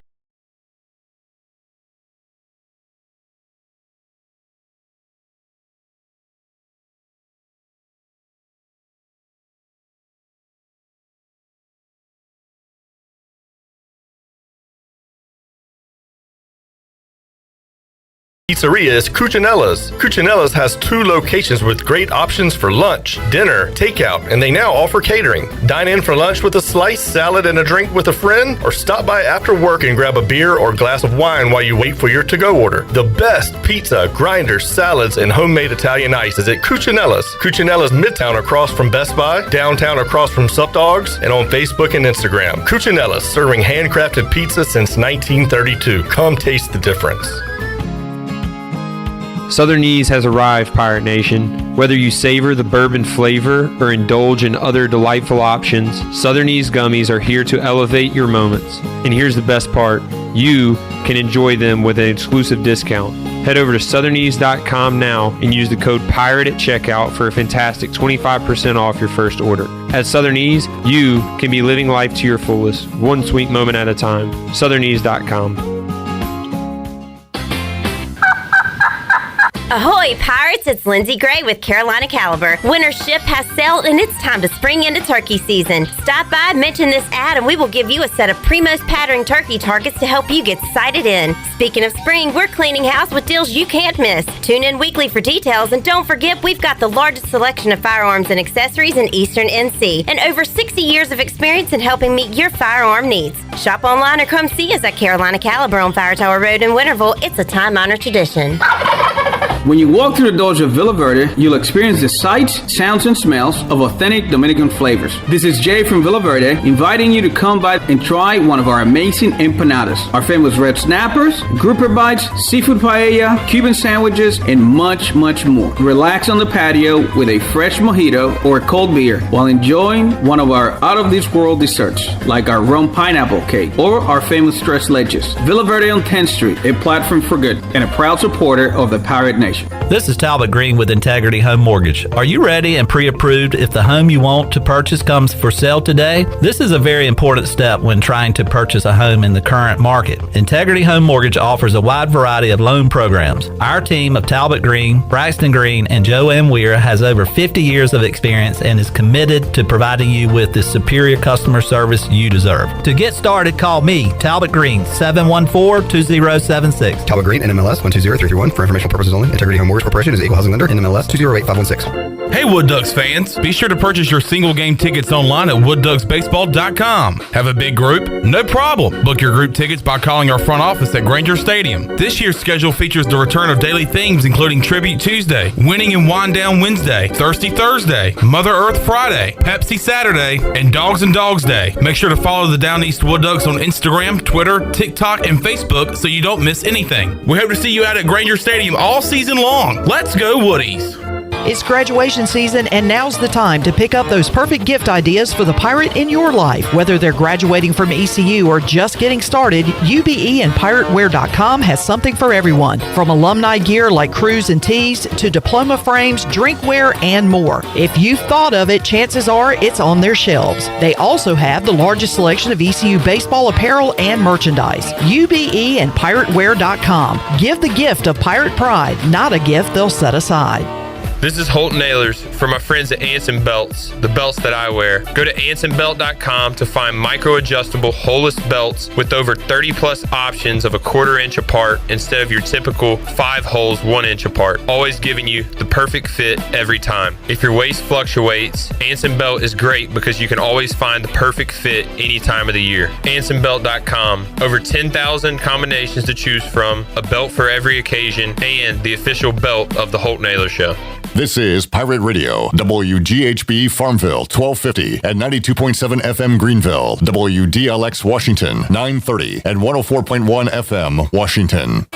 Pizzeria is Cucinella's. Cucinella's has 2 locations with great options for lunch, dinner, takeout, and they now offer catering. Dine in for lunch with a slice, salad, and a drink with a friend, or stop by after work and grab a beer or glass of wine while you wait for your to-go order. The best pizza, grinders, salads, and homemade Italian ice is at Cucinella's. Cucinella's Midtown across from Best Buy, downtown across from Sup Dogs, and on Facebook and Instagram. Cucinella's, serving handcrafted pizza since 1932. Come taste the difference. Southern Ease has arrived, Pirate Nation. Whether you savor the bourbon flavor or indulge in other delightful options, Southern Ease gummies are here to elevate your moments. And here's the best part. You can enjoy them with an exclusive discount. Head over to southernease.com now and use the code PIRATE at checkout for a fantastic 25% off your first order. At Southern Ease, you can be living life to your fullest, one sweet moment at a time. southernease.com. Ahoy, Pirates! It's Lindsay Gray with Carolina Caliber. Winter ship has sailed and it's time to spring into turkey season. Stop by, mention this ad, and we will give you a set of Primos pattern turkey targets to help you get sighted in. Speaking of spring, we're cleaning house with deals you can't miss. Tune in weekly for details, and don't forget we've got the largest selection of firearms and accessories in Eastern NC, and over 60 years of experience in helping meet your firearm needs. Shop online or come see us at Carolina Caliber on Fire Tower Road in Winterville. It's a time-honored tradition. When you walk through the doors of Villa Verde, you'll experience the sights, sounds, and smells of authentic Dominican flavors. This is Jay from Villa Verde, inviting you to come by and try one of our amazing empanadas. Our famous red snappers, grouper bites, seafood paella, Cuban sandwiches, and much, much more. Relax on the patio with a fresh mojito or cold beer while enjoying one of our out-of-this-world desserts, like our rum pineapple cake or our famous tres leches. Villa Verde on 10th Street, a platform for good, and a proud supporter of the Pirate Nation. information. This is Talbot Green with Integrity Home Mortgage. Are you ready and pre-approved if the home you want to purchase comes for sale today? This is a very important step when trying to purchase a home in the current market. Integrity Home Mortgage offers a wide variety of loan programs. Our team of Talbot Green, Braxton Green, and Joe M. Weir has over 50 years of experience and is committed to providing you with the superior customer service you deserve. To get started, call me, Talbot Green, 714-2076. Talbot Green, NMLS 120331. For informational purposes only. Integrity Home Mortgage Corporation is equal housing lender. NMLS 208516. Hey Wood Ducks fans, be sure to purchase your single game tickets online at woodducksbaseball.com. Have a big group? No problem. Book your group tickets by calling our front office at Granger Stadium. This year's schedule features the return of daily themes including Tribute Tuesday, Winning and Wind Down Wednesday, Thirsty Thursday, Mother Earth Friday, Pepsi Saturday, and Dogs and Dogs Day. Make sure to follow the Down East Wood Ducks on Instagram, Twitter, TikTok, and Facebook so you don't miss anything. We hope to see you out at Granger Stadium all season long. Let's go Woodies! It's graduation season, and now's the time to pick up those perfect gift ideas for the pirate in your life. Whether they're graduating from ECU or just getting started, UBE and PirateWear.com has something for everyone. From alumni gear like crews and tees to diploma frames, drinkware, and more. If you've thought of it, chances are it's on their shelves. They also have the largest selection of ECU baseball apparel and merchandise. UBE and PirateWear.com. Give the gift of pirate pride, not a gift they'll set aside. This is Holt Nailers for my friends at Anson Belts, the belts that I wear. Go to ansonbelt.com to find micro-adjustable holeless belts with over 30 plus options of a 1/4 inch apart instead of your typical 5 holes 1 inch apart, always giving you the perfect fit every time. If your waist fluctuates, Anson Belt is great because you can always find the perfect fit any time of the year. ansonbelt.com, over 10,000 combinations to choose from, a belt for every occasion, and the official belt of the Holt Nailor Show. This is Pirate Radio, WGHB Farmville, 1250 and 92.7 FM Greenville, WDLX Washington, 930 and 104.1 FM Washington.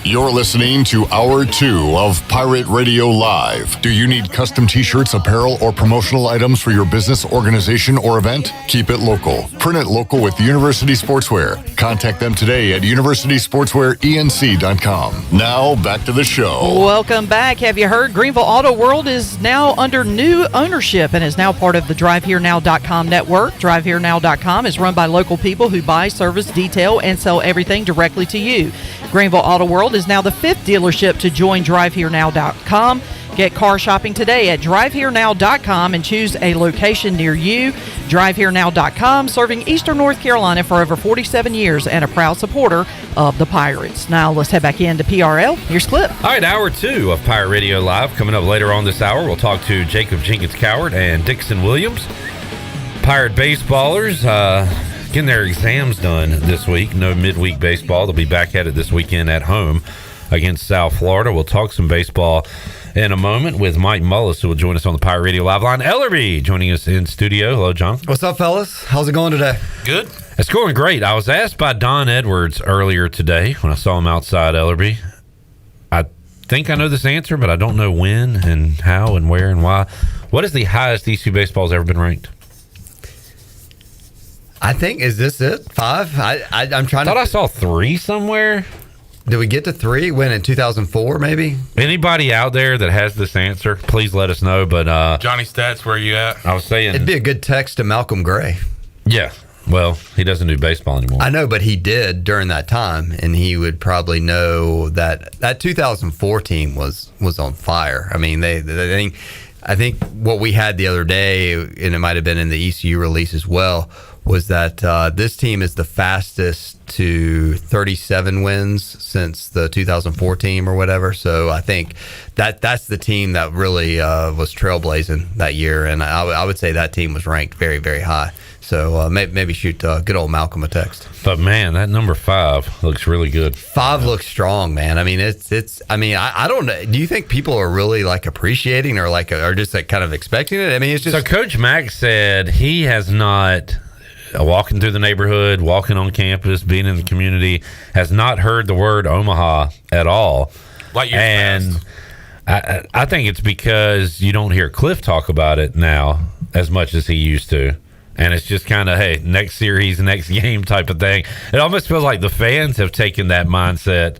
You're listening to Hour 2 of Pirate Radio Live. Do you need custom t-shirts, apparel, or promotional items for your business, organization, or event? Keep it local. Print it local with University Sportswear. Contact them today at universitysportswearenc.com. Now, back to the show. Welcome back. Have you heard Greenville Auto World is now under new ownership and is now part of the DriveHereNow.com network. DriveHereNow.com is run by local people who buy, service, detail, and sell everything directly to you. Greenville Auto World is now the 5th dealership to join DriveHereNow.com. Get car shopping today at DriveHereNow.com and choose a location near you. DriveHereNow.com, serving Eastern North Carolina for over 47 years and a proud supporter of the Pirates. Now let's head back into PRL. Here's Clip. All right, Hour 2 of Pirate Radio Live. Coming up later on this hour, we'll talk to Jacob Jenkins-Cowart and Dixon Williams. Pirate baseballers, getting their exams done this week. No midweek baseball. They'll be back at it this weekend at home against South Florida. We'll talk some baseball in a moment with Mike Mullis, who will join us on the Pirate Radio Live line. Ellerby joining us in studio. Hello, John. What's up, fellas? How's it going today? Good. It's going great. I was asked by Don Edwards earlier today when I saw him outside Ellerby. I think I know this answer, but I don't know when and how and where and why. What is the highest ECU baseball's ever been ranked? I think, is this it? 5? I'm trying to... I saw 3 somewhere. Did we get to 3 when in 2004, maybe? Anybody out there that has this answer, please let us know. But Johnny Stats, where are you at? I was saying... It'd be a good text to Malcolm Gray. Yeah. Well, he doesn't do baseball anymore. I know, but he did during that time, and he would probably know that 2004 team was on fire. I mean, I think what we had the other day, and it might have been in the ECU release as well, was that this team is the fastest to 37 wins since the 2004 team or whatever. So I think that's the team that really was trailblazing that year, and I would say that team was ranked very, very high. So maybe shoot good old Malcolm a text. But man, that number 5 looks really good. 5 looks strong, man. I mean, it's. I mean, I don't know. Do you think people are really like appreciating or are just like kind of expecting it? I mean, it's just. So Coach Mack said he has not. Walking through the neighborhood, walking on campus, being in the community, has not heard the word Omaha at all. Like years past. I think it's because you don't hear Cliff talk about it now as much as he used to. And it's just kind of, hey, next series, next game type of thing. It almost feels like the fans have taken that mindset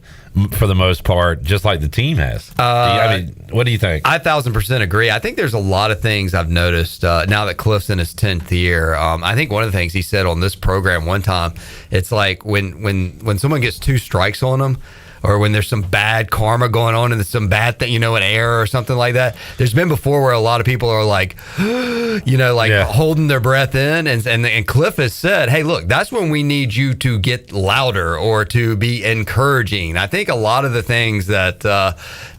for the most part, just like the team has. I mean, what do you think? I 1,000% agree. I think there's a lot of things I've noticed now that Cliff's in his 10th year. I think one of the things he said on this program one time, it's like when someone gets 2 strikes on them, or when there's some bad karma going on and there's some bad thing, an error or something like that. There's been before where a lot of people are like, holding their breath in. And Cliff has said, hey, look, that's when we need you to get louder or to be encouraging. I think a lot of the things that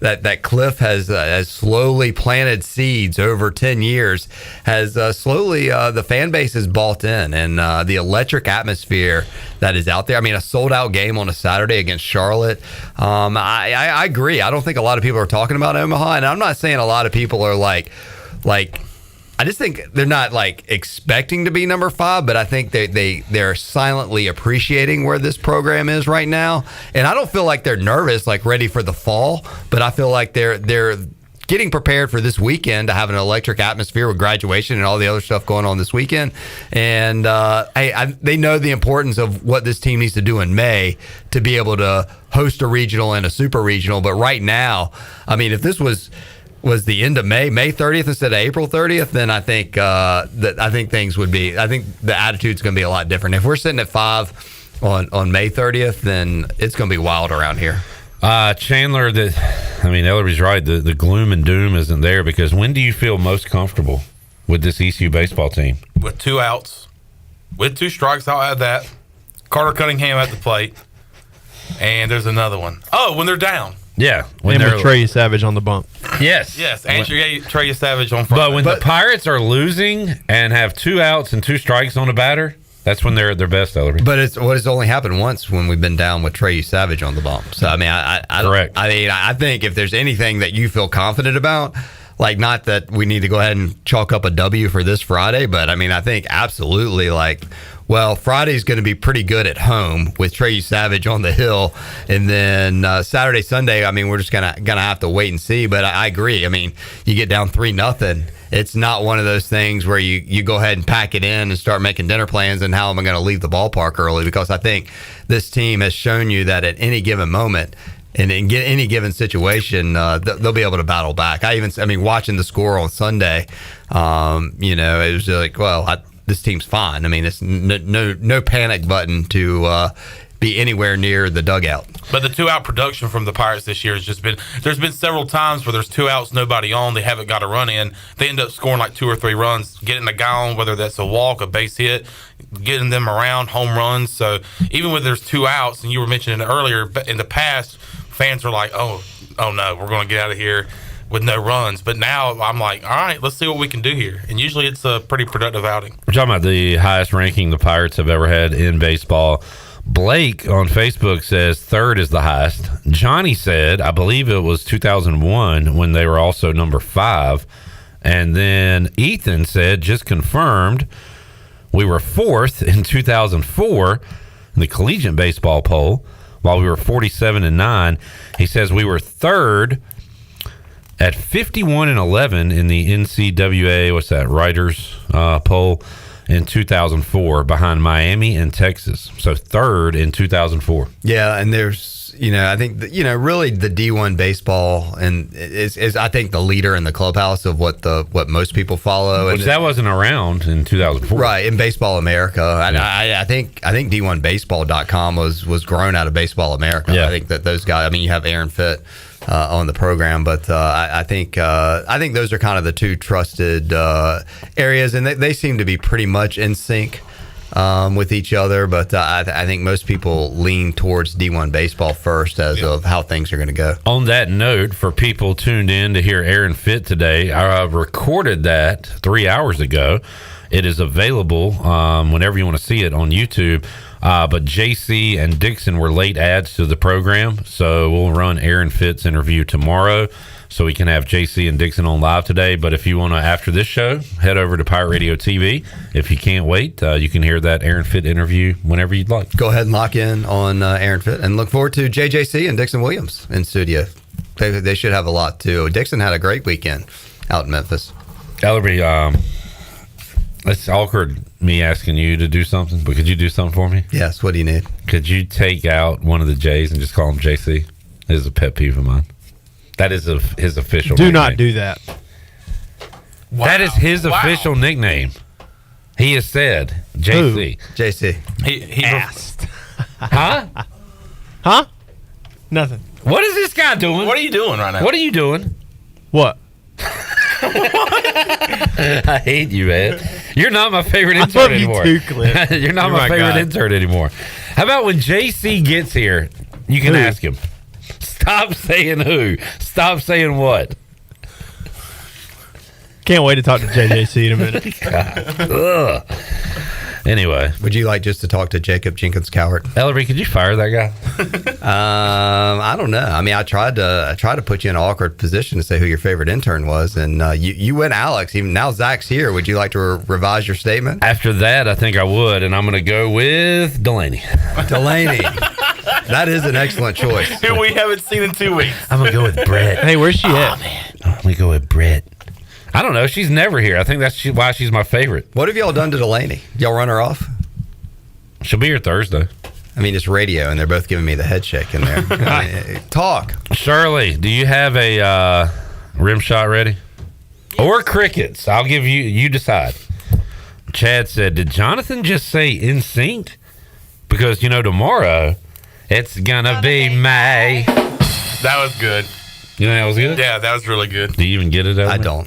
that Cliff has slowly planted seeds over 10 years has slowly the fan base has bought in, and the electric atmosphere that is out there. I mean, a sold out game on a Saturday against Charlotte. I agree. I don't think a lot of people are talking about Omaha, and I'm not saying a lot of people are like I just think they're not like expecting to be number 5, but I think they're silently appreciating where this program is right now. And I don't feel like they're nervous, like ready for the fall, but I feel like they're getting prepared for this weekend to have an electric atmosphere with graduation and all the other stuff going on this weekend. And they know the importance of what this team needs to do in May to be able to host a regional and a super regional. But right now, I mean, if this was the end of May 30th instead of April 30th, then I think I think the attitude's going to be a lot different. If we're sitting at 5 on May 30th, then it's going to be wild around here. Chandler, Ellerby's right. The gloom and doom isn't there, because when do you feel most comfortable with this ECU baseball team? With 2 outs, with 2 strikes, I'll add that. Carter Cunningham at the plate, and there's another one. Oh, when they're down. Yeah, when they're Trey Savage on the bump. Yes, and Trey Savage on front. But when the Pirates are losing and have 2 outs and 2 strikes on a batter, that's when they're at their best, Ellerby. But it's only happened once when we've been down with Trey Savage on the bump. So I mean, correct. I think if there's anything that you feel confident about, like, not that we need to go ahead and chalk up a W for this Friday, but I mean, I think absolutely, like, well, Friday's going to be pretty good at home with Trey Savage on the hill, and then Saturday, Sunday, I mean, we're just gonna have to wait and see. But I agree. I mean, you get down 3-0. It's not one of those things where you go ahead and pack it in and start making dinner plans and how am I going to leave the ballpark early, because I think this team has shown you that at any given moment and in any given situation, they'll be able to battle back. Watching the score on Sunday, it was like, well, this team's fine. I mean, it's no panic button to be anywhere near the dugout. But the 2-out production from the Pirates this year has just been, there's been several times where there's 2 outs, nobody on, they haven't got a run in. They end up scoring like 2 or 3 runs, getting a guy on, whether that's a walk, a base hit, getting them around, home runs. So even when there's 2 outs, and you were mentioning it earlier, but in the past, fans are like, oh no, we're going to get out of here with no runs. But now I'm like, all right, let's see what we can do here. And usually it's a pretty productive outing. We're talking about the highest ranking the Pirates have ever had in baseball. Blake on Facebook says 3rd is the highest. Johnny said, I believe it was 2001 when they were also number 5. And then Ethan said, just confirmed, we were 4th in 2004 in the collegiate baseball poll, while we were 47-9. He says we were 3rd at 51-11 in the NCAA, writers poll in 2004, behind Miami and Texas. So 3rd in 2004. Yeah, and there's, I think, really the D1 baseball and is I think the leader in the clubhouse of what most people follow. Which that wasn't around in 2004. Right, in Baseball America. And I think D1Baseball.com was grown out of Baseball America. Yeah. I think that those guys, you have Aaron Fitt on the program, but I think those are kind of the 2 trusted areas, and they seem to be pretty much in sync with each other. But I think most people lean towards D1 baseball first as of how things are going to go. On that note, for people tuned in to hear Aaron Fitt today, I recorded that 3 hours ago. It is available whenever you want to see it on YouTube. But JC and Dixon were late adds to the program, so we'll run Aaron Fitt's interview tomorrow so we can have JC and Dixon on live today. But if you want to, after this show, head over to Pirate Radio TV. If you can't wait, you can hear that Aaron Fitt interview whenever you'd like. Go ahead and lock in on Aaron Fitt, and look forward to JJC and Dixon Williams in studio They should have a lot too. Dixon had a great weekend out in Memphis. Ellerby, it's awkward me asking you to do something, but could you do something for me? Yes. What do you need? Could you take out one of the J's and just call him JC? This is a pet peeve of mine. That is his official Do nickname. not do that. Wow. That is his official nickname. He has said JC. JC. He asked. Huh? Huh? Nothing. What is this guy doing? What are you doing right now? What are you doing? What? I hate you, man. You're not my favorite I intern love you anymore. too, Cliff. You're not You're my my favorite guy. intern anymore. How about when JC gets here, you can Who? ask him. Stop saying who. Stop saying what. Can't wait to talk to JJC in a minute. Ugh. Anyway, would you like just to talk to Jacob Jenkins Cowart? Ellery, could you fire that guy? I don't know. I mean, I tried to put you in an awkward position to say who your favorite intern was, and you went Alex. Even now, Zach's here. Would you like to revise your statement? After that, I think I would, and I'm going to go with Delaney. Delaney. That is an excellent choice. Who we haven't seen in 2 weeks. I'm going to go with Brett. Hey, where's she at? Man. I'm going to go with Brett. I don't know. She's never here. I think that's why she's my favorite. What have y'all done to Delaney? Y'all run her off? She'll be here Thursday. I mean, it's radio, and they're both giving me the head shake in there. I mean, talk. Shirley, do you have a rim shot ready? Or crickets? I'll give you. You decide. Chad said, "Did Jonathan just say in sync? Because tomorrow it's gonna be May." That was good. You know that was good? Yeah, that was really good. Do you even get it? I don't.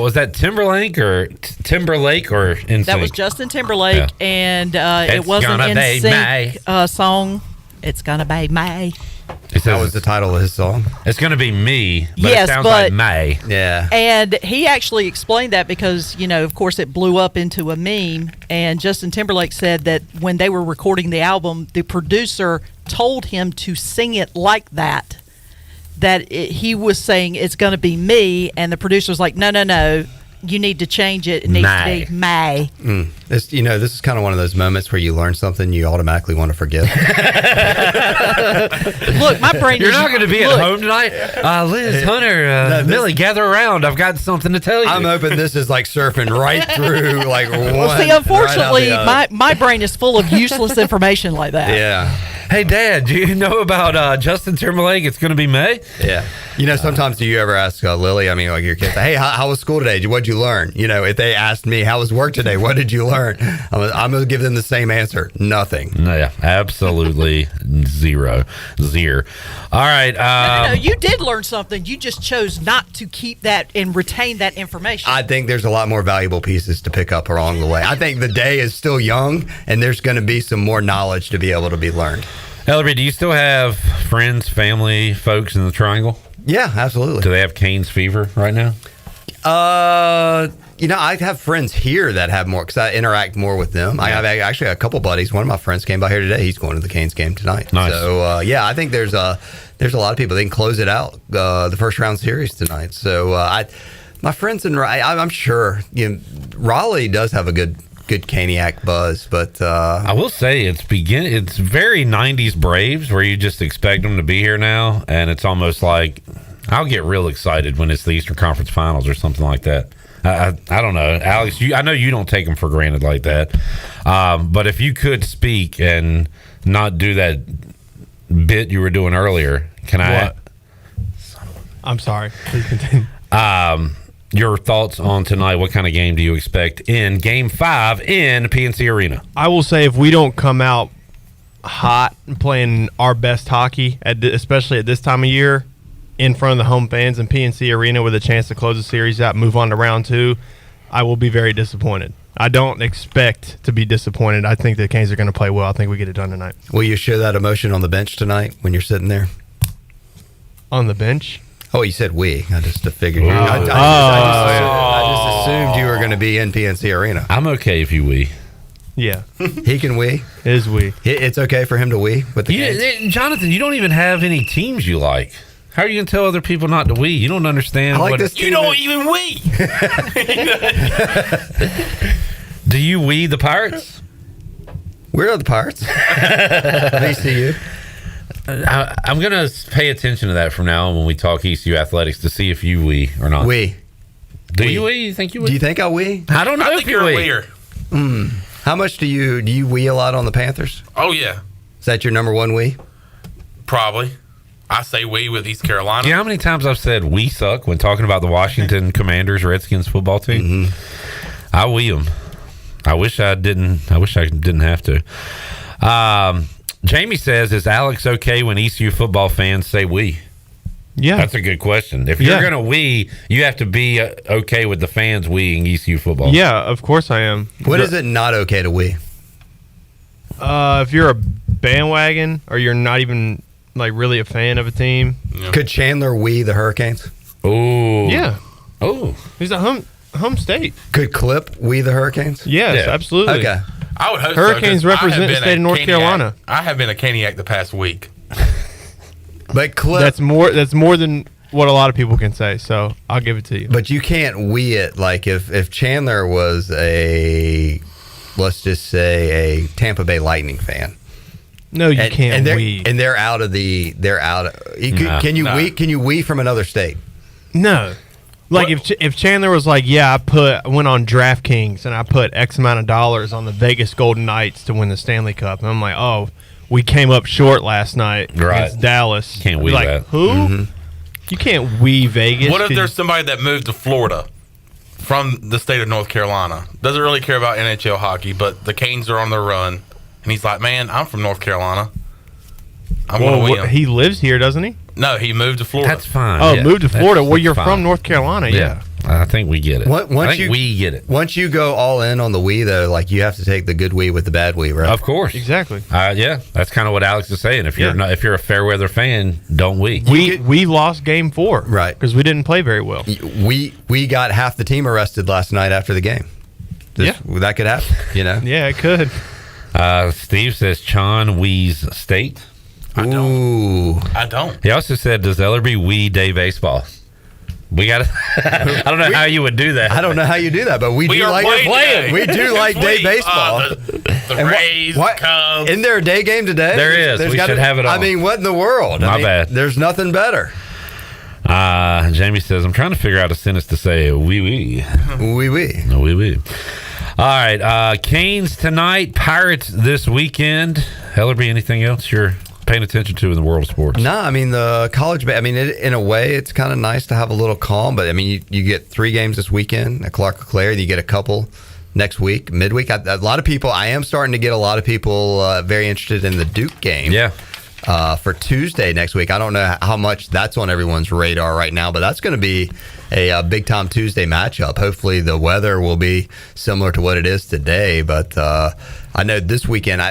Was that Timberlake or NSYNC? That was Justin Timberlake, Yeah. and It's it wasn't gonna in be May. sync song. It's gonna be May. That was the title of his song. It's gonna be me, but Yes, it sounds but- like May. Yeah. And he actually explained that because, of course, it blew up into a meme. And Justin Timberlake said that when they were recording the album, the producer told him to sing it like that. He was saying it's going to be me, and the producer was like, no, you need to change it. It needs to be May. This is kind of one of those moments where you learn something you automatically want to forget. Look, my brain You're is... not going to be look, at home tonight? Liz, Hunter, Millie, gather around. I've got something to tell you. I'm hoping this is like surfing right through like one. Well, see, unfortunately, right out the other. my brain is full of useless information like that. Yeah. Hey, Dad, do you know about Justin Timberlake? It's going to be May? Yeah. Sometimes do you ever ask Lily, I mean, like your kids, hey, how was school today? What'd you learn? If they asked me, how was work today? What did you learn? I'm going to give them the same answer. Nothing. No, yeah, absolutely zero. All right. No, you did learn something. You just chose not to keep that and retain that information. I think there's a lot more valuable pieces to pick up along the way. I think the day is still young, and there's going to be some more knowledge to be able to be learned. Ellery, do you still have friends, family, folks in the Triangle? Yeah, absolutely. Do they have Canes fever right now? I have friends here that have more because I interact more with them. I have actually a couple buddies. One of my friends came by here today. He's going to the Canes game tonight. Nice. So I think there's a lot of people. They can close it out the first round series tonight. So my friends in I'm sure Raleigh does have a good Caniac buzz, but I will say it's very 90s Braves where you just expect them to be here now, and it's almost like I'll get real excited when it's the Eastern Conference Finals or something like that. I don't know, Alex, I know you don't take them for granted like that, but if you could speak and not do that bit you were doing earlier, can I? I'm sorry. Please continue. Your thoughts on tonight? What kind of game do you expect in Game 5 in PNC Arena? I will say if we don't come out hot and playing our best hockey, especially at this time of year, in front of the home fans in PNC Arena with a chance to close the series out, move on to round 2, I will be very disappointed. I don't expect to be disappointed. I think the Canes are going to play well. I think we get it done tonight. Will you show that emotion on the bench tonight when you're sitting there? On the bench? Oh, you said we. I just figured. I just assumed you were going to be in PNC Arena. I'm okay if you we. Yeah. He can we. It is we. It's okay for him to we with the Canes? Jonathan, you don't even have any teams you like. How are you going to tell other people not to we? You don't understand. I like this You don't even we. Do you we the Pirates? We're the Pirates. VCU. I'm going to pay attention to that from now on when we talk ECU athletics to see if you wee or not. Wee. Do you wee? You think you wee? Do you think I wee? I don't know I if think you you're a wee. weer. How much do you wee a lot on the Panthers? Oh, yeah. Is that your number one wee? Probably. I say we with East Carolina. Do you know how many times I've said we suck when talking about the Washington Commanders Redskins football team? I wee them. I wish I didn't have to. Jamie says, is Alex okay when ECU football fans say we? Yeah. That's a good question. If you're going to wee, you have to be okay with the fans weeing ECU football. Yeah, of course I am. What is it not okay to wee? If you're a bandwagon or you're not even like really a fan of a team. Could Chandler wee the Hurricanes? Oh. Yeah. Oh. He's a home state. Could Clip wee the Hurricanes? Yes, absolutely. Okay. I would hope Hurricanes so, 'cause I have represent the been state a of North Caniac. Carolina. I have been a Caniac the past week. But Clip, That's more than what a lot of people can say, so I'll give it to you. but you can't wee it like if Chandler was let's just say a Tampa Bay Lightning fan. No, you can't and wee. And they're out. Nah. Can you Nah. wee? Can you wee from another state? No. Like if Chandler was like, yeah, I went on DraftKings and I put X amount of dollars on the Vegas Golden Knights to win the Stanley Cup, and I'm like, oh, we came up short last night against Dallas. Can't I'd wee be like, that. who? You can't wee Vegas. What if 'cause- there's somebody that moved to Florida from the state of North Carolina? Doesn't really care about NHL hockey, but the Canes are on their run. And he's like, man, I'm from North Carolina. I'm going to win him. he lives here, doesn't he? No, he moved to Florida. That's fine. Oh, Yeah, moved to Florida. that's Well, you're fine. from North Carolina, yeah. I think we get it. I Once think we get it. Once you go all in on the wee, though, like you have to take the good wee with the bad wee, right? Of course. Exactly. Yeah, that's kind of what Alex is saying. If you're if you're a fair weather fan, don't wee. We lost game 4. Right. Because we didn't play very well. We got half the team arrested last night after the game. That could happen, you know? Yeah, it could. Steve says Chon wees state. I don't. He also said, does Ellerby wee day baseball? We got to. I don't know how you would do that. I don't know how you do that, but we do are like playing. We do like day baseball. The Rays, Cubs. Isn't there a day game today? There is. We should have it on. I mean, what in the world? My bad. There's nothing better. Jamie says, I'm trying to figure out a sentence to say wee wee. Wee wee. No, wee wee. All right. Canes tonight, Pirates this weekend. Ellerby, anything else you're paying attention to in the world of sports? No, I mean, the college, I mean, in a way, it's kind of nice to have a little calm, but I mean, you get 3 games this weekend at Clark LeClaire, you get a couple next week, midweek. A lot of people, I am starting to get a lot of people very interested in the Duke game. Yeah. For Tuesday next week. I don't know how much that's on everyone's radar right now, but that's going to be a big time Tuesday matchup. Hopefully the weather will be similar to what it is today, but I know this weekend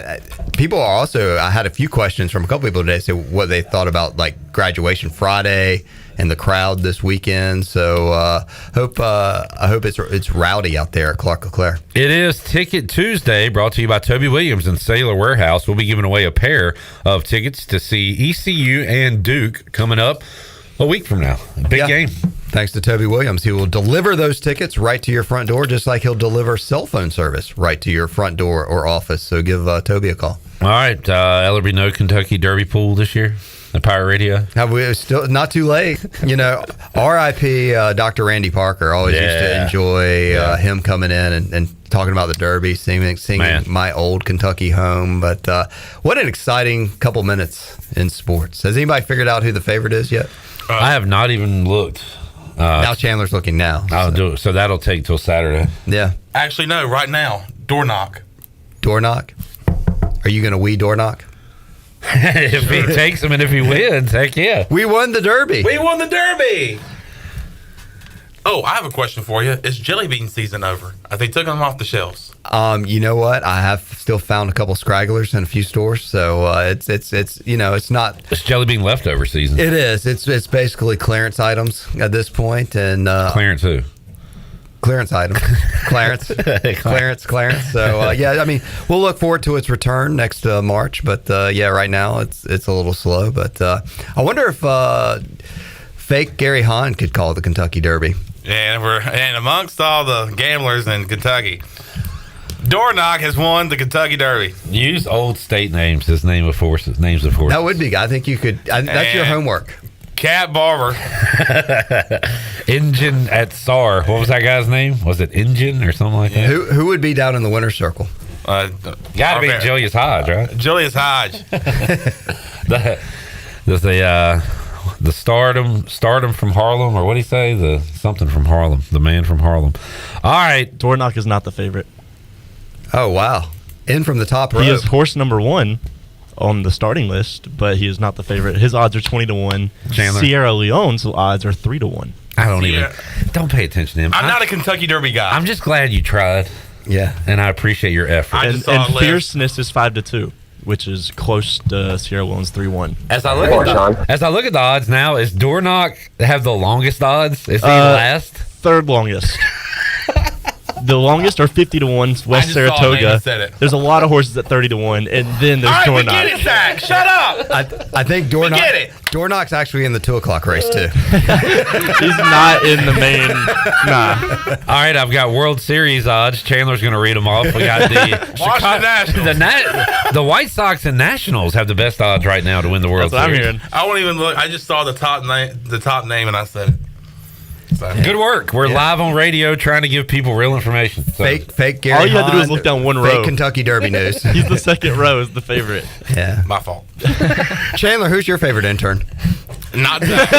people are also, I had a few questions from a couple people today, say what they thought about like graduation Friday and the crowd this weekend. So I hope it's rowdy out there at Clark LeClaire. It is Ticket Tuesday, brought to you by Toby Williams and Sailor Warehouse. We'll be giving away a pair of tickets to see ECU and Duke coming up a week from now. Big game. Thanks to Toby Williams. He will deliver those tickets right to your front door, just like he'll deliver cell phone service right to your front door or office. So give Toby a call. All right. Ellerby, no Kentucky Derby pool this year? The Pirate Radio? Have we still not too late? You know, R.I.P. Dr. Randy Parker. Always used to enjoy him coming in and talking about the Derby, singing My Old Kentucky Home. But what an exciting couple minutes in sports. Has anybody figured out who the favorite is yet? I have not even looked. Now Chandler's looking now. I'll do it. So that'll take till Saturday. Yeah. Actually, no, right now, door knock. Door knock? Are you going to wee door knock? If he takes him and if he wins, heck yeah. We won the Derby. We won the Derby. Oh, I have a question for you. Is jelly bean season over? They took them off the shelves. You know what? I have still found a couple stragglers in a few stores, so it's you know, it's not. It's jelly bean leftover season. It is. It's basically clearance items at this point, and clearance who? Clearance items. Clarence. Clarence. So yeah, I mean, we'll look forward to its return next March, but yeah, right now it's a little slow. But I wonder if fake Gary Hahn could call the Kentucky Derby. And amongst all the gamblers in Kentucky, Door Knock has won the Kentucky Derby. Use old state names as names of horses. That would be. I think you could. That's your homework. Cat Barber. Engine at SAR. What was that guy's name? Was it Engine or something like that? Who would be down in the winner's circle? Got to be Julius Hodge, right? Julius Hodge. The stardom from Harlem, or what do you say? The something from Harlem. The man from Harlem. All right. Door Knock is not the favorite. Oh, wow. In from the top row. He is horse number 1 on the starting list, but he is not the favorite. His odds are 20-1. Chandler. Sierra Leone's odds are 3-1. I don't pay attention to him. I'm not a Kentucky Derby guy. I'm just glad you tried. Yeah. And I appreciate your effort. And Fierceness is 5-2, which is close to Sierra Leone's 3-1. As I look at the odds now, is Door Knock have the longest odds? Is he last? Third longest. The longest are 50-1, West Saratoga. There's a lot of horses at 30-1, and then there's Door Knock. Get it, Zach. Shut up. I think Door Knock's actually in the 2 o'clock race too. He's not in the main. Nah. All right, I've got World Series odds. Chandler's going to read them off. We got the Washington Nationals. The White Sox and Nationals have the best odds right now to win the World That's Series. what I'm hearing. I won't even look. I just saw the top name, and I said it. So. Good work. We're live on radio trying to give people real information. So. Fake Gary All you have to do is Hahn, look down one row. Fake Kentucky Derby news. He's the second row is the favorite. Yeah. My fault. Chandler, who's your favorite intern? Not Zach.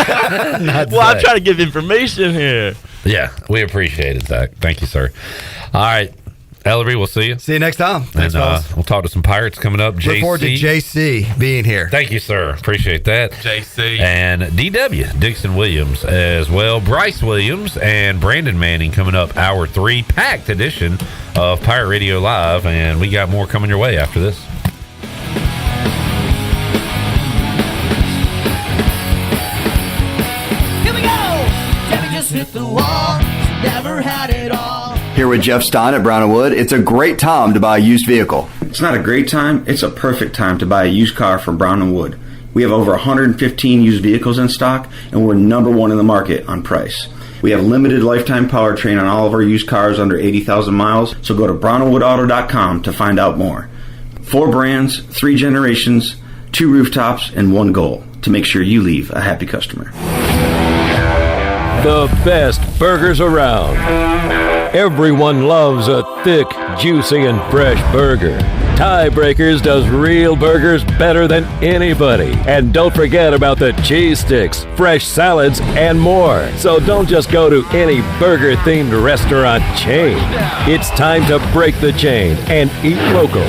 Well, I'm trying to give information here. Yeah, we appreciate it, Zach. Thank you, sir. All right. Ellery, we'll see you. See you next time. Thanks, fellas. We'll talk to some Pirates coming up. Look forward to JC being here. Thank you, sir. Appreciate that. JC. And DW, Dixon Williams as well. Bryce Williams and Brandon Manning coming up hour 3. Packed edition of Pirate Radio Live. And we got more coming your way after this. Here we go. Debbie just hit the wall. She never had it all. Here with Jeff Stein at Brown & Wood, it's a great time to buy a used vehicle. It's not a great time, it's a perfect time to buy a used car from Brown & Wood. We have over 115 used vehicles in stock, and we're number 1 in the market on price. We have limited lifetime powertrain on all of our used cars under 80,000 miles, so go to brownandwoodauto.com to find out more. 4 brands, 3 generations, 2 rooftops, and 1 goal, to make sure you leave a happy customer. The best burgers around. Everyone loves a thick, juicy, and fresh burger. Tiebreakers does real burgers better than anybody. And don't forget about the cheese sticks, fresh salads, and more. So don't just go to any burger-themed restaurant chain. It's time to break the chain and eat local.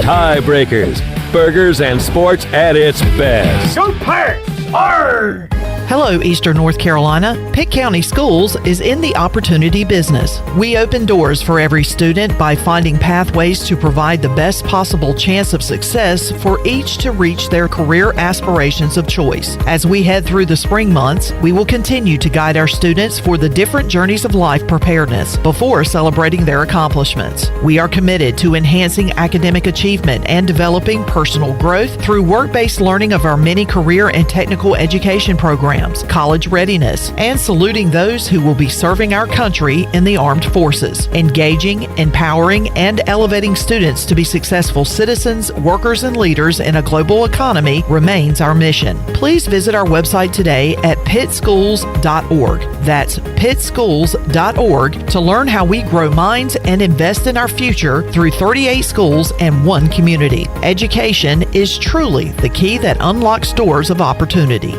Tiebreakers, burgers and sports at its best. Go Pirates! Arr! Hello, Eastern North Carolina. Pitt County Schools is in the opportunity business. We open doors for every student by finding pathways to provide the best possible chance of success for each to reach their career aspirations of choice. As we head through the spring months, we will continue to guide our students for the different journeys of life preparedness before celebrating their accomplishments. We are committed to enhancing academic achievement and developing personal growth through work-based learning of our many career and technical education programs, college readiness, and saluting those who will be serving our country in the armed forces. Engaging, empowering, and elevating students to be successful citizens, workers, and leaders in a global economy remains our mission. Please visit our website today at pittschools.org. That's pittschools.org to learn how we grow minds and invest in our future through 38 schools and 1 community. Education is truly the key that unlocks doors of opportunity.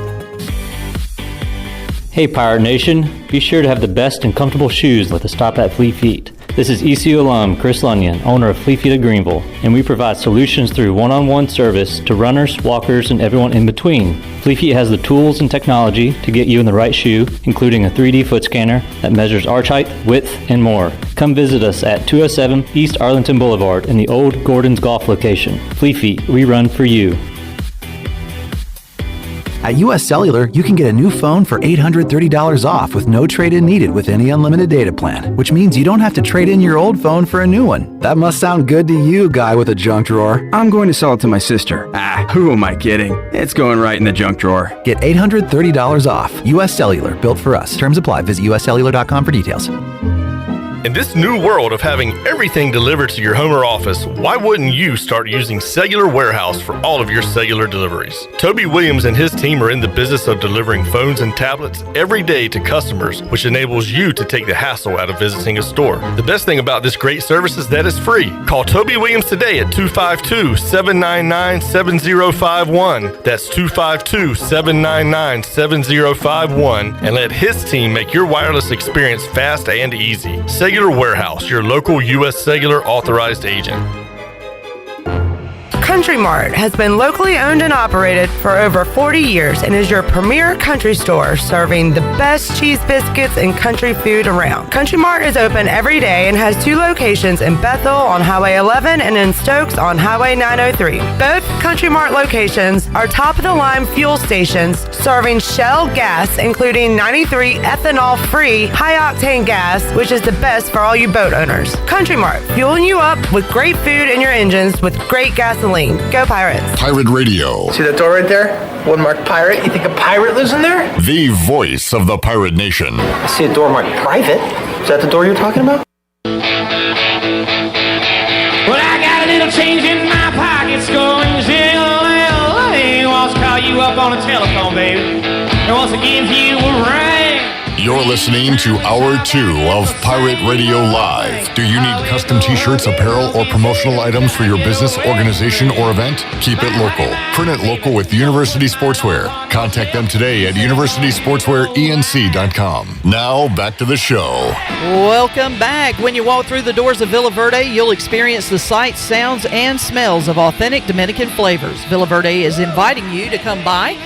Hey Pirate Nation, be sure to have the best and comfortable shoes with a stop at Fleet Feet. This is ECU alum Chris Lunyon, owner of Fleet Feet of Greenville, and we provide solutions through one-on-one service to runners, walkers, and everyone in between. Fleet Feet has the tools and technology to get you in the right shoe, including a 3D foot scanner that measures arch height, width, and more. Come visit us at 207 East Arlington Boulevard in the old Gordon's Golf location. Fleet Feet, we run for you. At US Cellular, you can get a new phone for $830 off with no trade-in needed with any unlimited data plan, which means you don't have to trade in your old phone for a new one. That must sound good to you, guy with a junk drawer. I'm going to sell it to my sister. Who am I kidding? It's going right in the junk drawer. Get $830 off. US Cellular, built for us. Terms apply. Visit uscellular.com for details. In this new world of having everything delivered to your home or office, why wouldn't you start using Cellular Warehouse for all of your cellular deliveries? Toby Williams and his team are in the business of delivering phones and tablets every day to customers, which enables you to take the hassle out of visiting a store. The best thing about this great service is that it's free. Call Toby Williams today at 252-799-7051. That's 252-799-7051, and let his team make your wireless experience fast and easy. Cellular Warehouse, your local U.S. Cellular authorized agent. Country Mart has been locally owned and operated for over 40 years and is your premier country store serving the best cheese biscuits and country food around. Country Mart is open every day and has 2 locations in Bethel on Highway 11 and in Stokes on Highway 903. Both Country Mart locations are top-of-the-line fuel stations serving Shell gas, including 93 ethanol-free high-octane gas, which is the best for all you boat owners. Country Mart, fueling you up with great food in your engines with great gasoline. Go Pirates. Pirate Radio. See that door right there? One marked pirate. You think a pirate lives in there? The voice of the Pirate Nation. I see a door marked private. Is that the door you're talking about? Well, I got a little change in my pockets going zing-a-ling-a-ling. Wants to call you up on a telephone, baby. And once again, you will ring. You're listening to Hour 2 of Pirate Radio Live. Do you need custom t-shirts, apparel, or promotional items for your business, organization, or event? Keep it local. Print it local with University Sportswear. Contact them today at universitysportswearenc.com. Now, back to the show. Welcome back. When you walk through the doors of Villa Verde, you'll experience the sights, sounds, and smells of authentic Dominican flavors. Villa Verde is inviting you to come by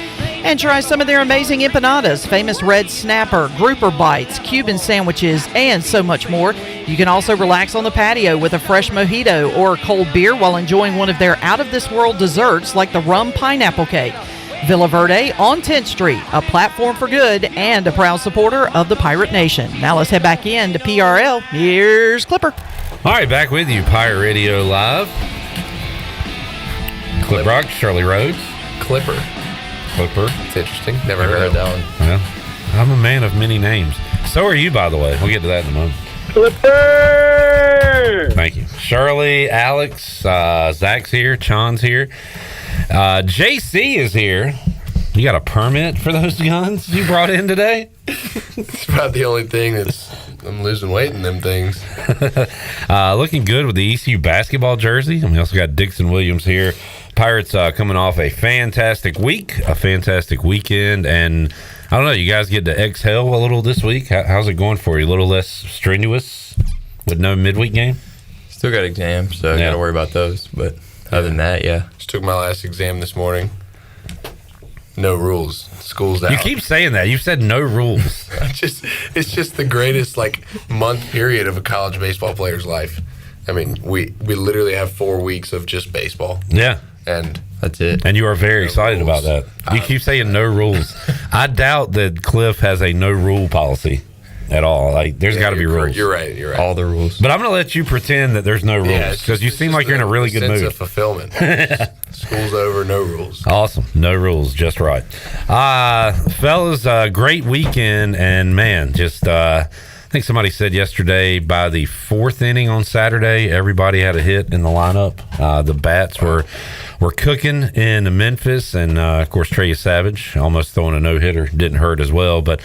and try some of their amazing empanadas, famous red snapper, grouper bites, Cuban sandwiches, and so much more. You can also relax on the patio with a fresh mojito or cold beer while enjoying one of their out-of-this-world desserts like the rum pineapple cake. Villa Verde on 10th Street, a platform for good and a proud supporter of the Pirate Nation. Now let's head back in to PRL. Here's Clipper. All right, back with you, Pirate Radio Live. Clip Rock, Shirley Rhodes. Clipper. It's interesting. Never heard that one. Well, I'm a man of many names. So are you, by the way. We'll get to that in a moment. Clipper! Thank you. Shirley, Alex, Zach's here, Chon's here. JC is here. You got a permit for those guns you brought in today? It's about the only thing that's I'm losing weight in them things. Looking good with the ECU basketball jersey. And we also got Dixon Williams here. Pirates coming off a fantastic week, a fantastic weekend, and I don't know, you guys get to exhale a little this week. How's it going for you? A little less strenuous with no midweek game? Still got exams, so I got to worry about those. But other than that, Just took my last exam this morning. No rules. School's out. You keep saying that. You've said no rules. It's just the greatest month period of a college baseball player's life. I mean, we literally have 4 weeks of just baseball. Yeah. And that's it. And you are very excited about that. You keep saying no rules. I doubt that Cliff has a no rule policy at all. There's got to be rules. You're right. All the rules. But I'm going to let you pretend that there's no rules because you seem like you're in a really good mood. Sense of fulfillment. School's over, no rules. Awesome. No rules. Just right. Fellas, great weekend. And, man, I think somebody said yesterday by the 4th inning on Saturday, everybody had a hit in the lineup. The bats were cooking in Memphis, and of course Trey Savage almost throwing a no-hitter didn't hurt as well. But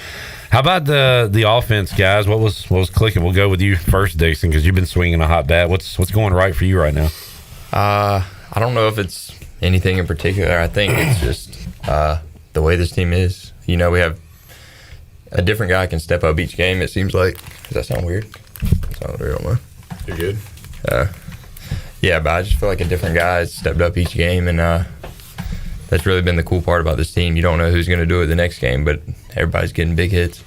how about the offense, guys? What was clicking? We'll go with you first, Dixon, because you've been swinging a hot bat. What's going right for you right now? I don't know if it's anything in particular. I think it's just the way this team is. We have a different guy can step up each game, it seems like. Does that sound weird? That sounds weird, I don't know. You're good. Yeah, but I just feel like a different guy has stepped up each game, and that's really been the cool part about this team. You don't know who's going to do it the next game, but everybody's getting big hits.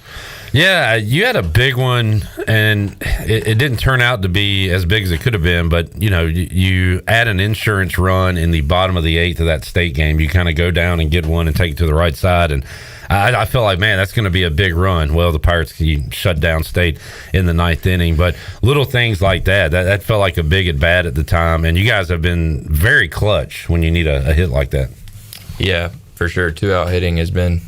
Yeah, you had a big one, and it didn't turn out to be as big as it could have been, but, you add an insurance run in the bottom of the 8th of that state game. You kind of go down and get one and take it to the right side, and I felt like, man, that's going to be a big run. Well, the Pirates shut down State in the 9th inning, but little things like that felt like a big at bat at the time, and you guys have been very clutch when you need a hit like that. Yeah, for sure. 2-out hitting has been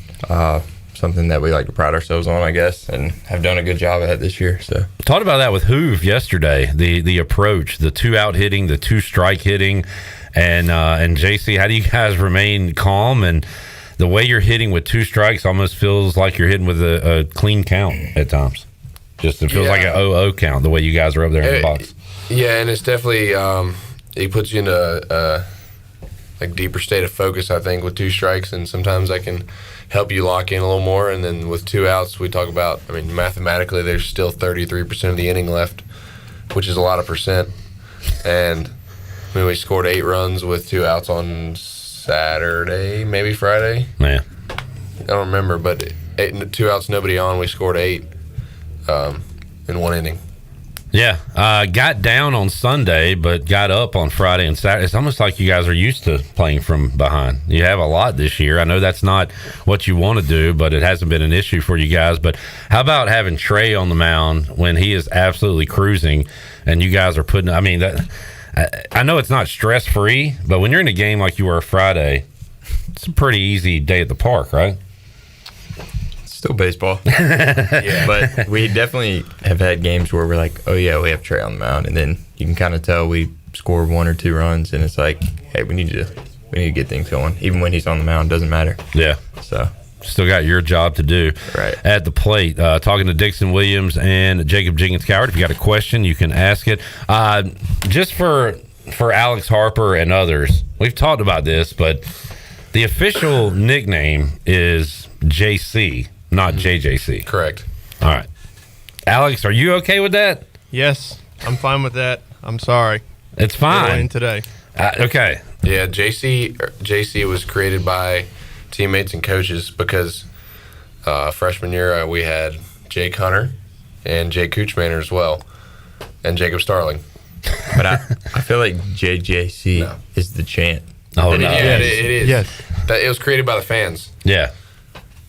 something that we like to pride ourselves on, I guess, and have done a good job at this year. So talked about that with Hoove yesterday. The approach, the 2-out hitting, the 2-strike hitting, and JC. How do you guys remain calm? And the way you're hitting with 2 strikes almost feels like you're hitting with a clean count at times. Just it feels like an 0-0 count the way you guys are up there in the box. Yeah, and it's definitely it puts you into a like deeper state of focus, I think, with 2 strikes, and sometimes I can help you lock in a little more. And then with 2 outs, we talk about, I mean, mathematically, there's still 33% of the inning left, which is a lot of percent. And I mean, we scored 8 runs with 2 outs on Saturday, maybe Friday. Man, I don't remember, but 2 outs, nobody on. We scored 8 in 1 inning. Yeah, got down on Sunday, but got up on Friday and Saturday. It's almost like you guys are used to playing from behind. You have a lot this year. I know that's not what you want to do, but it hasn't been an issue for you guys. But how about having Trey on the mound when he is absolutely cruising and you guys are putting – I mean, I know it's not stress-free, but when you're in a game like you were Friday, it's a pretty easy day at the park, right? Still baseball. Yeah, but we definitely have had games where we're like, oh yeah, we have Trey on the mound, and then you can kind of tell we score 1 or 2 runs, and it's like, hey, we need to get things going. Even when he's on the mound, doesn't matter. Yeah. So still got your job to do at the plate. Talking to Dixon Williams and Jacob Jenkins Coward. If you got a question, you can ask it. Just for Alex Harper and others, we've talked about this, but the official nickname is JC. Not JJC. Correct. All right. Alex, are you okay with that? Yes, I'm fine with that. I'm sorry. It's fine. In today. Okay. Yeah, JC was created by teammates and coaches because freshman year we had Jake Hunter and Jake Kuchmaner as well, and Jacob Starling. But I feel like JJC is the chant. Oh, no. Yeah, it is. Yes. It was created by the fans. Yeah.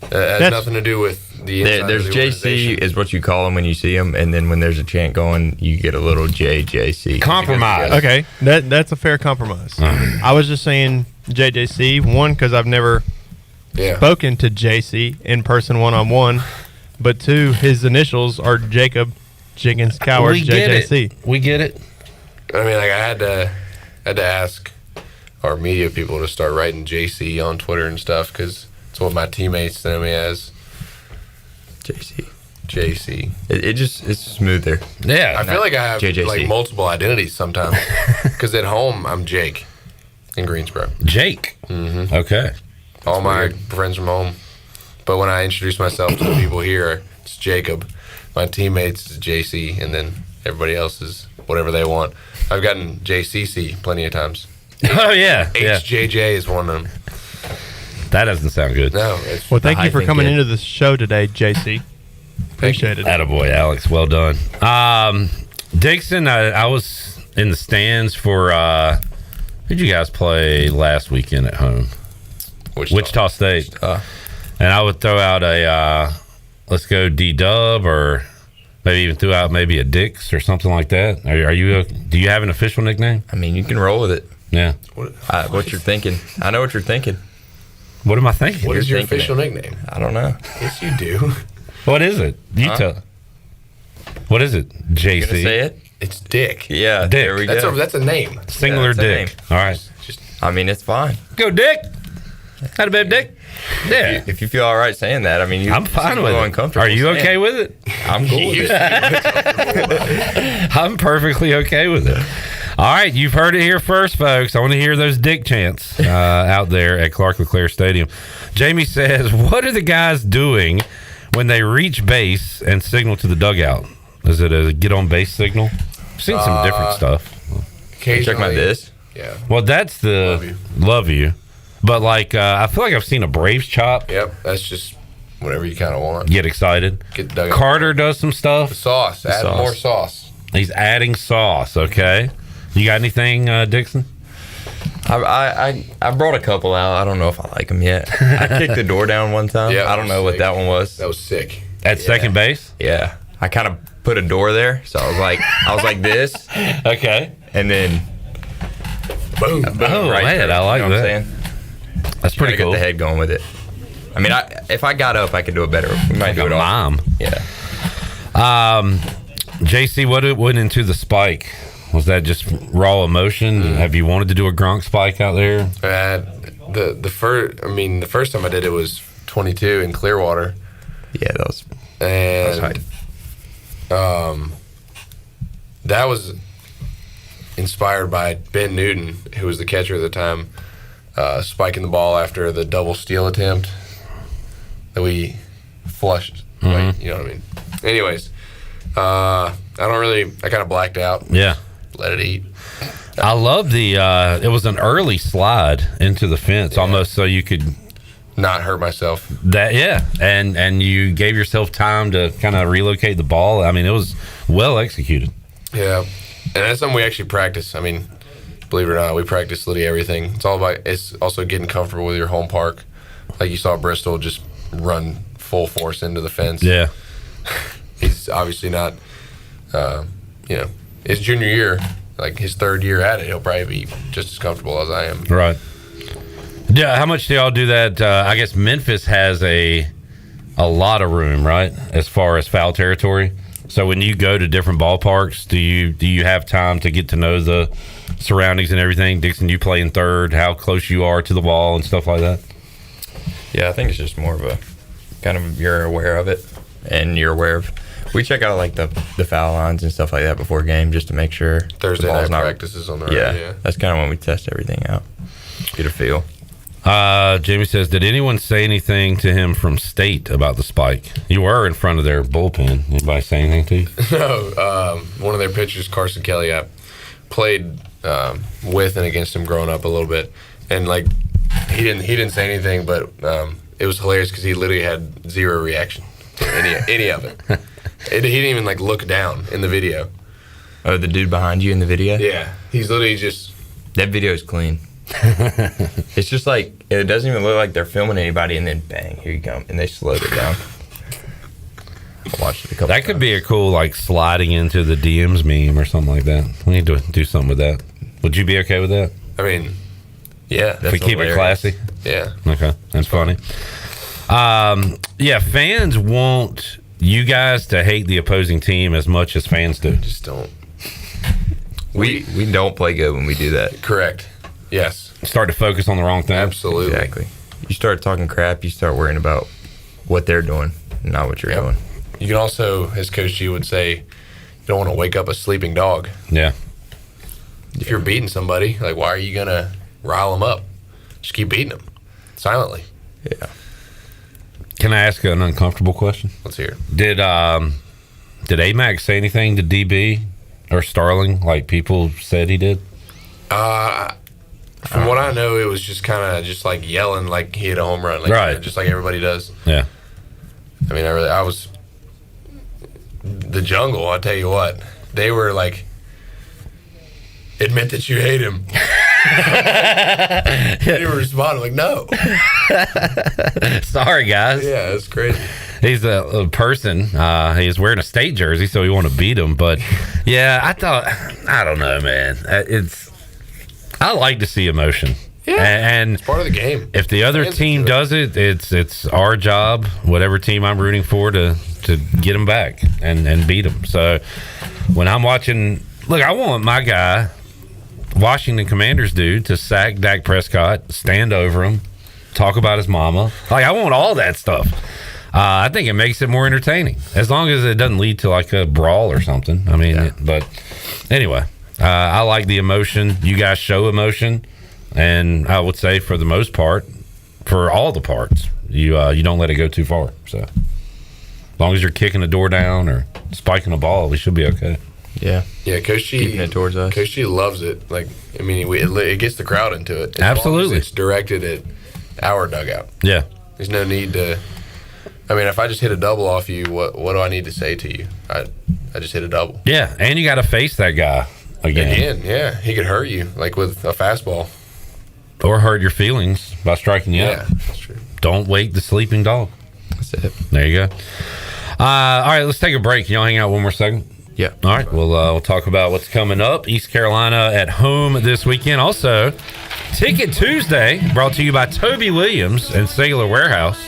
It has nothing to do with the inside there's of the JC is what you call him when you see him, and then when there's a chant going, you get a little JJC. Compromise. Okay, that's a fair compromise. I was just saying JJC, one, because I've never spoken to JC in person one-on-one, but 2, his initials are Jacob Jenkins Coward, JJC. We get it. I mean, like I had to ask our media people to start writing JC on Twitter and stuff because it's what my teammates know me as. JC. It's smoother. Yeah. I feel like I have JJC. like multiple identities sometimes because at home I'm Jake in Greensboro. Jake. Mm-hmm. Okay. All my friends from home. But when I introduce myself to the people here, it's Jacob. My teammates is JC, and then everybody else is whatever they want. I've gotten JCC plenty of times. Oh, yeah. HJJ is one of them. That doesn't sound good. No. Well, thank you for coming into the show today, JC. Appreciate it. Attaboy, Alex. Well done. Dixon, I was in the stands for who'd you guys play last weekend at home? Wichita State. And I would throw out a let's go D-Dub, or maybe even throw out maybe a Dix or something like that. Are you? Do you have an official nickname? I mean, you can roll with it. Yeah. What you're thinking. I know what you're thinking. What am I thinking? What is your official nickname? I don't know. Yes, you do. What is it? You tell. What is it? JC. You gonna say it? It's Dick. Yeah, Dick. there we go. That's a name. Singular Dick. All right. I mean, it's fine. Go Dick. Had a babe Dick. Yeah. If you feel all right saying that, I mean, I'm fine with it. Uncomfortable. Are you okay with it? I'm cool with it. I'm perfectly okay with it. All right, you've heard it here first, folks. I want to hear those Dick chants out there at Clark LeClaire Stadium. Jamie says, what are the guys doing when they reach base and signal to the dugout? Is it a get-on-base signal? I've seen some different stuff. Check my disc. Yeah. Well, that's the love you. But, like, I feel like I've seen a Braves chop. Yep, that's just whatever you kind of want. Get excited. Get dug Carter does some stuff. The sauce. Add more sauce. He's adding sauce, okay. You got anything, Dixon? I brought a couple out. I don't know if I like them yet. I kicked the door down one time. I don't know what that one was. That was sick. At second base? Yeah. I kind of put a door there, so I was like this. Okay. And then boom. Oh, right man, there. I like you know that. What I'm saying? That's pretty cool. Get the head going with it. I mean, if I got up, I could do it better. We might do it all. Mom. Yeah. JC, what went into the spike? Was that just raw emotion? Have you wanted to do a Gronk spike out there? The first time I did it was 22 in Clearwater. Yeah, that was hype. That was inspired by Ben Newton, who was the catcher at the time, spiking the ball after the double steal attempt that we flushed. Like, you know what I mean? Anyways, I kind of blacked out. Yeah. Let it eat. I love it was an early slide into the fence, almost so you could not hurt myself. And you gave yourself time to kind of relocate the ball. I mean, it was well executed. Yeah, and that's something we actually practice. I mean, believe it or not, we practice literally everything. It's also getting comfortable with your home park. Like you saw Bristol just run full force into the fence. Yeah. He's obviously not, his junior year, like his third year at it, he'll probably be just as comfortable as I am. Right. Yeah. How much do y'all do that? I guess Memphis has a lot of room, right, as far as foul territory. So when you go to different ballparks, do you have time to get to know the surroundings and everything? Dixon, you play in third. How close you are to the wall and stuff like that? Yeah, I think it's just more of a kind of you're aware of it, and you're aware of. We check out like the foul lines and stuff like that before game just to make sure. Thursday night practices on the yeah, right. Yeah, that's kind of when we test everything out, get a feel. Jamie says, did anyone say anything to him from State about the spike? You were in front of their bullpen. Anybody say anything to you? No. One of their pitchers, Carson Kelly, I played with and against him growing up a little bit, and like he didn't say anything, but it was hilarious because he literally had zero reaction to any of it. He didn't even like look down in the video. Oh, the dude behind you in the video? Yeah, he's literally just. That video is clean. It's just like it doesn't even look like they're filming anybody, and then bang, here you come, and they slowed it down. I watched it a couple. That could be a cool like sliding into the DMs meme or something like that. We need to do something with that. Would you be okay with that? I mean, yeah, if we keep it classy. Yeah. Okay, that's funny. Yeah, fans want you guys to hate the opposing team as much as fans do. Just don't. We don't play good when we do that. Correct. Yes. Start to focus on the wrong thing. Absolutely. Exactly. You start talking crap, you start worrying about what they're doing, not what you're doing. You can also, as Coach G would say, you don't want to wake up a sleeping dog. Yeah. If you're beating somebody, like, why are you going to rile them up? Just keep beating them silently. Yeah. Can I ask an uncomfortable question? Let's hear it. Did Mack say anything to DB or Starling like people said he did? From what I know, it was just kind of just like yelling like he hit a home run, like, right? Just like everybody does. Yeah. I mean, I was the jungle. I'll tell you what, they were like, admit that you hate him. They were responding like, no. Sorry, guys. Yeah, it's crazy. He's a person. He's wearing a State jersey, so he want to beat him. But yeah, I don't know, man. I like to see emotion. Yeah, and it's part of the game. If the other team does it, it's our job, whatever team I'm rooting for, to get them back and beat them. So when I'm watching, look, I want my guy, Washington Commanders dude, to sack Dak Prescott, stand over him, talk about his mama. Like, I want all that stuff. I think it makes it more entertaining, as long as it doesn't lead to like a brawl or something. I mean, but anyway, I like the emotion. You guys show emotion, and I would say for the most part, for all the parts, you don't let it go too far. So as long as you're kicking the door down or spiking a ball, we should be okay. Yeah. Yeah, Coach G, keeping it towards us. Coach G loves it. Like, I mean, it gets the crowd into it. As Absolutely. long as it's directed at our dugout. Yeah. There's no need to. I mean, if I just hit a double off you, what do I need to say to you? I just hit a double. Yeah, and you got to face that guy again. Yeah. He could hurt you, like with a fastball. Or hurt your feelings by striking you out. Yeah, that's true. Don't wake the sleeping dog. That's it. There you go. All right, let's take a break. Can y'all hang out one more second? Yeah. All right, we'll talk about what's coming up. East Carolina at home this weekend. Also, Ticket Tuesday, brought to you by Toby Williams and Sailor Warehouse.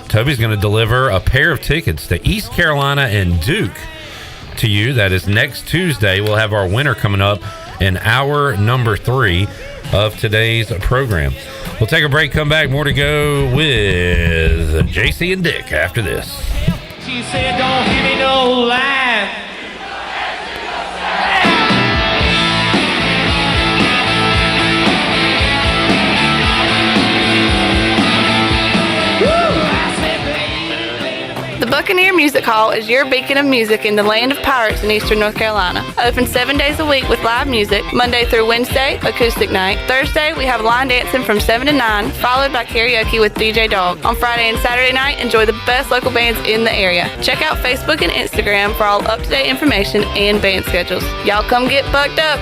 Toby's going to deliver a pair of tickets to East Carolina and Duke to you. That is next Tuesday. We'll have our winner coming up in hour number 3 of today's program. We'll take a break, come back, more to go with JC and Dick after this. She said, don't give me no lie. The Buccaneer Music Hall is your beacon of music in the land of pirates in eastern North Carolina. Open 7 days a week with live music, Monday through Wednesday, acoustic night. Thursday, we have line dancing from 7 to 9, followed by karaoke with DJ Dog. On Friday and Saturday night, enjoy the best local bands in the area. Check out Facebook and Instagram for all up-to-date information and band schedules. Y'all come get bucked up.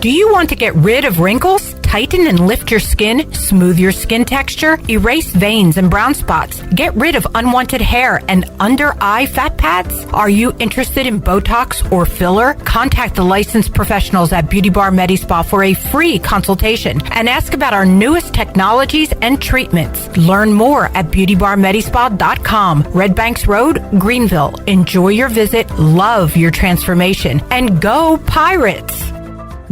Do you want to get rid of wrinkles, tighten and lift your skin, smooth your skin texture, erase veins and brown spots, get rid of unwanted hair and under-eye fat pads? Are you interested in Botox or filler? Contact the licensed professionals at Beauty Bar Medi-Spa for a free consultation and ask about our newest technologies and treatments. Learn more at beautybarmedispa.com, Red Banks Road, Greenville. Enjoy your visit, love your transformation, and go Pirates!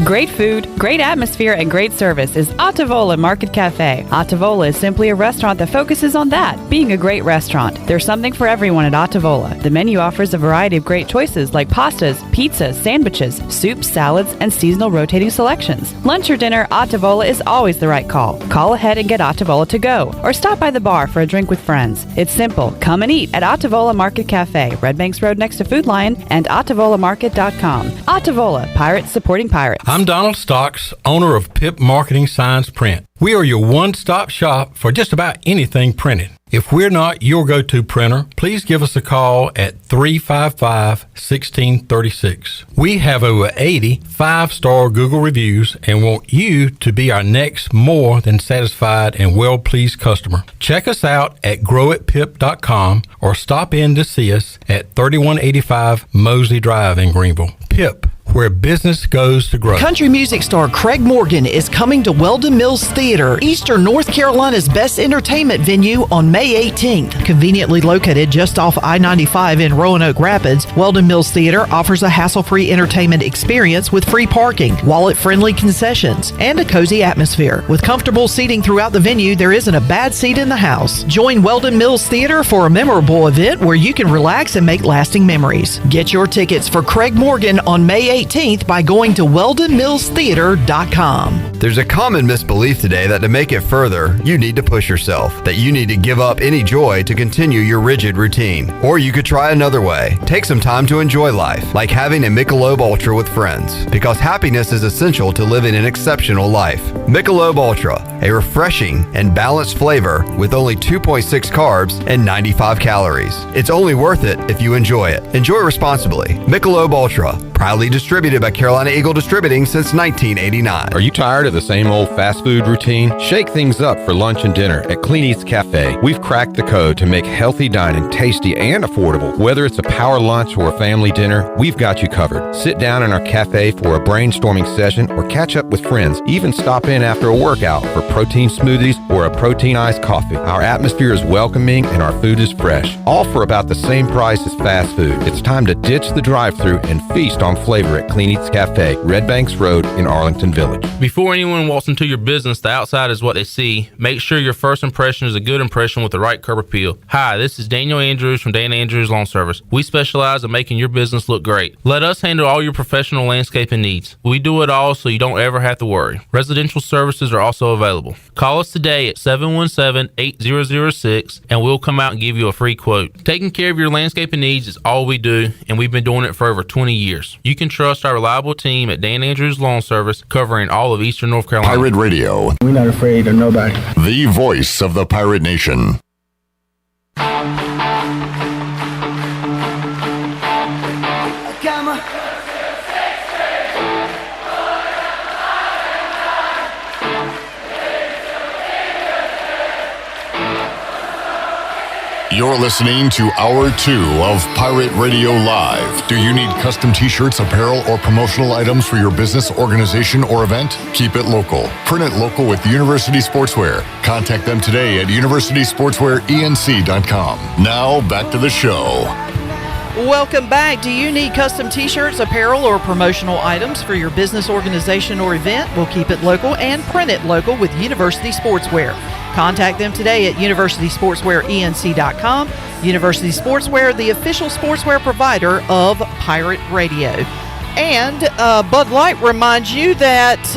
Great food, great atmosphere, and great service is Ottavola Market Cafe. Ottavola is simply a restaurant that focuses on that, being a great restaurant. There's something for everyone at Ottavola. The menu offers a variety of great choices like pastas, pizzas, sandwiches, soups, salads, and seasonal rotating selections. Lunch or dinner, Ottavola is always the right call. Call ahead and get Ottavola to go, or stop by the bar for a drink with friends. It's simple. Come and eat at Ottavola Market Cafe, Red Banks Road next to Food Lion, and OttavolaMarket.com. Ottavola, pirates supporting pirates. I'm Donald Stocks, owner of Pip Marketing Signs Print. We are your one-stop shop for just about anything printed. If we're not your go-to printer, please give us a call at 355-1636. We have over 80 5-star Google reviews and want you to be our next more than satisfied and well-pleased customer. Check us out at growatpip.com or stop in to see us at 3185 Mosley Drive in Greenville. Pip, where business goes to grow. Country music star Craig Morgan is coming to Weldon Mills Theater, Eastern North Carolina's best entertainment venue on May 18th. Conveniently located just off I-95 in Roanoke Rapids, Weldon Mills Theater offers a hassle-free entertainment experience with free parking, wallet-friendly concessions, and a cozy atmosphere. With comfortable seating throughout the venue, there isn't a bad seat in the house. Join Weldon Mills Theater for a memorable event where you can relax and make lasting memories. Get your tickets for Craig Morgan on May 18th by going to weldonmillstheater.com. There's a common misbelief today that to make it further, you need to push yourself, that you need to give up any joy to continue your rigid routine. Or you could try another way. Take some time to enjoy life, like having a Michelob Ultra with friends, because happiness is essential to living an exceptional life. Michelob Ultra, a refreshing and balanced flavor with only 2.6 carbs and 95 calories. It's only worth it if you enjoy it. Enjoy responsibly. Michelob Ultra, proudly distributed by Carolina Eagle Distributing since 1989. Are you tired of the same old fast food routine? Shake things up for lunch and dinner at Clean Eats Cafe. We've cracked the code to make healthy dining tasty and affordable. Whether it's a power lunch or a family dinner, we've got you covered. Sit down in our cafe for a brainstorming session or catch up with friends. Even stop in after a workout for protein smoothies or a protein iced coffee. Our atmosphere is welcoming and our food is fresh. All for about the same price as fast food. It's time to ditch the drive-thru and feast on flavor at Clean Eats Cafe, Red Banks Road in Arlington Village. Before anyone walks into your business, the outside is what they see. Make sure your first impression is a good impression with the right curb appeal. Hi, this is Daniel Andrews from Dan Andrews Lawn Service. We specialize in making your business look great. Let us handle all your professional landscaping needs. We do it all so you don't ever have to worry. Residential services are also available. Call us today at 717-8006 and we'll come out and give you a free quote. Taking care of your landscaping needs is all we do, and we've been doing it for over 20 years. You can trust our reliable team at Dan Andrews Lawn Service, covering all of Eastern North Carolina. Pirate Radio. We're not afraid of nobody. The voice of the Pirate Nation. You're listening to Hour 2 of Pirate Radio Live. Do you need custom t-shirts, apparel, or promotional items for your business, organization, or event? Keep it local. Print it local with University Sportswear. Contact them today at universitysportswearenc.com. Now, back to the show. Welcome back. Do you need custom t-shirts, apparel, or promotional items for your business, organization, or event? We'll keep it local and print it local with University Sportswear. Contact them today at universitysportswearenc.com. University Sportswear, the official sportswear provider of Pirate Radio. And Bud Light reminds you that, it's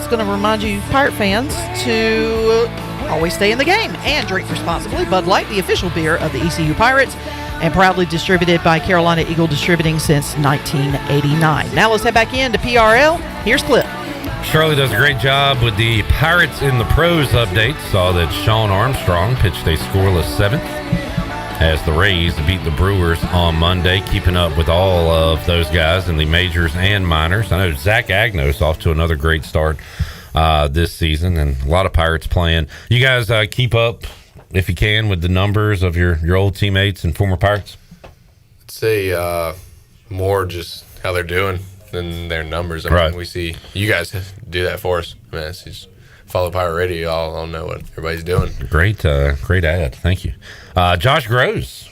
going to remind you, Pirate fans, to always stay in the game and drink responsibly. Bud Light, the official beer of the ECU Pirates, and proudly distributed by Carolina Eagle Distributing since 1989. Now let's head back into PRL. Here's Clip. Shirley does a great job with the Pirates in the Pros update. Saw that Sean Armstrong pitched a scoreless 7th as the Rays beat the Brewers on Monday, keeping up with all of those guys in the majors and minors. I know Zach Agnos off to another great start this season, and a lot of Pirates playing. You guys keep up, if you can, with the numbers of your old teammates and former Pirates? I'd say more just how they're doing than their numbers. I mean, we see you guys do that for us. I mean, it's just follow Pirate Radio. I'll know what everybody's doing. Great ad. Thank you. Josh Groves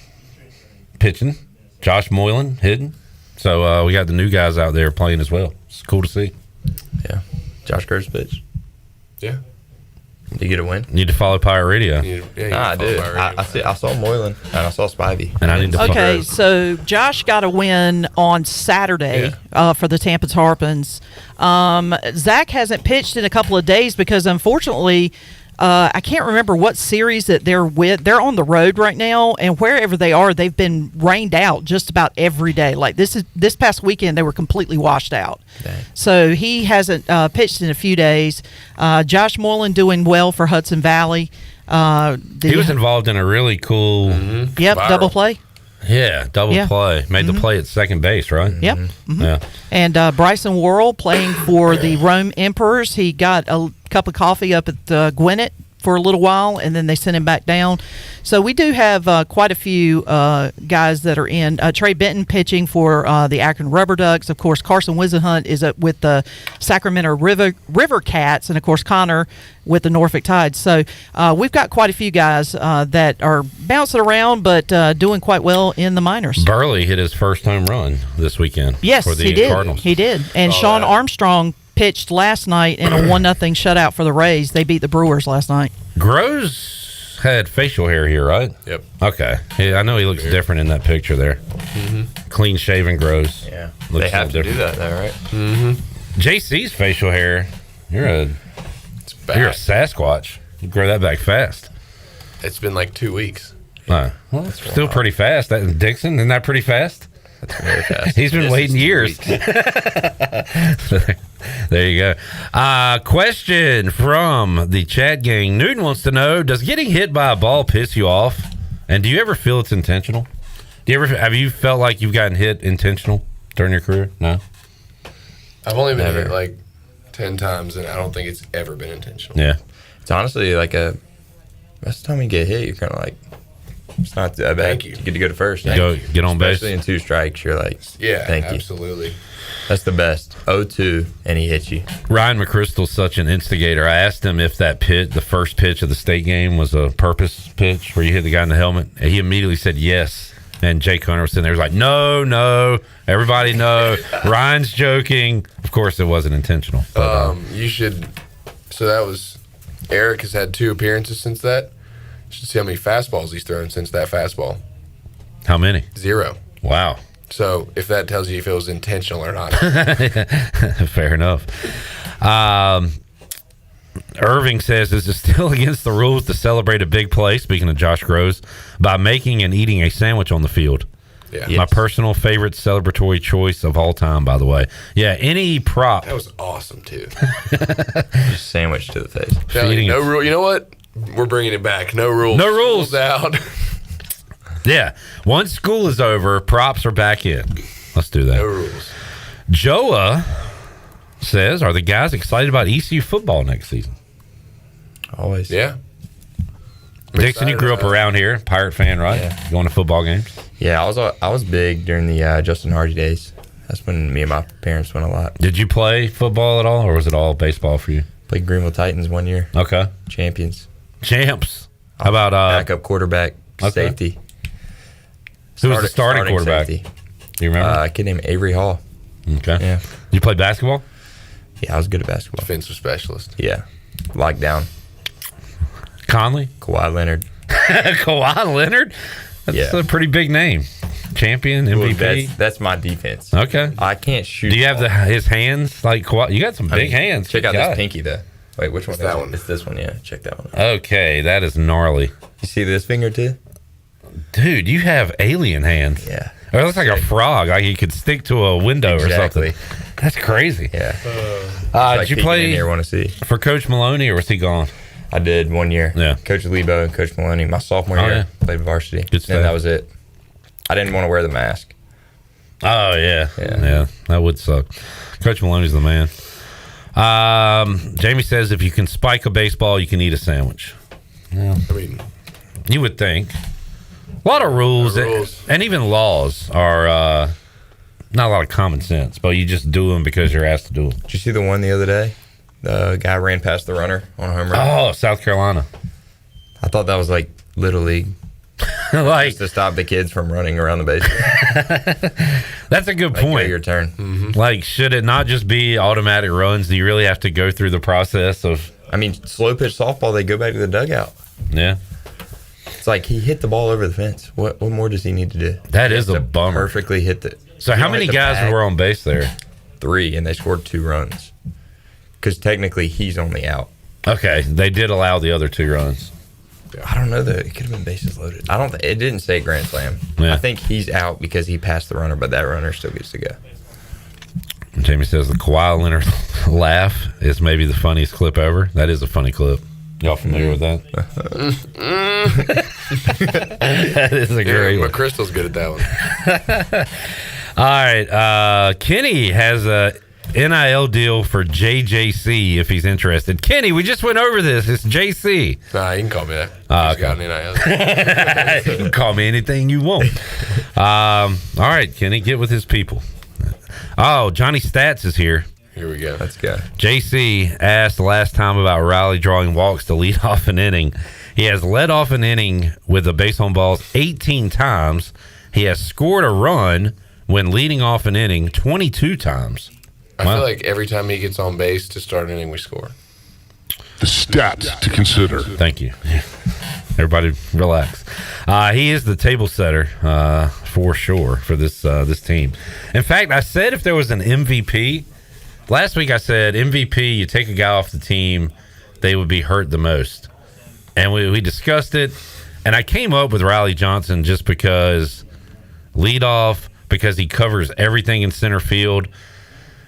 pitching. Josh Moylan hitting. So we got the new guys out there playing as well. It's cool to see. Yeah. Josh Groves pitch. Yeah. Did you get a win? Need to follow Pirate Radio. I did. I saw Moylan and I saw Spivey. And I need to Okay, so Josh got a win on Saturday for the Tampa Tarpons. Zach hasn't pitched in a couple of days because, unfortunately, I can't remember what series that they're with. They're on the road right now, and wherever they are, they've been rained out just about every day. Like this past weekend, they were completely washed out. Dang. So he hasn't pitched in a few days. Josh Moylan doing well for Hudson Valley. He was involved in a really cool double play. Yeah, double play. Made the play at second base, right? Yep. Mm-hmm. Yeah. And Bryson Worrell playing for the Rome Emperors. He got a cup of coffee up at Gwinnett for a little while, and then they sent him back down. So we do have quite a few guys that are in. Trey Benton pitching for the Akron Rubber Ducks. Of course, Carson Wisenhunt is with the Sacramento River Cats, and of course Connor with the Norfolk Tides. So we've got quite a few guys that are bouncing around, but doing quite well in the minors. Burley hit his first home run this weekend. Yes, for the he did. Cardinals. He did. And Sean Armstrong pitched last night in a 1-0 shutout for the Rays. They beat the Brewers last night. Groves had facial hair here, right? Yep. Okay. I know he looks different in that picture there. Mm-hmm. Clean shaven Groves. Yeah. Looks they have to different. do that, though, right? Mm-hmm. JC's facial hair. You're a Sasquatch. You grow that back fast. It's been like 2 weeks. Well, it's still pretty fast. That Dixon, isn't that pretty fast? That's very fast. He's been waiting years. There you go. Question from the chat gang. Newton wants to know, does getting hit by a ball piss you off? And do you ever feel it's intentional? Have you felt like you've gotten hit intentional during your career? No? I've only been hit like 10 times, and I don't think it's ever been intentional. Yeah. It's honestly like most of the time you get hit, you're kind of like, it's not that bad. Thank you. You get to go to first. Get on base. Especially in 2 strikes, you're like, thank you. Absolutely. That's the best. 0-2, and he hits you. Ryan McChrystal's such an instigator. I asked him if that the first pitch of the state game was a purpose pitch where you hit the guy in the helmet, and he immediately said yes. And Jake Hunter was sitting there, he was like, no, everybody know. Ryan's joking. Of course, it wasn't intentional. But, you should. So that was Eric has had 2 appearances since that. You should see how many fastballs he's thrown since that fastball. How many? 0. Wow. So if that tells you if it was intentional or not. Fair enough. Irving says, is it still against the rules to celebrate a big play, speaking of Josh Groves, by making and eating a sandwich on the field? Yeah. My personal favorite celebratory choice of all time, by the way. Yeah, any prop. That was awesome, too. Just sandwich to the face. No rule. You know what? We're bringing it back. No rules. No rules. School's out. Yeah. Once school is over, props are back in. Let's do that. No rules. Joa says, are the guys excited about ECU football next season? Always. Yeah. Dixon, you grew up around here, Pirate fan, right? Yeah. Going to football games. Yeah, I was big during the Justin Hardy days. That's when me and my parents went a lot. Did you play football at all, or was it all baseball for you? Played Greenville Titans 1 year. Okay. Champions. Champs. How about backup quarterback, safety? Who was the starting quarterback? Safety. Do you remember? A kid named Avery Hall. Okay. Yeah. You played basketball? Yeah, I was good at basketball. Defensive specialist. Yeah. Lockdown. Conley? Kawhi Leonard. Kawhi Leonard? That's a pretty big name. Champion, MVP. That's my defense. Okay. I can't shoot. Do you have his hands like Kawhi? You got some big hands. Check Good out guy. this pinky though. Wait, which one is that one? It's this one, yeah. Check that one. Okay, that is gnarly. You see this finger too? Dude, you have alien hands. Yeah. Or it looks like a frog, like you could stick to a window or something. That's crazy. Yeah. Did you play here, want to see for Coach Maloney, or was he gone? I did 1 year. Yeah. Coach Lebo and Coach Maloney. My sophomore year, played varsity. Good stuff. And that was it. I didn't want to wear the mask. Oh yeah, that would suck. Coach Maloney's the man. Jamie says if you can spike a baseball, you can eat a sandwich. Yeah. I mean, you would think. A lot of rules, and even laws are not a lot of common sense, but you just do them because you're asked to do them. Did you see the one the other day? The guy ran past the runner on a home run. Oh, South Carolina. I thought that was like Little League. Like just to stop the kids from running around the bases. That's a good point. Your turn. Mm-hmm. Like, should it not just be automatic runs? Do you really have to go through the process of? I mean, slow pitch softball, they go back to the dugout. Yeah. It's like he hit the ball over the fence. What more does he need to do? That is a bummer. Perfectly hit the. So how many guys were on base there? 3, and they scored 2 runs. Because technically he's only out. Okay, they did allow the other 2 runs. I don't know though. It could have been bases loaded. I don't. It didn't say grand slam. Yeah. I think he's out because he passed the runner, but that runner still gets to go. Jamie says the Kawhi Leonard laugh is maybe the funniest clip ever. That is a funny clip. Y'all familiar with that? That is a great one. McChrystal's good at that one. All right. Kenny has a NIL deal for JJC if he's interested. Kenny, we just went over this. It's JC. Nah, you can call me that. Okay. Got an NIL. You can call me anything you want. All right, Kenny, get with his people. Oh, Johnny Stats is here. Here we go. Let's go. JC asked last time about Riley drawing walks to lead off an inning. He has led off an inning with the base on balls 18 times. He has scored a run when leading off an inning 22 times. I feel like every time he gets on base to start an inning, we score. The stats to consider. Thank you. Everybody relax. He is the table setter for sure for this team. In fact, I said if there was an MVP, last week I said MVP, you take a guy off the team, they would be hurt the most. And we discussed it, and I came up with Riley Johnson just because leadoff, because he covers everything in center field.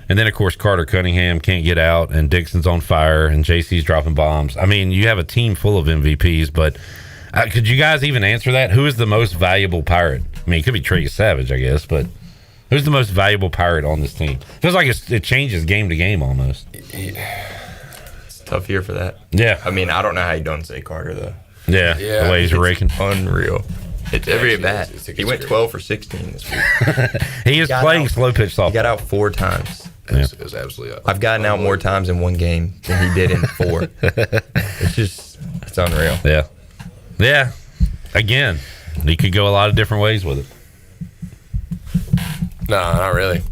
And then, of course, Carter Cunningham can't get out, and Dixon's on fire, and JC's dropping bombs. I mean, you have a team full of MVPs, but could you guys even answer that? Who is the most valuable Pirate? I mean, it could be Trey Savage, I guess, but who's the most valuable Pirate on this team? Feels like it changes game to game almost. It's a tough year for that. Yeah. I mean, I don't know how you don't say Carter, though. Yeah, the way he's raking. Unreal. It's every at bat. He went 12 for 16 this week. He is playing slow pitch softball. He got out 4 times. It was absolutely. I've gotten out more times in one game than he did in 4. It's unreal. Yeah. Yeah. Again, he could go a lot of different ways with it. No, not really.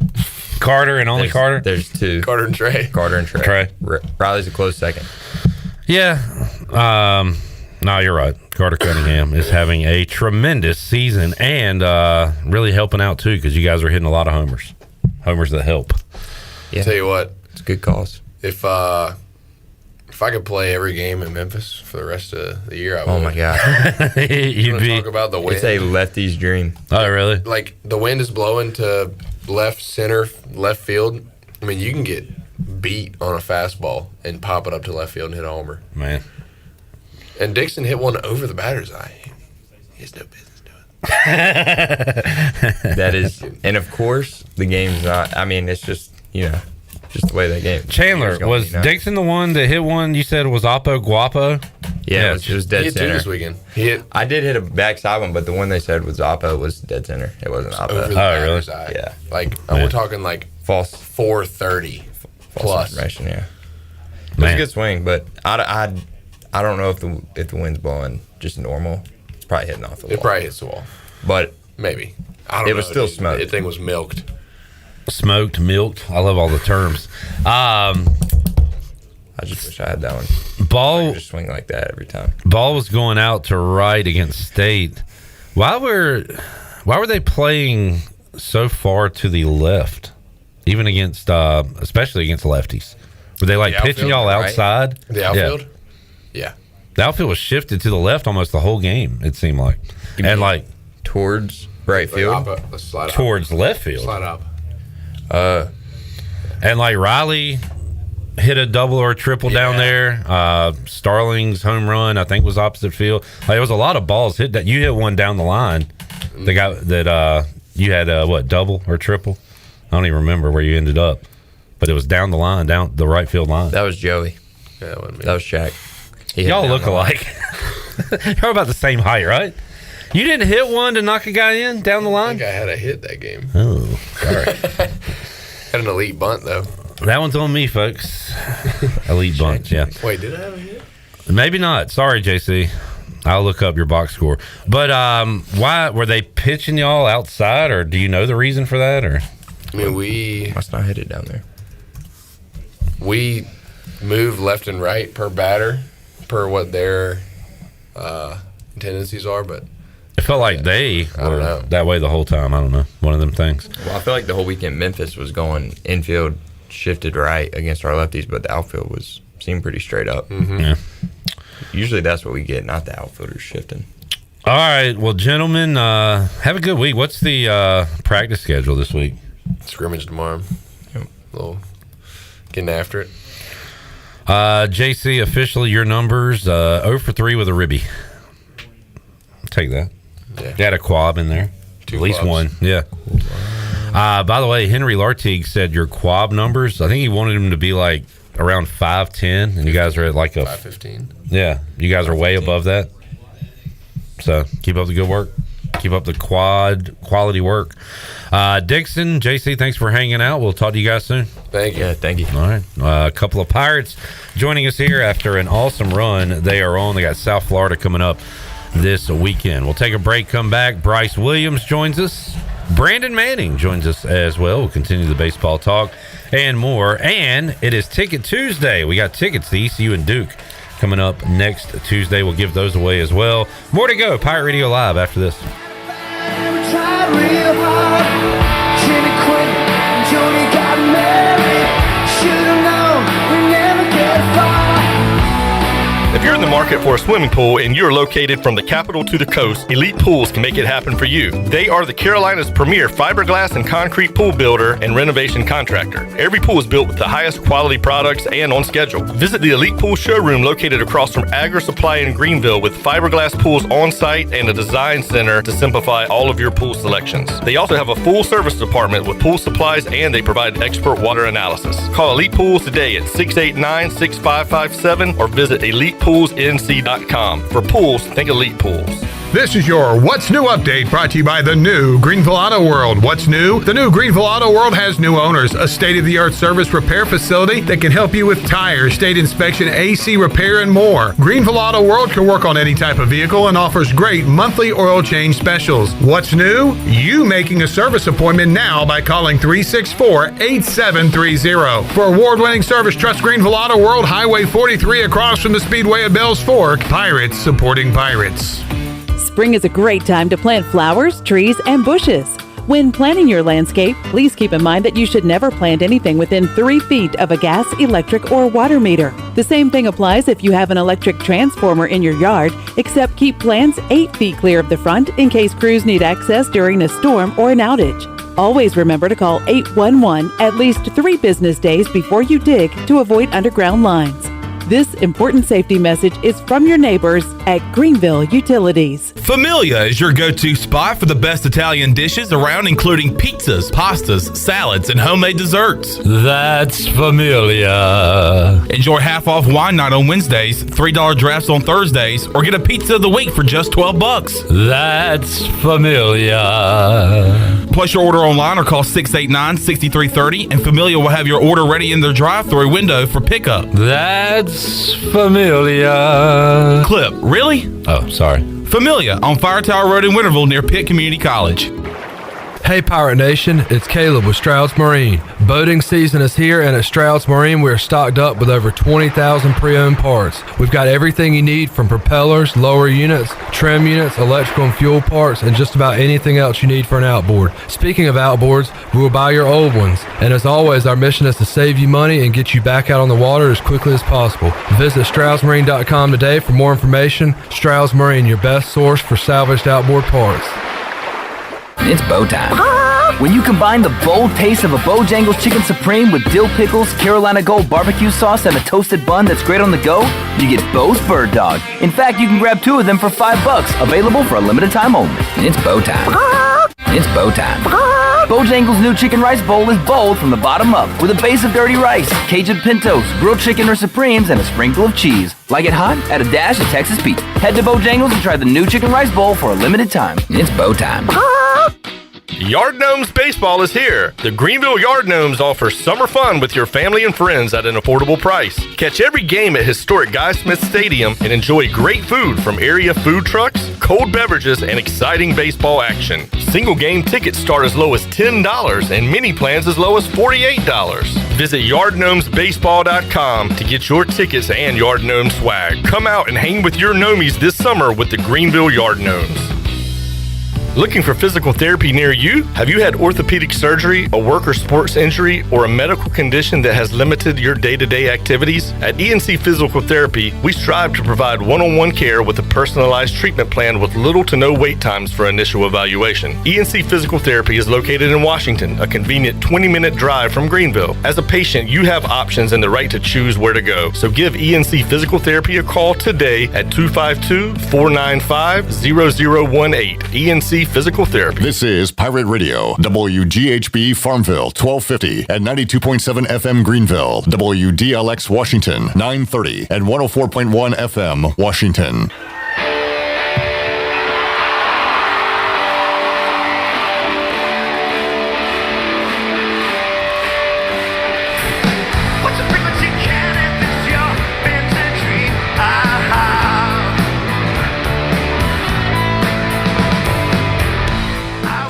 Carter and only Carter? There's 2. Carter and Trey. Carter and Trey. Riley's a close second. Yeah. No, you're right. Carter Cunningham is having a tremendous season and really helping out, too, because you guys are hitting a lot of homers. Homers that help. Yeah. Tell you what. It's a good cause. If I could play every game in Memphis for the rest of the year, I would. Oh, my God. You'd be talk about the wind. It's a lefty's dream. Oh, really? Like, the wind is blowing to left, center, left field. I mean, you can get beat on a fastball and pop it up to left field and hit a homer. Man. And Dixon hit one over the batter's eye. He has no business doing it. That is, and of course, the game's not, I mean, it's just, just the way that game. Chandler, was Dixon the one that hit one you said was Oppo Guapo? Yeah, it was dead he hit center. two this weekend. I did hit a backside one, but the one they said was Oppo was dead center. It wasn't Oppo. Over the back side. Yeah. Like we're talking like false 430 plus. Information, yeah. It was a good swing, but I don't know if the wind's blowing just normal. It's probably hitting off the wall. It probably hits the wall. But maybe. I don't know. It was still smoked. The thing was milked. Smoked, milked. I love all the terms. I just wish I had that one. Ball just swing like that every time. Ball was going out to right against State. Why were they playing so far to the left, even against, especially against lefties? Were they like pitching y'all outside? The outfield? Yeah. The outfield was shifted to the left almost the whole game, it seemed like. And like towards right field? Let's slide up. Towards left field. Slide up. And like Riley hit a double or a triple down there. Starling's home run, I think, was opposite field. Like, there was a lot of balls hit. That you hit one down the line. The guy that you had double or triple? I don't even remember where you ended up, but it was down the line, down the right field line. That was Joey. Yeah, that wasn't me. That was Shaq. Y'all look alike. You're about the same height, right? You didn't hit one to knock a guy in down the line? I think I had a hit that game. Oh, sorry. Had an elite bunt though. That one's on me, folks. Elite bunch, yeah. Wait, did I have a hit? Maybe not. Sorry, JC. I'll look up your box score. But why were they pitching y'all outside, or do you know the reason for that? Or I mean, we must not hit it down there. We move left and right per batter, per what their tendencies are, but it felt like they were that way the whole time. I don't know. One of them things. Well, I feel like the whole weekend Memphis was going infield, shifted right against our lefties, but the outfield seemed pretty straight up. Mm-hmm. Yeah. Usually that's what we get, not the outfielders shifting. All right. Well, gentlemen, have a good week. What's the practice schedule this week? Scrimmage tomorrow. Little getting after it. JC, officially your numbers 0 for 3 with a ribby. Take that. Yeah. You had a quab in there. Two At least quabs. one. Yeah. By the way, Henry Lartigue said your quab numbers, I think he wanted them to be like around 5'10", and you guys are at like a 5'15". Yeah. You guys are way above that. So keep up the good work. Keep up the quality work. Dixon, JC, thanks for hanging out. We'll talk to you guys soon. Thank you. Yeah, thank you. All right. A couple of Pirates joining us here after an awesome run they are on. They got South Florida coming up this weekend. We'll take a break, come back. Bryce Williams joins us. Brandon Manning joins us as well. We'll continue the baseball talk and more. And it is Ticket Tuesday. We got tickets to ECU and Duke coming up next Tuesday. We'll give those away as well. More to go. Pirate Radio Live after this. Tried real hard, Jimmy quit, Jody got married. Should've known we never get far. If you're in the market for a swimming pool and you're located from the capital to the coast, Elite Pools can make it happen for you. They are the Carolina's premier fiberglass and concrete pool builder and renovation contractor. Every pool is built with the highest quality products and on schedule. Visit the Elite Pool showroom located across from Agri Supply in Greenville with fiberglass pools on site and a design center to simplify all of your pool selections. They also have a full service department with pool supplies and they provide expert water analysis. Call Elite Pools today at 689-6557 or visit ElitePoolsNC.com. For pools, think Elite Pools. This is your What's New update brought to you by the new Greenville Auto World. What's new? The new Greenville Auto World has new owners, a state-of-the-art service repair facility that can help you with tires, state inspection, AC repair, and more. Greenville Auto World can work on any type of vehicle and offers great monthly oil change specials. What's new? You making a service appointment now by calling 364-8730. For award-winning service, trust Greenville Auto World, Highway 43 across from the Speedway of Bells Fork. Pirates supporting pirates. Spring is a great time to plant flowers, trees, and bushes. When planting your landscape, please keep in mind that you should never plant anything within 3 feet of a gas, electric, or water meter. The same thing applies if you have an electric transformer in your yard, except keep plants 8 feet clear of the front in case crews need access during a storm or an outage. Always remember to call 811 at least 3 business days before you dig to avoid underground lines. This important safety message is from your neighbors at Greenville Utilities. Familia is your go-to spot for the best Italian dishes around, including pizzas, pastas, salads, and homemade desserts. That's Familia. Enjoy half-off wine night on Wednesdays, $3 drafts on Thursdays, or get a pizza of the week for just $12. That's Familia. Place your order online or call 689-6330, and Familia will have your order ready in their drive-thru window for pickup. That's Familia. Clip, really? Oh, sorry. Familia on Fire Tower Road in Winterville near Pitt Community College. Hey Pirate Nation, it's Caleb with Stroud's Marine. Boating season is here, and at Stroud's Marine we are stocked up with over 20,000 pre-owned parts. We've got everything you need from propellers, lower units, trim units, electrical and fuel parts, and just about anything else you need for an outboard. Speaking of outboards, we will buy your old ones. And as always, our mission is to save you money and get you back out on the water as quickly as possible. Visit StroudsMarine.com today for more information. Stroud's Marine, your best source for salvaged outboard parts. It's bow time. When you combine the bold taste of a Bojangles Chicken Supreme with dill pickles, Carolina Gold barbecue sauce, and a toasted bun that's great on the go, you get Bo's Bird Dog. In fact, you can grab 2 of them for $5, available for a limited time only. It's bow time. It's bow time. Bojangles' new chicken rice bowl is bold from the bottom up, with a base of dirty rice, Cajun pintos, grilled chicken or supremes, and a sprinkle of cheese. Like it hot? Add a dash of Texas Pete. Head to Bojangles and try the new chicken rice bowl for a limited time. It's bow time. Yard Gnomes Baseball is here. The Greenville Yard Gnomes offer summer fun with your family and friends at an affordable price. Catch every game at historic Guy Smith Stadium and enjoy great food from area food trucks, cold beverages, and exciting baseball action. Single game tickets start as low as $10 and mini plans as low as $48. Visit yardgnomesbaseball.com to get your tickets and Yard Gnome swag. Come out and hang with your Gnomies this summer with the Greenville Yard Gnomes. Looking for physical therapy near you? Have you had orthopedic surgery, a work or sports injury, or a medical condition that has limited your day-to-day activities? At ENC Physical Therapy, we strive to provide one-on-one care with a personalized treatment plan with little to no wait times for initial evaluation. ENC Physical Therapy is located in Washington, a convenient 20-minute drive from Greenville. As a patient, you have options and the right to choose where to go. So give ENC Physical Therapy a call today at 252-495-0018. ENC Physical Therapy. This is Pirate Radio, WGHB Farmville, 1250 and 92.7 FM Greenville, WDLX Washington, 930 and 104.1 FM Washington.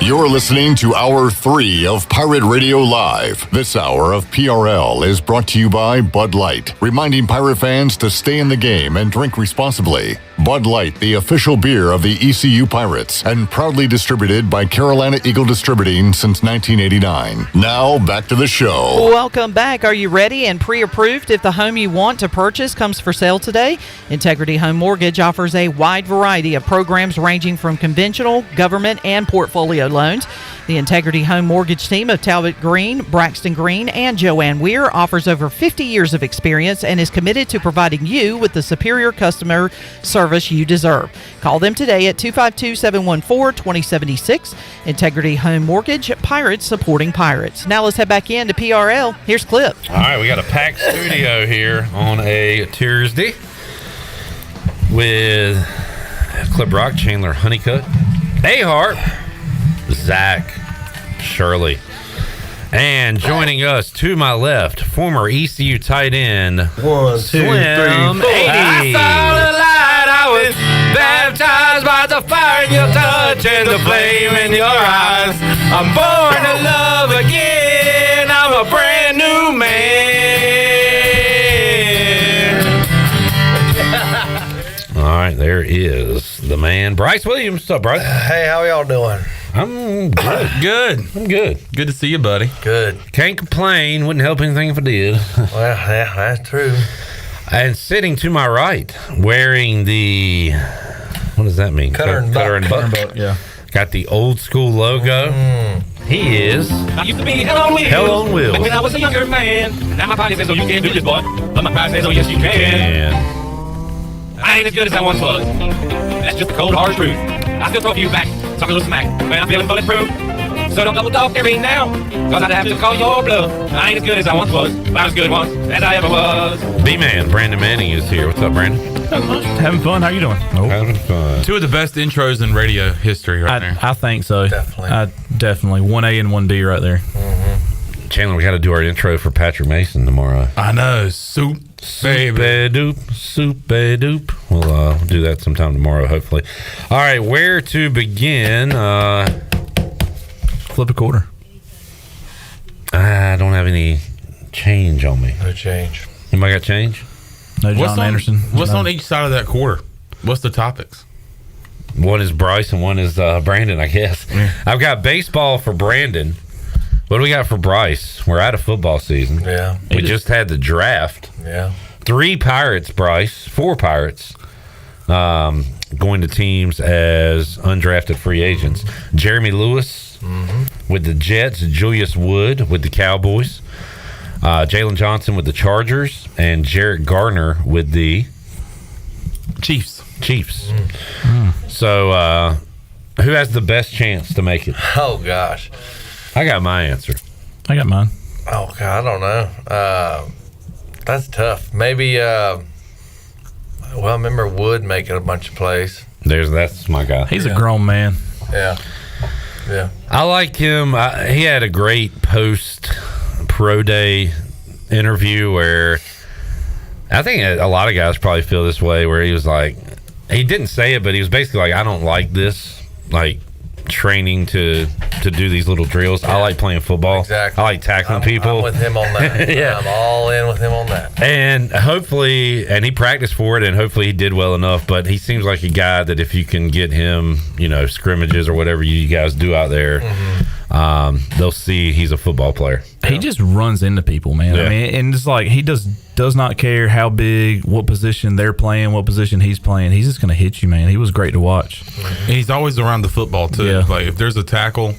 You're listening to Hour 3 of Pirate Radio Live. This hour of PRL is brought to you by Bud Light, reminding pirate fans to stay in the game and drink responsibly. Bud Light, the official beer of the ECU Pirates, and proudly distributed by Carolina Eagle Distributing since 1989. Now, back to the show. Welcome back. Are you ready and pre-approved if the home you want to purchase comes for sale today? Integrity Home Mortgage offers a wide variety of programs ranging from conventional, government, and portfolio loans. The Integrity Home Mortgage team of Talbot Green, Braxton Green, and Joanne Weir offers over 50 years of experience and is committed to providing you with the superior customer service you deserve. Call them today at 252-714-2076. Integrity Home Mortgage, Pirates supporting pirates. Now let's head back into PRL. Here's Clip. All right, we got a packed studio here on a Tuesday with Clip Rock, Chandler Honeycutt, A-Hart, Zach, Shirley, and joining us to my left, former ECU tight end, 1, 2, 3, 4. I saw the light, I was baptized by the fire in your touch and the flame in your eyes. I'm born to love again, I'm a brand new man. All right, there is the man, Bryce Williams. What's up, Bryce? Hey, how y'all doing? I'm good. Good. I'm good. Good to see you, buddy. Good. Can't complain. Wouldn't help anything if I did. Well, yeah, that's true. And sitting to my right, wearing the, what does that mean? Cutter and buck, yeah. Got the old school logo. He is I used to be hell on wheels. Hell on Wheels. When I was a younger man. Now my body says, oh, you can't do this, boy. But my pride says, oh, yes, you can. I ain't as good as I once was. That's just the cold, hard truth. I still throw a few back, talk a little smack, but I'm feeling bulletproof. So don't double talk to me now, cause I'd have to call your bluff. I ain't as good as I once was, but I'm as good once as I ever was. B-Man, Brandon Manning is here. What's up, Brandon? Having fun. How you doing? Having fun. Two of the best intros in radio history right there. I think so. Definitely. 1A and 1B right there. Chandler, we got to do our intro for Patrick Mason tomorrow. I know. Soup, baby. Soup, doop. We'll do that sometime tomorrow, hopefully. All right, where to begin? Flip a quarter. I don't have any change on me. No change. Anybody got change? No John Anderson. What's on each side of that quarter? What's the topics? One is Bryce and one is Brandon, I guess. I've got baseball for Brandon. What do we got for Bryce? We're out of football season. Yeah. We just had the draft. Yeah. 3 Pirates, Bryce. 4 Pirates. Going to teams as undrafted free agents. Jeremy Lewis with the Jets. Julius Wood with the Cowboys. Jalen Johnson with the Chargers. And Jarrett Garner with the Chiefs. So, who has the best chance to make it? Oh, gosh. I got my answer. I got mine. Oh, God, I don't know. That's tough. Maybe, I remember Wood making a bunch of plays. That's my guy. He's a grown man. Yeah. I like him. He had a great post pro day interview where I think a lot of guys probably feel this way, where he was like, he didn't say it, but he was basically like, I don't like this, like, training to do these little drills. I like playing football. Exactly. I like tackling people. I'm with him on that. Yeah. I'm all in with him on that. And hopefully, and he practiced for it, and hopefully he did well enough, but he seems like a guy that if you can get him, scrimmages or whatever you guys do out there, they'll see he's a football player. He just runs into people, man. Yeah. I mean, and it's like he does not care how big, what position they're playing, what position he's playing. He's just going to hit you, man. He was great to watch. And he's always around the football, too. Yeah. Like, if there's a tackle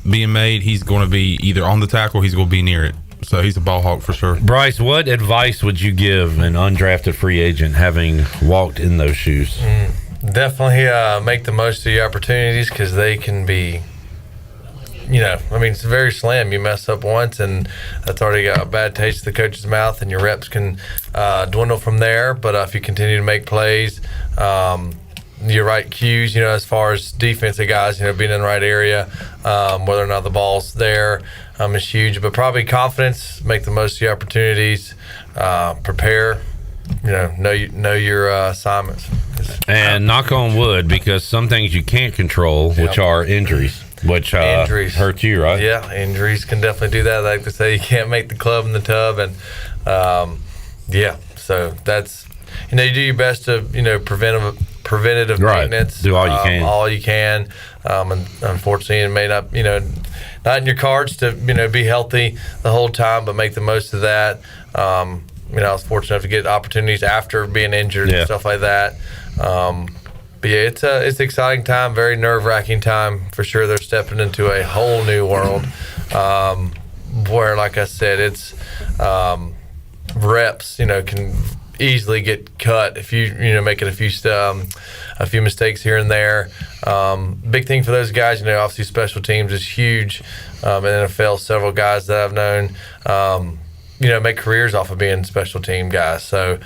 being made, he's going to be either on the tackle or he's going to be near it. So he's a ball hawk for sure. Bryce, what advice would you give an undrafted free agent having walked in those shoes? Definitely make the most of your opportunities, because they can be, it's very slim. You mess up once, and that's already got a bad taste in the coach's mouth, and your reps can dwindle from there. But if you continue to make plays, your right cues, as far as defensive guys, being in the right area, whether or not the ball's there is huge. But probably confidence, make the most of your opportunities, prepare, know your assignments. And knock on wood, because some things you can't control, which are injuries. Which injuries hurt you, right? Yeah, injuries can definitely do that. Like they say, you can't make the club in the tub, and so that's you do your best to preventative maintenance. Do all you can. All you can. And unfortunately, it may not not in your cards to be healthy the whole time, but make the most of that. I was fortunate enough to get opportunities after being injured and stuff like that. But yeah, it's an exciting time, very nerve-wracking time for sure. They're stepping into a whole new world where, like I said, it's reps. Can easily get cut if you making a few mistakes here and there. Big thing for those guys, obviously special teams is huge. In the NFL, several guys that I've known, make careers off of being special team guys. So.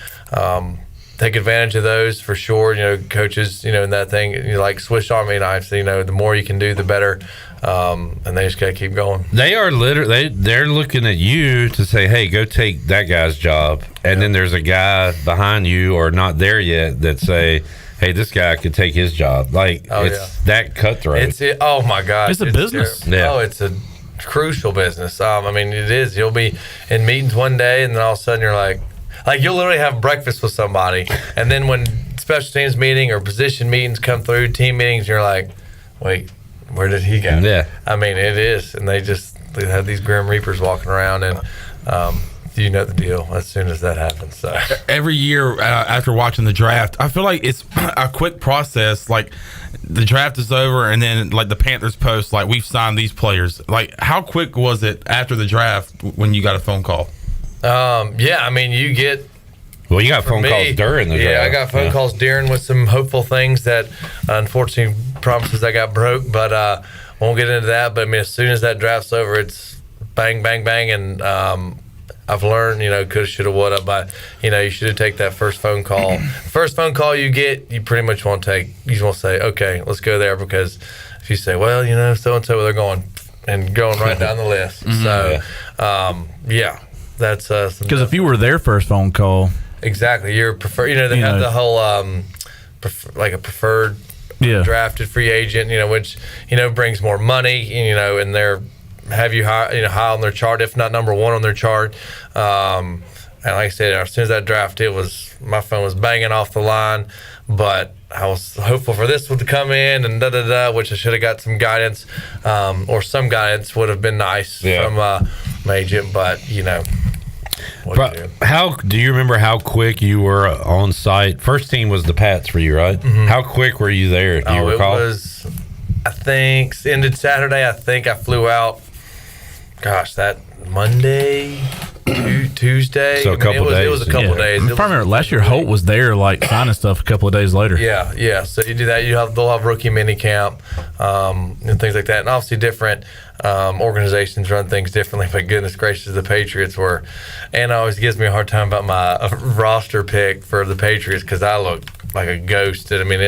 Take advantage of those for sure. Coaches, in that thing, like Swiss Army knives. The more you can do, the better. And they just gotta keep going. They are they're looking at you to say, "Hey, go take that guy's job." And then there's a guy behind you or not there yet that say, "Hey, this guy could take his job." Like that cutthroat. Oh my God, it's a business. Oh, it's a crucial business. It is. You'll be in meetings one day, and then all of a sudden you're like you'll literally have breakfast with somebody, and then when special teams meeting or position meetings come through, team meetings, you're like, wait, where did he go? Yeah. It is, and they have these grim reapers walking around, and you know the deal as soon as that happens. So every year after watching the draft, I feel like it's a quick process. Like the draft is over, and then like the Panthers post, like we've signed these players. Like how quick was it after the draft when you got a phone call? Yeah, I mean you get. Well, you got phone calls during the draft. Yeah, I got phone calls during with some hopeful things that unfortunately promises I got broke, but won't get into that. But I mean, as soon as that draft's over, it's bang, bang, bang, and I've learned, coulda, shoulda, woulda, but you should take that first phone call. First phone call you get, you pretty much won't take. You just want to say, okay, let's go there, because if you say, well, so and so, they're going right down the list. Mm-hmm. So, yeah, that's because if you were their first phone call, exactly, you're preferred. They have the whole like a preferred drafted free agent, which brings more money, and they're have you high on their chart, if not number one on their chart. And like I said, as soon as that draft, my phone was banging off the line, but I was hopeful for this one to come in and which I should have got some guidance, or some guidance would have been nice from my agent, but How do you remember how quick you were on site? First team was the Pats for you, right? Mm-hmm. How quick were you there? Do you recall? It was, I think, ended Saturday. I think I flew out. Gosh, that Monday, Tuesday. So a couple days. It was a couple days. I remember last year Holt was there, like signing stuff a couple of days later. Yeah. So you do that. They'll have rookie mini camp and things like that. And obviously different organizations run things differently. But goodness gracious, the Patriots were. Anna always gives me a hard time about my roster pick for the Patriots because I look like a ghost. I mean,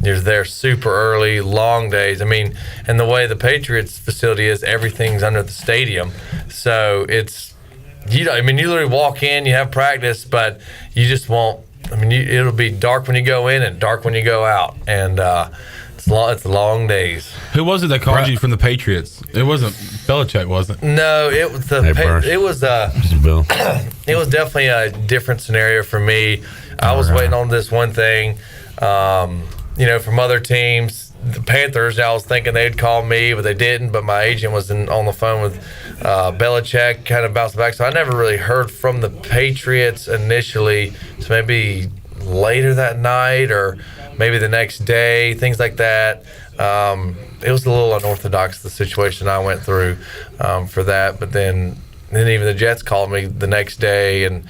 you're there super early, long days. I mean, and the way the Patriots facility is, everything's under the stadium. So it's, you literally walk in, you have practice, but you just won't, it'll be dark when you go in and dark when you go out. And it's long days. Who was it that called you from the Patriots? It wasn't Belichick, was it? No, it was it was definitely a different scenario for me. I was waiting on this one thing. From other teams, the Panthers, I was thinking they'd call me, but they didn't. But my agent was on the phone with Belichick, kind of bounced back. So I never really heard from the Patriots initially. So maybe later that night or maybe the next day, things like that. It was a little unorthodox, the situation I went through for that. But then even the Jets called me the next day and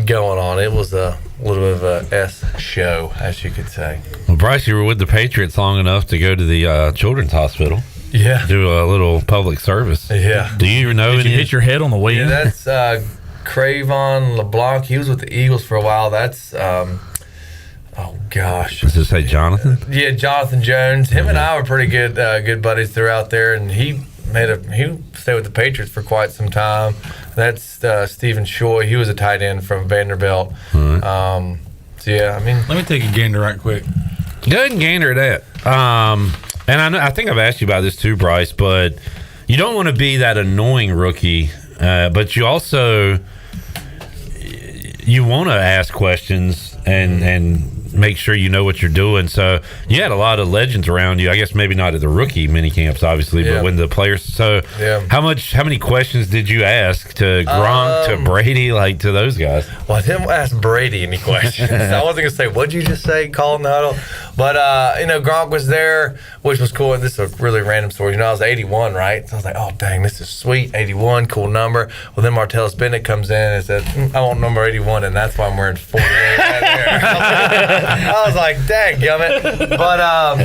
going on. It was a little bit of a S show, as you could say. Well, Bryce, you were with the Patriots long enough to go to the Children's Hospital. Yeah. Do a little public service. Yeah. Do you know? Did you hit your head on the way in? That's Cravon LeBlanc. He was with the Eagles for a while. That's oh gosh. Does it say Jonathan? Yeah, Jonathan Jones. Him and I were pretty good buddies throughout there, and he stayed with the Patriots for quite some time. That's Stephen Shoy. He was a tight end from Vanderbilt. Right. Let me take a gander right quick. Go ahead and gander at that. And I think I've asked you about this too, Bryce, but you don't want to be that annoying rookie, but you also want to ask questions and make sure you know what you're doing. So you had a lot of legends around you. I guess maybe not at the rookie mini camps, obviously, but when the players. So how many questions did you ask to Gronk, to Brady, like to those guys? Well, I didn't ask Brady any questions. I wasn't gonna say, "What'd you just say?" Calling the huddle, but Gronk was there, which was cool. And this is a really random story. I was 81, right? So I was like, "Oh, dang, this is sweet. 81, cool number." Well, then Martellus Bennett comes in and says, "I want number 81, and that's why I'm wearing 48 right there." I was like, dang gummit. But,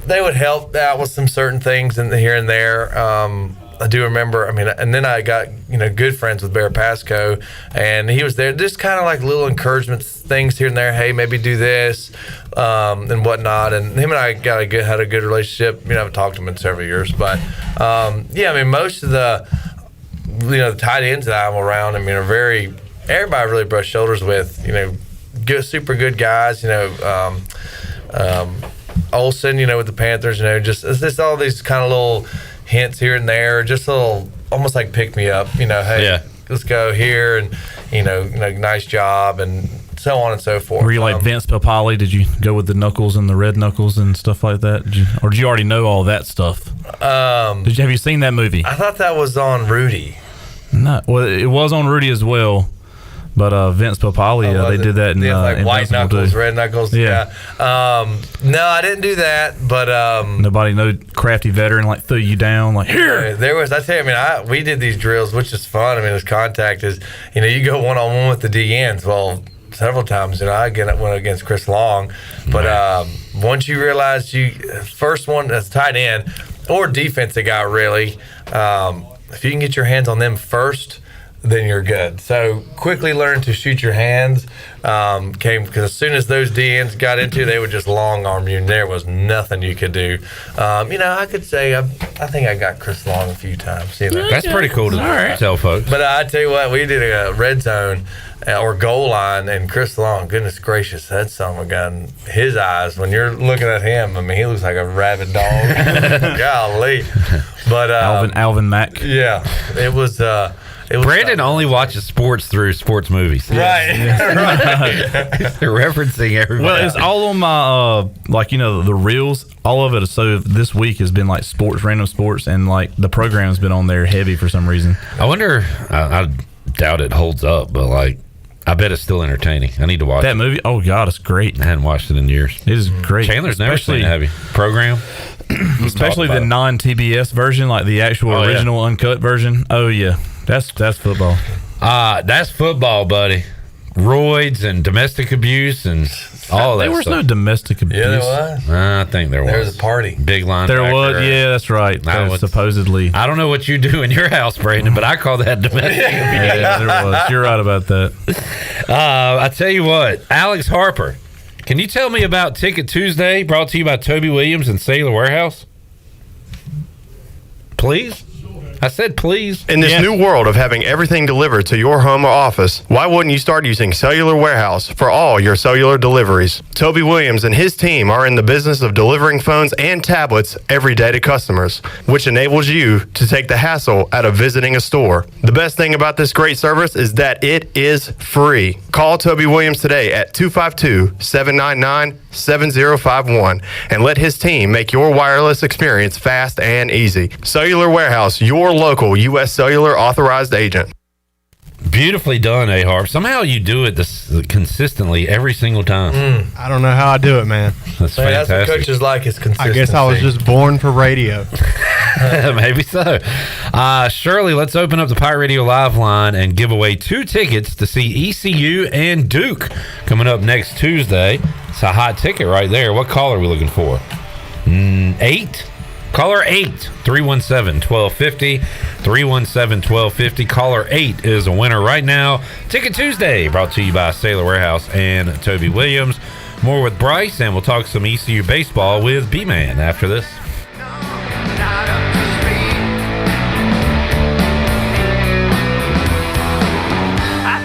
they would help out with some certain things here and there. I do remember, and then I got, good friends with Bear Pasco, and he was there, just kind of like little encouragement things here and there. Hey, maybe do this, and whatnot. And him and I had a good relationship. I haven't talked to him in several years, but, most of the tight ends that I'm around, are everybody really brushed shoulders with, good, super good guys, Olsen, with the Panthers, it's just all these kind of little hints here and there, just a little, almost like pick me up, hey, let's go here, and, nice job, and so on and so forth. Were you like Vince Papale? Did you go with the knuckles and the red knuckles and stuff like that? Or did you already know all that stuff? Have you seen that movie? I thought that was on Rudy. No, well, it was on Rudy as well. But Vince Papali, they did that in like White Invincible Knuckles, too. Red Knuckles. Yeah. No, I didn't do that. But nobody, no crafty veteran like threw you down like here. There was. I tell you, I mean, we did these drills, which is fun. I mean, this contact is, you go 1-on-1 with the DNs. Well, several times, I went against Chris Long. But once you realize first one as tight end or defensive guy, really, if you can get your hands on them first, then you're good. So quickly learn to shoot your hands. Because as soon as those DNs got into, they would just long arm you, and there was nothing you could do. I could say I think I got Chris Long a few times. That's pretty cool to tell folks. But I tell you what, we did a red zone or goal line, and Chris Long, goodness gracious, that son of a gun, his eyes, when you're looking at him, I mean, he looks like a rabid dog. Golly. But Alvin Mack. Yeah, it was Brandon only watches sports through sports movies. Right. They're referencing everybody. Well, it's all on my the reels. All of it. So this week has been like sports, random sports, and like the program's been on there heavy for some reason. I wonder. I doubt it holds up, but like, I bet it's still entertaining. I need to watch that movie. Oh God, it's great. I hadn't watched it in years. It is great. Chandler's never seen a heavy program. Especially the non-TBS version, like the actual original uncut version. Oh yeah, that's football. That's football, buddy. Roids and domestic abuse and all that. There was stuff. no domestic abuse. Yeah, there was. I think there was. There was a party. Big line. There was. Yeah, that's right. Supposedly. I don't know what you do in your house, Brandon, but I call that domestic abuse. Yeah, there was. You're right about that. I tell you what, Alex Harper. Can you tell me about Ticket Tuesday, brought to you by Toby Williams and Sailor Warehouse? Please? I said please. In this new world of having everything delivered to your home or office, why wouldn't you start using Cellular Warehouse for all your cellular deliveries? Toby Williams and his team are in the business of delivering phones and tablets every day to customers, which enables you to take the hassle out of visiting a store. The best thing about this great service is that it is free. Call Toby Williams today at 252-799-7051 and let his team make your wireless experience fast and easy. Cellular Warehouse, your local U.S. Cellular authorized agent. Beautifully done, A-Harp. Somehow you do it consistently every single time. I don't know how I do it, man. That's That's what fantastic. coaches like is consistency. I guess I was just born for radio. Maybe so. Shirley, let's open up the Pirate Radio Live line and give away 2 tickets to see ECU and Duke coming up next Tuesday. It's a hot ticket right there. What caller are we looking for? 8? Caller 8, 317-1250, 317-1250. Caller 8 is a winner right now. Ticket Tuesday, brought to you by Sailor Warehouse and Toby Williams. More with Bryce, and we'll talk some ECU baseball with B-Man after this.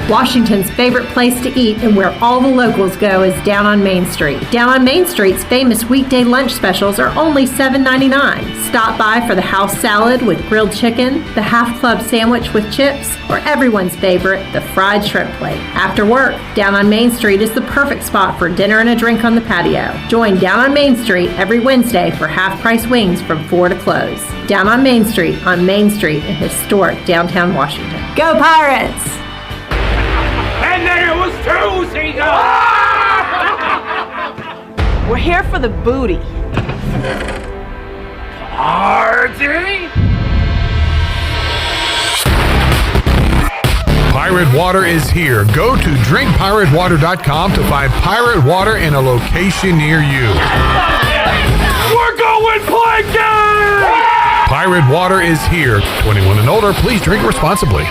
Washington's favorite place to eat and where all the locals go is down on Main Street. Down on Main Street's famous weekday lunch specials are only $7.99. Stop by for the house salad with grilled chicken, the half club sandwich with chips, or everyone's favorite, the fried shrimp plate. After work, Down on Main Street is the perfect spot for dinner and a drink on the patio. Join Down on Main Street every Wednesday for half-price wings from 4 to close. Down on Main Street in historic downtown Washington. Go Pirates! And then it was 2 seagulls! We're here for the booty. Party? Pirate Water is here. Go to drinkpiratewater.com to find Pirate Water in a location near you. We're going plankton! Pirate Water is here. 21 and older, please drink responsibly.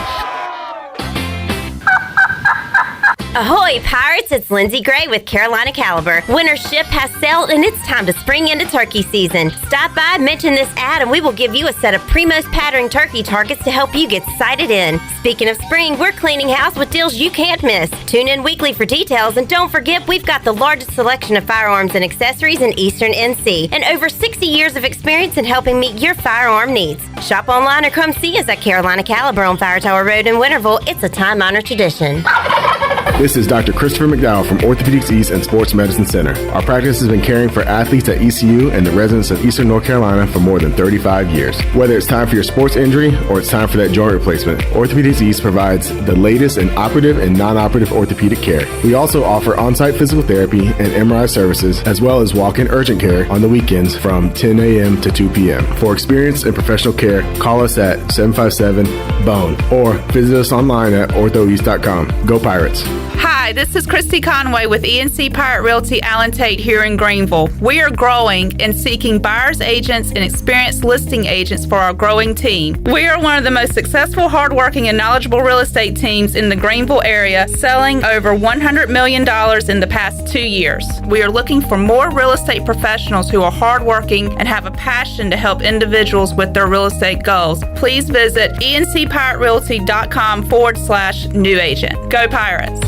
Ahoy, Pirates! It's Lindsay Gray with Carolina Caliber. Winter ship has sailed and it's time to spring into turkey season. Stop by, mention this ad, and we will give you a set of Primos Pattern turkey targets to help you get sighted in. Speaking of spring, we're cleaning house with deals you can't miss. Tune in weekly for details, and don't forget we've got the largest selection of firearms and accessories in Eastern NC and over 60 years of experience in helping meet your firearm needs. Shop online or come see us at Carolina Caliber on Fire Tower Road in Winterville. It's a time-honored tradition. This is Dr. Christopher McDowell from Orthopedics East and Sports Medicine Center. Our practice has been caring for athletes at ECU and the residents of Eastern North Carolina for more than 35 years. Whether it's time for your sports injury or it's time for that joint replacement, Orthopedics East provides the latest in operative and non-operative orthopedic care. We also offer on-site physical therapy and MRI services, as well as walk-in urgent care on the weekends from 10 a.m. to 2 p.m. For experience and professional care, call us at 757-BONE or visit us online at orthoeast.com. Go Pirates! Hi, this is Christy Conway with ENC Pirate Realty Allen Tate here in Greenville. We are growing and seeking buyers agents and experienced listing agents for our growing team. We are one of the most successful, hardworking, and knowledgeable real estate teams in the Greenville area, selling over $100 million in the past 2 years. We are looking for more real estate professionals who are hardworking and have a passion to help individuals with their real estate goals. Please visit encpiraterealty.com/new agent. Go Pirates!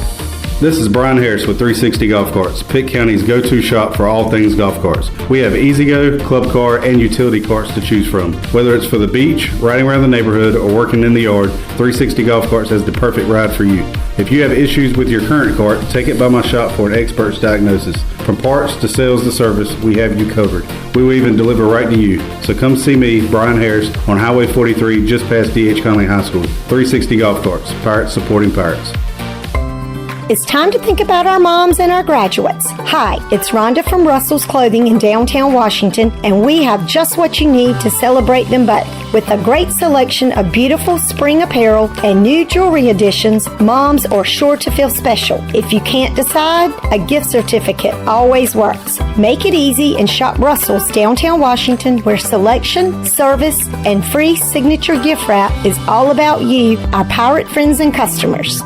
This is Brian Harris with 360 Golf Carts, Pitt County's go-to shop for all things golf carts. We have E-Z-Go, club car, and utility carts to choose from. Whether it's for the beach, riding around the neighborhood, or working in the yard, 360 Golf Carts has the perfect ride for you. If you have issues with your current cart, take it by my shop for an expert's diagnosis. From parts to sales to service, we have you covered. We will even deliver right to you. So come see me, Brian Harris, on Highway 43, just past D.H. Conley High School. 360 Golf Carts, Pirates supporting Pirates. It's time to think about our moms and our graduates. Hi, it's Rhonda from Russell's Clothing in downtown Washington, and we have just what you need to celebrate them both. With a great selection of beautiful spring apparel and new jewelry additions, moms are sure to feel special. If you can't decide, a gift certificate always works. Make it easy and shop Russell's downtown Washington, where selection, service, and free signature gift wrap is all about you, our pirate friends and customers.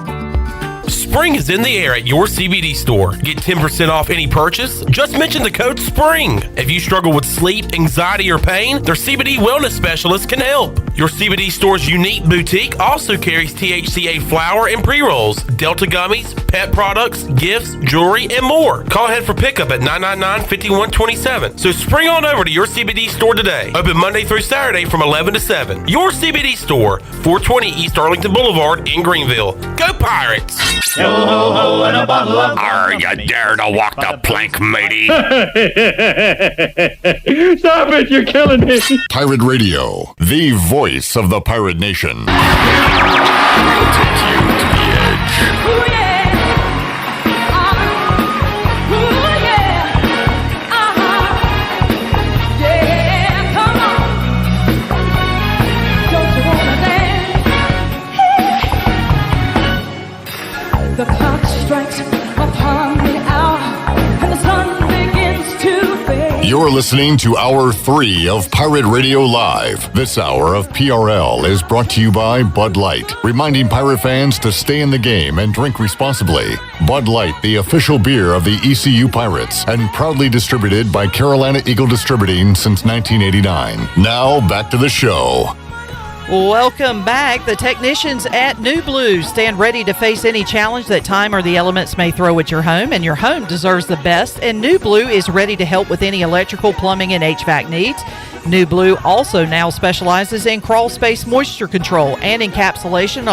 Spring is in the air at your CBD store. Get 10% off any purchase. Just mention the code SPRING. If you struggle with sleep, anxiety, or pain, their CBD wellness specialist can help. Your CBD store's unique boutique also carries THCA flower and pre-rolls, Delta gummies, pet products, gifts, jewelry, and more. Call ahead for pickup at 999-5127. So spring on over to your CBD store today. Open Monday through Saturday from 11 to 7. Your CBD store, 420 East Arlington Boulevard in Greenville. Go Pirates! Yo-ho-ho and a bottle of... Are you dare to walk the plank, matey? Stop it, you're killing me. Pirate Radio, the voice of the pirate nation. We'll take you to the edge. Ooh, yeah. Ooh, yeah. Yeah, come on. Don't you wanna dance? The clock strikes upon the hour, and the sun begins to fade. You're listening to Hour 3 of Pirate Radio Live. This hour of PRL is brought to you by Bud Light, reminding pirate fans to stay in the game and drink responsibly. Bud Light, the official beer of the ECU Pirates, and proudly distributed by Carolina Eagle Distributing since 1989. Now, back to the show. Welcome back. The technicians at New Blue stand ready to face any challenge that time or the elements may throw at your home, and your home deserves the best, and New Blue is ready to help with any electrical, plumbing, and HVAC needs. New Blue also now specializes in crawl space moisture control and encapsulations,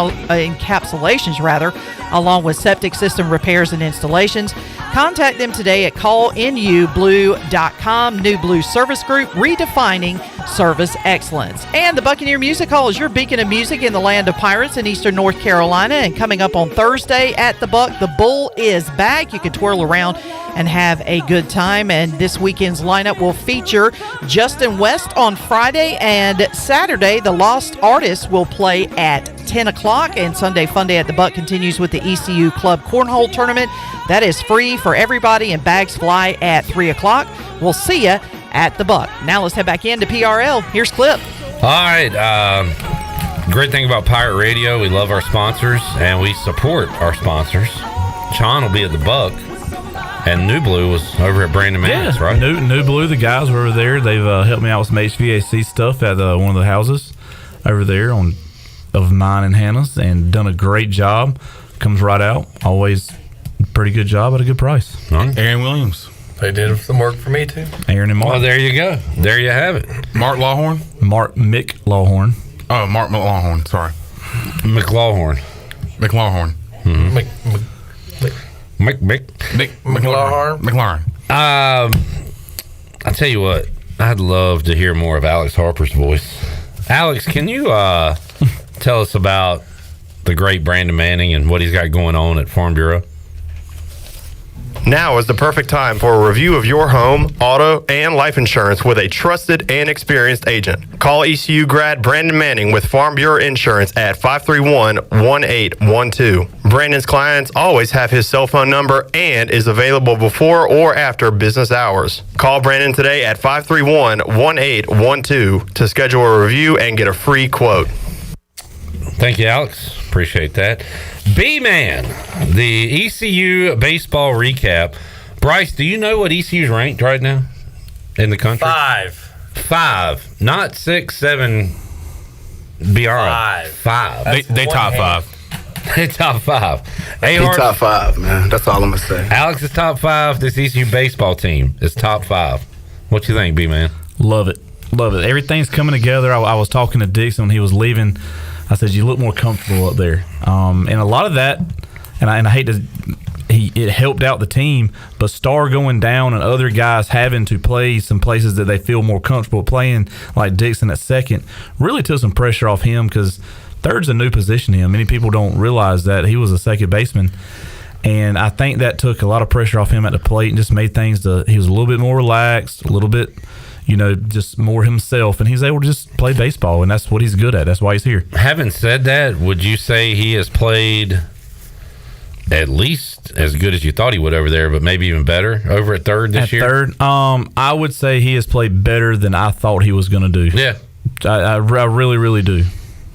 along with septic system repairs and installations. Contact them today at callinublu.com. New Blue Service Group, redefining service excellence. And the Buccaneer Music Hall is your beacon of music in the land of pirates in Eastern North Carolina. And coming up on Thursday at the Buck, the Bull is back. You can twirl around and have a good time. And this weekend's lineup will feature Justin West on Friday, and Saturday the Lost Artists will play at 10 o'clock, and Sunday Fun Day at the Buck continues with the ECU Club Cornhole Tournament. That is free for everybody, and bags fly at 3 o'clock. We'll see you at the Buck. Now let's head back into PRL. Here's Clip. All right. Great thing about Pirate Radio, we love our sponsors, and we support our sponsors. Sean will be at the Buck. And New Blue was over at Brandon Man's, right? New Blue, the guys were over there. They've helped me out with some HVAC stuff at one of the houses over there of mine and Hannah's, and done a great job. Comes right out. Always pretty good job at a good price. Aaron Williams. They did some work for me, too. Aaron and Mark. Well, there you go. There you have it. Mark Lawhorn? Mick Lawhorn. Oh, Mark Lawhorn. Sorry. McLawhorn. McLawhorn. Mm-hmm. McLaurin. I tell you what, I'd love to hear more of Alex Harper's voice. Alex, can you tell us about the great Brandon Manning and what he's got going on at Farm Bureau? Now is the perfect time for a review of your home, auto, and life insurance with a trusted and experienced agent. Call ECU grad Brandon Manning with Farm Bureau Insurance at 531-1812. Brandon's clients always have his cell phone number and is available before or after business hours. Call Brandon today at 531-1812 to schedule a review and get a free quote. Thank you, Alex. Appreciate that. B-Man, the ECU baseball recap. Bryce, do you know what ECU's ranked right now in the country? 5. Not 6, 7, beyond. 5. They top 5. They top 5. He top 5, man. That's all I'm going to say. Alex is top 5. This ECU baseball team is top 5. What you think, B-Man? Love it. Everything's coming together. I was talking to Dixon when he was leaving. I said, you look more comfortable up there. And a lot of that, and I hate to, it helped out the team, but Starr going down and other guys having to play some places that they feel more comfortable playing, like Dixon at second, really took some pressure off him because third's a new position to him. Many people don't realize that he was a second baseman. And I think that took a lot of pressure off him at the plate and just made things he was a little bit more relaxed, a little bit, just more himself, and he's able to just play baseball, and that's what he's good at. That's why he's here. Having said that, would you say he has played at least as good as you thought he would over there, but maybe even better over at third this year? Third, I would say he has played better than I thought he was going to do. Yeah, I really, really do.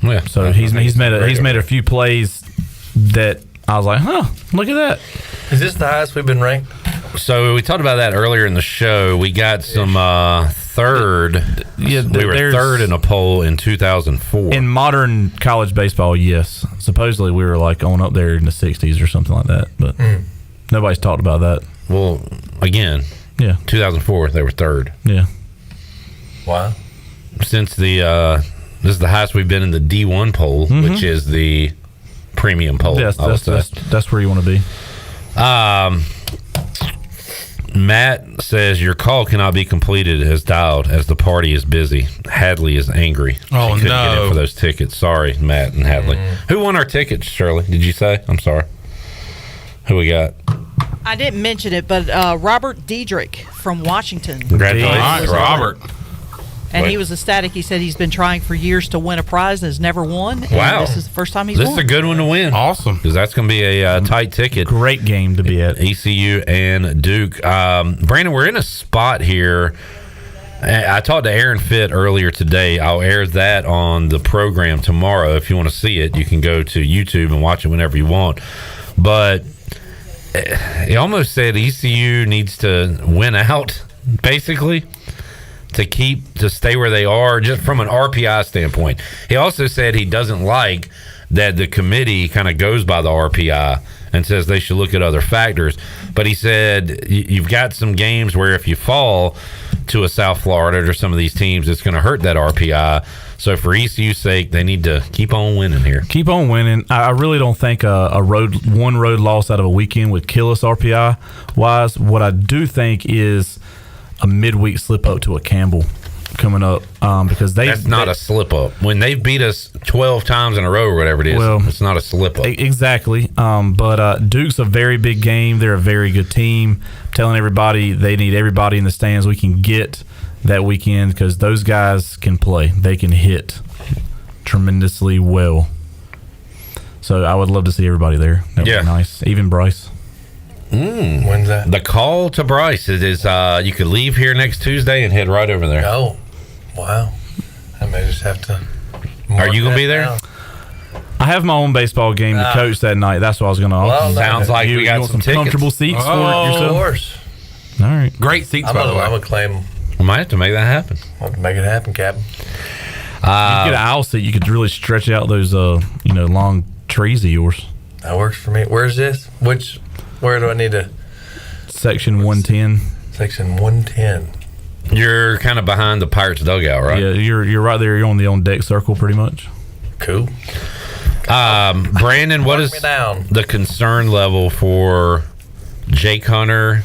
Yeah, so he's made a few plays that I was like, look at that. Is this the highest we've been ranked? So we talked about that earlier in the show. We got some third. Yeah, we were third in a poll in 2004. In modern college baseball, yes. Supposedly we were like on up there in the 60s or something like that, but nobody's talked about that. Well, again, 2004 they were third. Yeah. Wow. Since this is the highest we've been in the D1 poll, which is the premium poll. Yes, that's where you want to be. Matt says your call cannot be completed as dialed as the party is busy. Hadley is angry. Oh, she couldn't get in for those tickets. Sorry, Matt and Hadley. Who won our tickets, Shirley? Did you say? I'm sorry. Who we got? I didn't mention it, but Robert Diedrich from Washington. Congratulations, Robert. And he was ecstatic. He said he's been trying for years to win a prize and has never won. Wow. And this is the first time he's won. This is a good one to win. Awesome. Because that's going to be a tight ticket. Great game to be at. ECU and Duke. Brandon, we're in a spot here. I talked to Aaron Fitt earlier today. I'll air that on the program tomorrow. If you want to see it, you can go to YouTube and watch it whenever you want. But he almost said ECU needs to win out, basically, to stay where they are, just from an RPI standpoint. He also said he doesn't like that the committee kind of goes by the RPI and says they should look at other factors. But he said you've got some games where if you fall to a South Florida or some of these teams, it's going to hurt that RPI. So for ECU's sake, they need to keep on winning here. Keep on winning. I really don't think one road loss out of a weekend would kill us RPI wise. What I do think is a midweek slip up to a Campbell coming up, because that's not a slip up. When they've beat us 12 times in a row or whatever it is, it's not a slip up. Exactly. But Duke's a very big game. They're a very good team. I'm telling everybody they need everybody in the stands we can get that weekend, because those guys can play. They can hit tremendously well. So I would love to see everybody there. That would be nice. Even Bryce. When's that? The call to Bryce is you could leave here next Tuesday and head right over there. Oh, wow. I may just have to. Are you going to be there? Down. I have my own baseball game to coach that night. That's what I was going to offer. Sounds like we got some tickets. Comfortable seats for yourself? Of course. All right. Great seats, I'm by the way. going to claim. We might have to make that happen. I'll have to make it happen, Captain. You get an aisle seat, you could really stretch out those long trees of yours. That works for me. Where's this? Where do I need to? Section 110. Section 110. You're kind of behind the Pirates dugout, right? Yeah, you're right there. You're on the on-deck circle pretty much. Cool. Brandon, what is the concern level for Jake Hunter,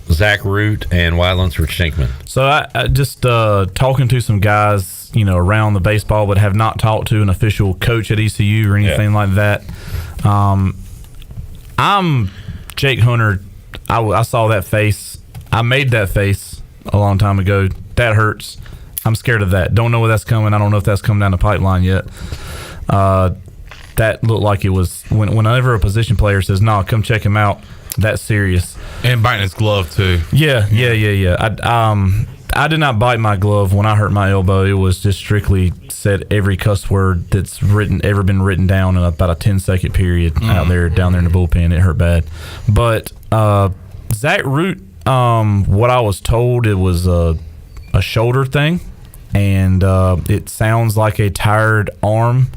Zach Root, and Wyatt Lunsford Schenkman. So I just talking to some guys, around the baseball, but have not talked to an official coach at ECU or anything like that. I'm Jake Hunter. I saw that face. I made that face a long time ago. That hurts. I'm scared of that. Don't know where that's coming. I don't know if that's coming down the pipeline yet. That looked like it was whenever a position player says, "No, come check him out." That's serious. And biting his glove too. Yeah. I did not bite my glove when I hurt my elbow. It was just strictly said every cuss word that's ever been written down in about a 10-second period down there in the bullpen. It hurt bad. But Zach Root, what I was told, it was a shoulder thing, and it sounds like a tired arm.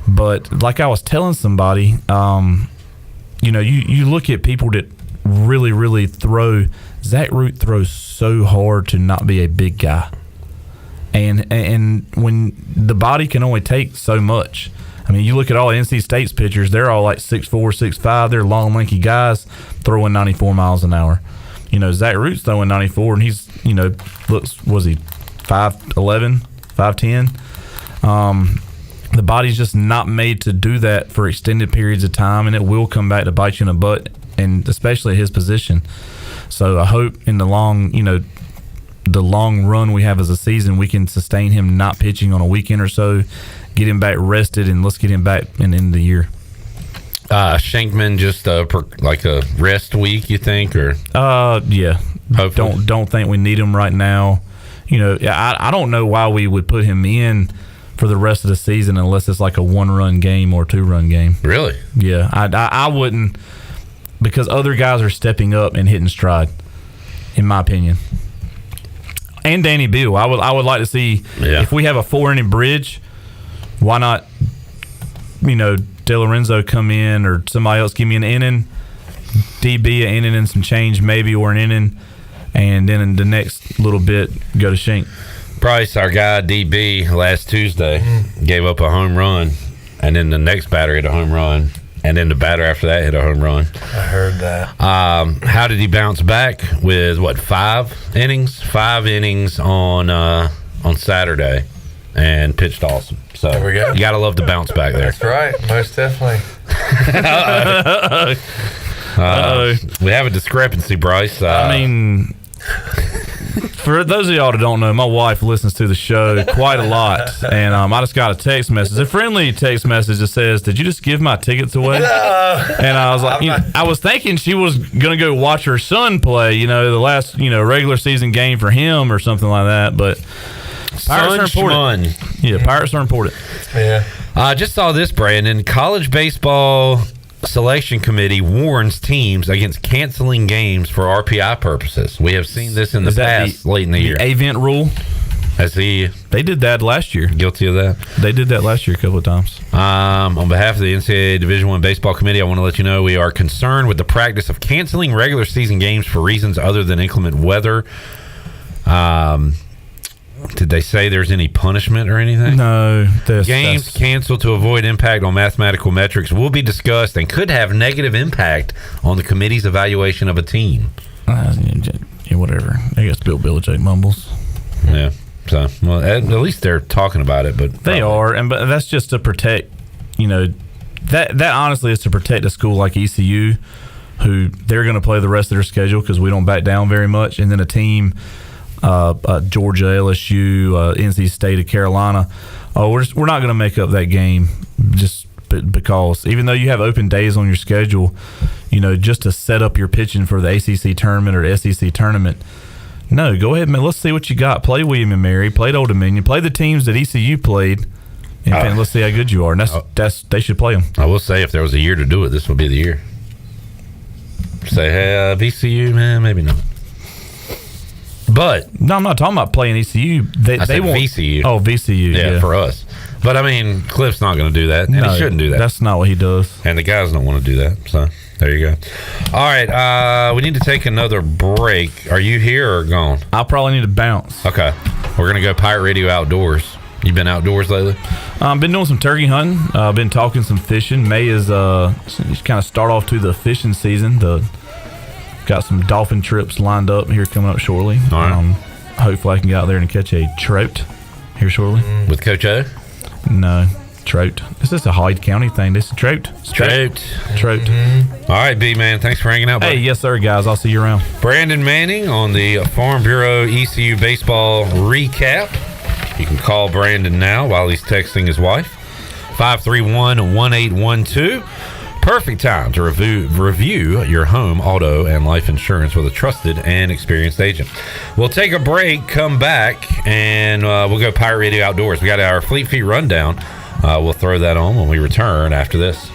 But like I was telling somebody, you look at people that really, really throw. Zach Root throws so hard to not be a big guy, and when the body can only take so much. I mean, you look at all NC State's pitchers; they're all like 6'4", 6'5". They're long, lanky guys throwing 94 miles an hour. Zach Root's throwing 94, and he's was he 5'11", 5'10"? The body's just not made to do that for extended periods of time, and it will come back to bite you in the butt, and especially at his position. So I hope in the long run we have as a season, we can sustain him not pitching on a weekend or so, get him back rested, and let's get him back in the end of the year. Schenkman just like a rest week, you think, or? Yeah. Hopefully. Don't think we need him right now. I don't know why we would put him in for the rest of the season unless it's like a 1-run game or 2-run game. Really? Yeah, I wouldn't, because other guys are stepping up and hitting stride, in my opinion. And Danny Beal, I would like to see if we have a 4-inning bridge. Why not? De Lorenzo come in, or somebody else give me an inning, DB an inning and some change maybe, or an inning, and then in the next little bit go to Schenk. Bryce, our guy DB, last Tuesday gave up a home run, and then the next batter hit a home run, and then the batter after that hit a home run. I heard that. How did he bounce back with 5 innings? 5 innings on Saturday, and pitched awesome. So there we go. You gotta love the bounce back there. That's right, most definitely. We have a discrepancy, Bryce. For those of y'all that don't know, my wife listens to the show quite a lot, and I just got a text message, a friendly text message that says, "Did you just give my tickets away?" And I was like, I was thinking she was gonna go watch her son play, the last regular season game for him or something like that. But Pirates are important. Yeah, Pirates are important. Yeah. I just saw this, Brandon. College baseball selection committee warns teams against canceling games for RPI purposes. We have seen this in the past, late in the year. Event rule. They did that last year. Guilty of that. They did that last year a couple of times. On behalf of the NCAA Division I Baseball Committee, I want to let you know we are concerned with the practice of canceling regular season games for reasons other than inclement weather. Did they say there's any punishment or anything? No. Games canceled to avoid impact on mathematical metrics will be discussed and could have negative impact on the committee's evaluation of a team. Whatever. I guess Bill Belichick mumbles. Yeah. So, well, at least they're talking about it. But they are, but that's just to protect. That honestly is to protect a school like ECU, who they're going to play the rest of their schedule because we don't back down very much, and then a team. Georgia, LSU, NC State of Carolina. We're not going to make up that game just because even though you have open days on your schedule, just to set up your pitching for the ACC tournament or the SEC tournament. No, go ahead, man. Let's see what you got. Play William and Mary. Play Old Dominion. Play the teams that ECU played. And let's see how good you are. And that's they should play them. I will say, if there was a year to do it, this would be the year. Say, hey, VCU, man, maybe not. But no, I'm not talking about playing ECU. They won't. VCU. Oh, VCU. Yeah, for us. But I mean, Cliff's not going to do that, and he shouldn't do that. That's not what he does. And the guys don't want to do that. So there you go. All right, we need to take another break. Are you here or gone? I'll probably need to bounce. Okay, we're going to go Pirate Radio outdoors. You been outdoors lately? Been doing some turkey hunting. Been talking some fishing. May is kind of start off to the fishing season. The Got some dolphin trips lined up here coming up shortly. All right. Hopefully I can get out there and catch a trout here shortly. With Coach O? No, trout. This is a Hyde County thing. This is trout. Trout. All right, B-Man. Thanks for hanging out, buddy. Hey, yes, sir, guys. I'll see you around. Brandon Manning on the Farm Bureau ECU baseball recap. You can call Brandon now while he's texting his wife. 531-1812. Perfect time to review your home, auto, and life insurance with a trusted and experienced agent. We'll take a break, come back, and we'll go Pirate Radio Outdoors. We got our Fleet Feet rundown. We'll throw that on when we return after this.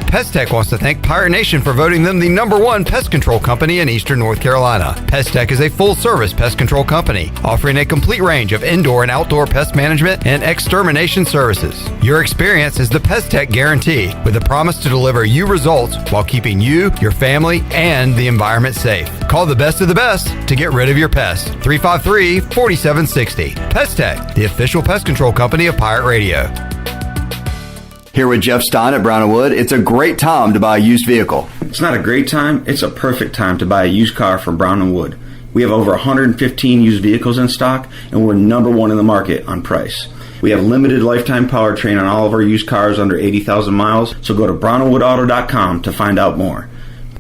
Pest Tech wants to thank Pirate Nation for voting them the #1 pest control company in Eastern North Carolina. Pest Tech is a full-service pest control company offering a complete range of indoor and outdoor pest management and extermination services. Your experience is the Pest Tech guarantee, with a promise to deliver you results while keeping you, your family, and the environment safe. Call the best of the best to get rid of your pests. 353-4760. Pest Tech, the official pest control company of Pirate Radio. Here with Jeff Stein at Brown & Wood, it's a great time to buy a used vehicle. It's not a great time, it's a perfect time to buy a used car from Brown & Wood. We have over 115 used vehicles in stock, and we're #1 in the market on price. We have limited lifetime powertrain on all of our used cars under 80,000 miles, so go to brownandwoodauto.com to find out more.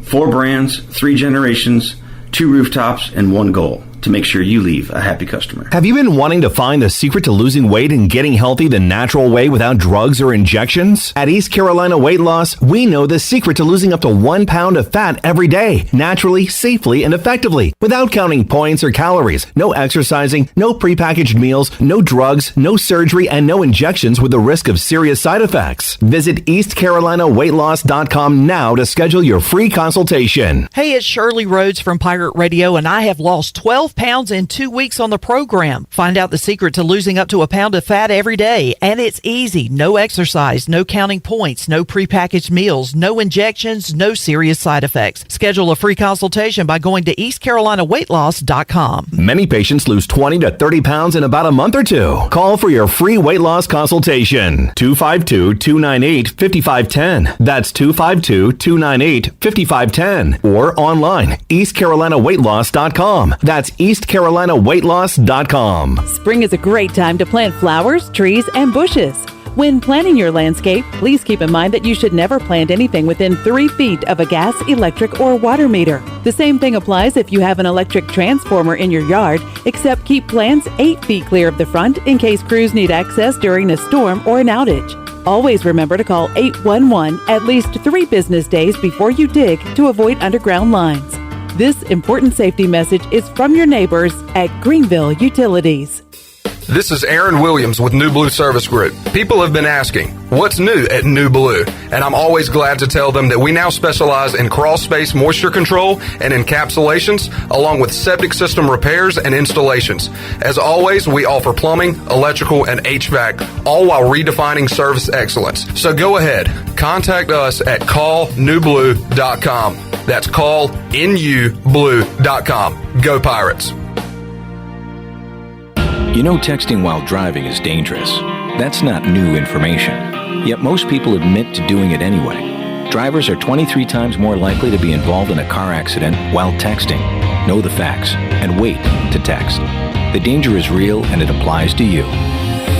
4 brands, 3 generations, 2 rooftops, and 1 goal: to make sure you leave a happy customer. Have you been wanting to find the secret to losing weight and getting healthy the natural way without drugs or injections? At East Carolina Weight Loss, we know the secret to losing up to 1 pound of fat every day, naturally, safely, and effectively, without counting points or calories. No exercising, no prepackaged meals, no drugs, no surgery, and no injections with the risk of serious side effects. Visit EastCarolinaWeightLoss.com now to schedule your free consultation. Hey, it's Shirley Rhodes from Pirate Radio, and I have lost 12 pounds in 2 weeks on the program. Find out the secret to losing up to 1 pound of fat every day. And it's easy. No exercise, no counting points, no prepackaged meals, no injections, no serious side effects. Schedule a free consultation by going to EastCarolinaWeightLoss.com. Many patients lose 20 to 30 pounds in about a month or 2. Call for your free weight loss consultation. 252-298-5510. That's 252-298-5510. Or online, EastCarolinaWeightLoss.com. That's EastCarolinaWeightLoss.com. Spring is a great time to plant flowers, trees, and bushes. When planning your landscape, please keep in mind that you should never plant anything within 3 feet of a gas, electric, or water meter. The same thing applies if you have an electric transformer in your yard, except keep plants 8 feet clear of the front in case crews need access during a storm or an outage. Always remember to call 811 at least 3 business days before you dig to avoid underground lines. This important safety message is from your neighbors at Greenville Utilities. This is Aaron Williams with New Blue Service Group. People have been asking, what's new at New Blue? And I'm always glad to tell them that we now specialize in crawl space moisture control and encapsulations, along with septic system repairs and installations. As always, we offer plumbing, electrical, and HVAC, all while redefining service excellence. So go ahead, contact us at callnewblue.com. That's callnublue.com. Go Pirates. You know, texting while driving is dangerous. That's not new information. Yet most people admit to doing it anyway. Drivers are 23 times more likely to be involved in a car accident while texting. Know the facts and wait to text. The danger is real and it applies to you.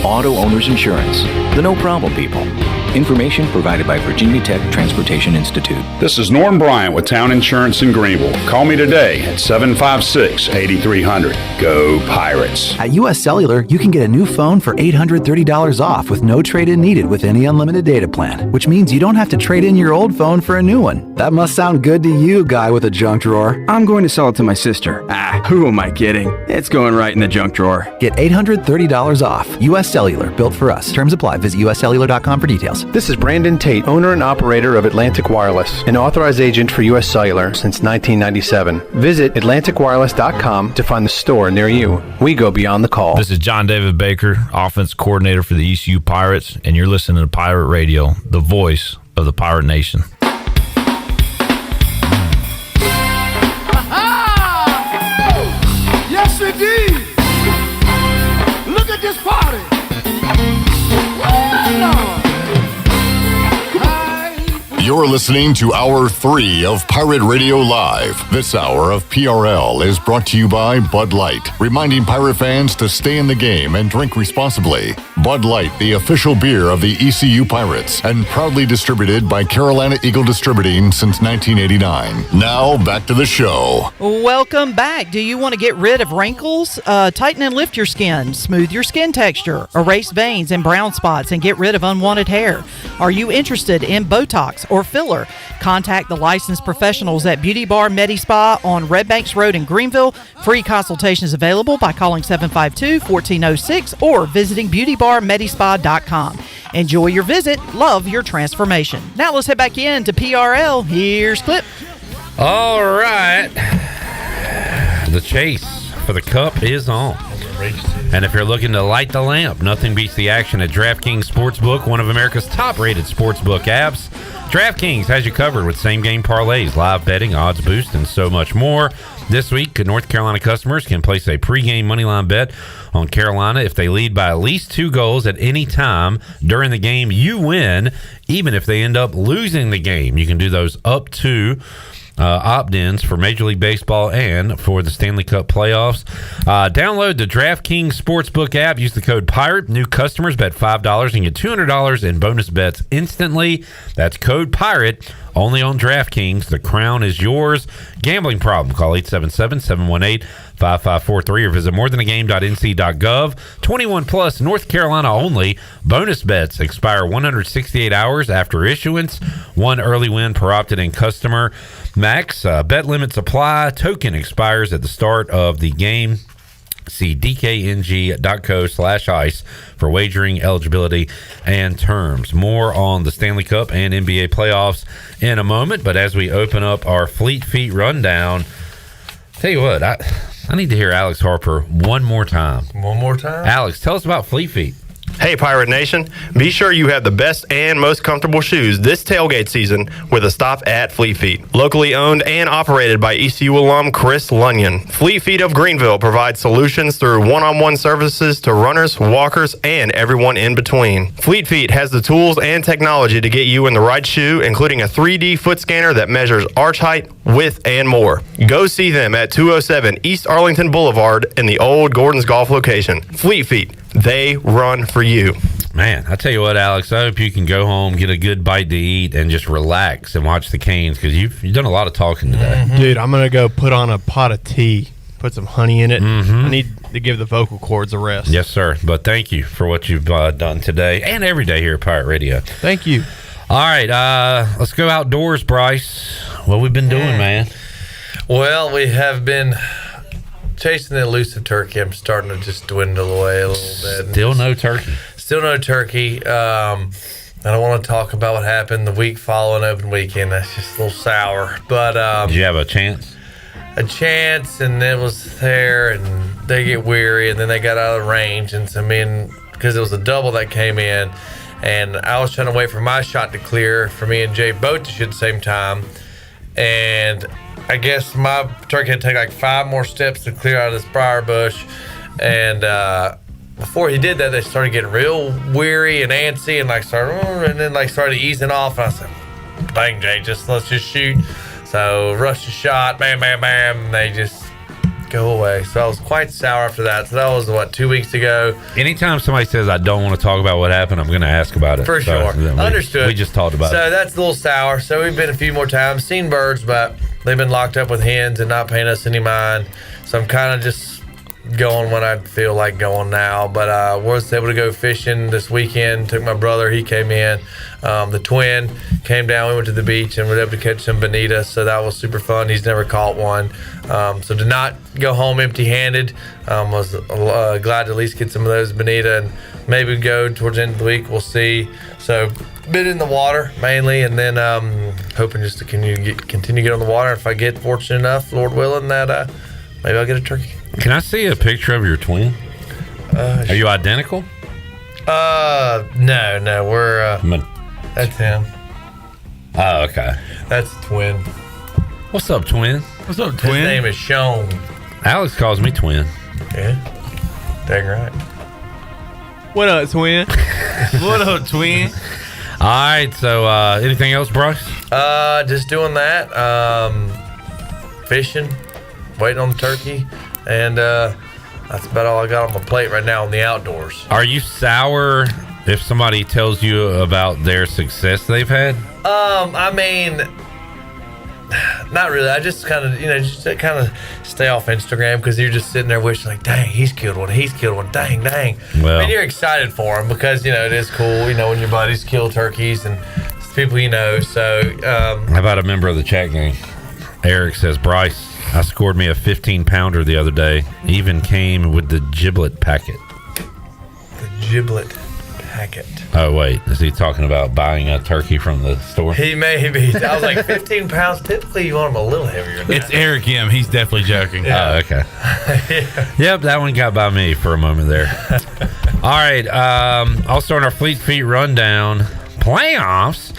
Auto Owners Insurance, the no problem people. Information provided by Virginia Tech Transportation Institute. This is Norm Bryant with Town Insurance in Greenville. Call me today at 756-8300. Go Pirates. At U.S. Cellular, you can get a new phone for $830 off with no trade-in needed with any unlimited data plan, which means you don't have to trade in your old phone for a new one. That must sound good to you, guy with a junk drawer. I'm going to sell it to my sister. Who am I kidding? It's going right in the junk drawer. Get $830 off. U.S. U.S. Cellular, built for us. Terms apply. Visit uscellular.com for details. This is Brandon Tate, owner and operator of Atlantic Wireless, an authorized agent for U.S. Cellular since 1997. Visit AtlanticWireless.com to find the store near you. We go beyond the call. This is John David Baker, offense coordinator for the ECU Pirates, and you're listening to Pirate Radio, the voice of the Pirate Nation. Yes, indeed. Look at this party. You're listening to Hour 3 of Pirate Radio Live. This hour of PRL is brought to you by Bud Light, reminding Pirate fans to stay in the game and drink responsibly. Bud Light, the official beer of the ECU Pirates, and proudly distributed by Carolina Eagle Distributing since 1989. Now, back to the show. Welcome back. Do you want to get rid of wrinkles? Tighten and lift your skin, smooth your skin texture, erase veins and brown spots, and get rid of unwanted hair. Are you interested in Botox or filler? Contact the licensed professionals at Beauty Bar Medi Spa on Red Banks Road in Greenville. Free consultations available by calling 752-1406 or visiting beautybarmedispa.com. Enjoy your visit. Love your transformation. Now let's head back in to PRL. Here's Clip. All right. The chase for the cup is on. And if you're looking to light the lamp, nothing beats the action at DraftKings Sportsbook, one of America's top-rated sportsbook apps. DraftKings has you covered with same-game parlays, live betting, odds boost, and so much more. This week, North Carolina customers can place a pregame moneyline bet on Carolina. If they lead by at least 2 goals at any time during the game, you win, even if they end up losing the game. You can do those up to opt-ins for Major League Baseball and for the Stanley Cup playoffs. Download the DraftKings Sportsbook app. Use the code PIRATE. New customers bet $5 and get $200 in bonus bets instantly. That's code PIRATE. Only on DraftKings. The crown is yours. Gambling problem? Call 877-718-5543 or visit morethanagame.nc.gov. 21 plus, North Carolina only. Bonus bets expire 168 hours after issuance. 1 early win per opted-in customer. Max, bet limits apply. Token expires at the start of the game. See dkng.co/ice for wagering eligibility and terms. More on the Stanley Cup and NBA playoffs in a moment, but as we open up our Fleet Feet rundown, tell you what, I need to hear Alex Harper one more time. One more time? Alex, tell us about Fleet Feet. Hey, Pirate Nation. Be sure you have the best and most comfortable shoes this tailgate season with a stop at Fleet Feet. Locally owned and operated by ECU alum Chris Lunyon. Fleet Feet of Greenville provides solutions through one-on-one services to runners, walkers, and everyone in between. Fleet Feet has the tools and technology to get you in the right shoe, including a 3D foot scanner that measures arch height, width, and more. Go see them at 207 East Arlington Boulevard in the old Gordon's Golf location. Fleet Feet. They run for you. Man, I tell you what, Alex, I hope you can go home, get a good bite to eat, and just relax and watch the Canes because you've done a lot of talking today. Dude, I'm going to go put on a pot of tea, put some honey in it. I need to give the vocal cords a rest. Yes, sir. But thank you for what you've done today and every day here at Pirate Radio. Thank you. All right, let's go outdoors, Bryce. What we've been doing, man? Well, we have been chasing the elusive turkey. I'm starting to just dwindle away a little bit. Still no turkey. Still no turkey. I don't want to talk about what happened the week following open weekend. That's just a little sour. But did you have a chance? A chance, and it was there, and they get weary, and then they got out of range, and so because it was a double that came in, and I was trying to wait for my shot to clear for me and Jay both to shoot at the same time, and I guess my turkey had to take like 5 more steps to clear out of this briar bush. And before he did that, they started getting real weary and antsy and started easing off. And I said, dang, Jay, let's just shoot. So rush the shot, bam, bam, bam. And they just go away. So I was quite sour after that. So that was, 2 weeks ago. Anytime somebody says I don't want to talk about what happened, I'm going to ask about it. For sure. Understood. We just talked about it. So that's a little sour. So we've been a few more times, seen birds, but they've been locked up with hens and not paying us any mind. So I'm kind of just going when I feel like going now. But was able to go fishing this weekend. Took my brother. He came in. The twin came down. We went to the beach and were able to catch some bonita. So that was super fun. He's never caught one. So did not go home empty-handed. Was glad to at least get some of those bonita and maybe go towards the end of the week. We'll see. So bit in the water mainly, and then hoping just to continue to get on the water. If I get fortunate enough, Lord willing, that maybe I'll get a turkey. Can I see a picture of your twin? Are you identical? No, we're that's him. Oh, okay. That's the twin. What's up, twin? What's up, His name is Sean. Alex calls me twin. Yeah, dang right. What up, twin? What up, twin? All right, so anything else, Bryce? Just doing that. Fishing, waiting on the turkey, and that's about all I got on my plate right now in the outdoors. Are you sour if somebody tells you about their success they've had? I mean, not really. I just kind of, just kind of stay off Instagram because you're just sitting there wishing, like, dang, he's killed one, dang. Well, I mean, you're excited for him because, it is cool, when your buddies kill turkeys and it's people you know. So, how about a member of the chat gang? Eric says, Bryce, I scored me a 15-pounder the other day. Even came with the giblet packet. The giblet packet. Oh, wait. Is he talking about buying a turkey from the store? He may be. I was like, 15 pounds. Typically, you want them a little heavier than It's that. Eric M. He's definitely joking. Oh, okay. Yep, that one got by me for a moment there. All right. Also on our Fleet Feet rundown, playoffs.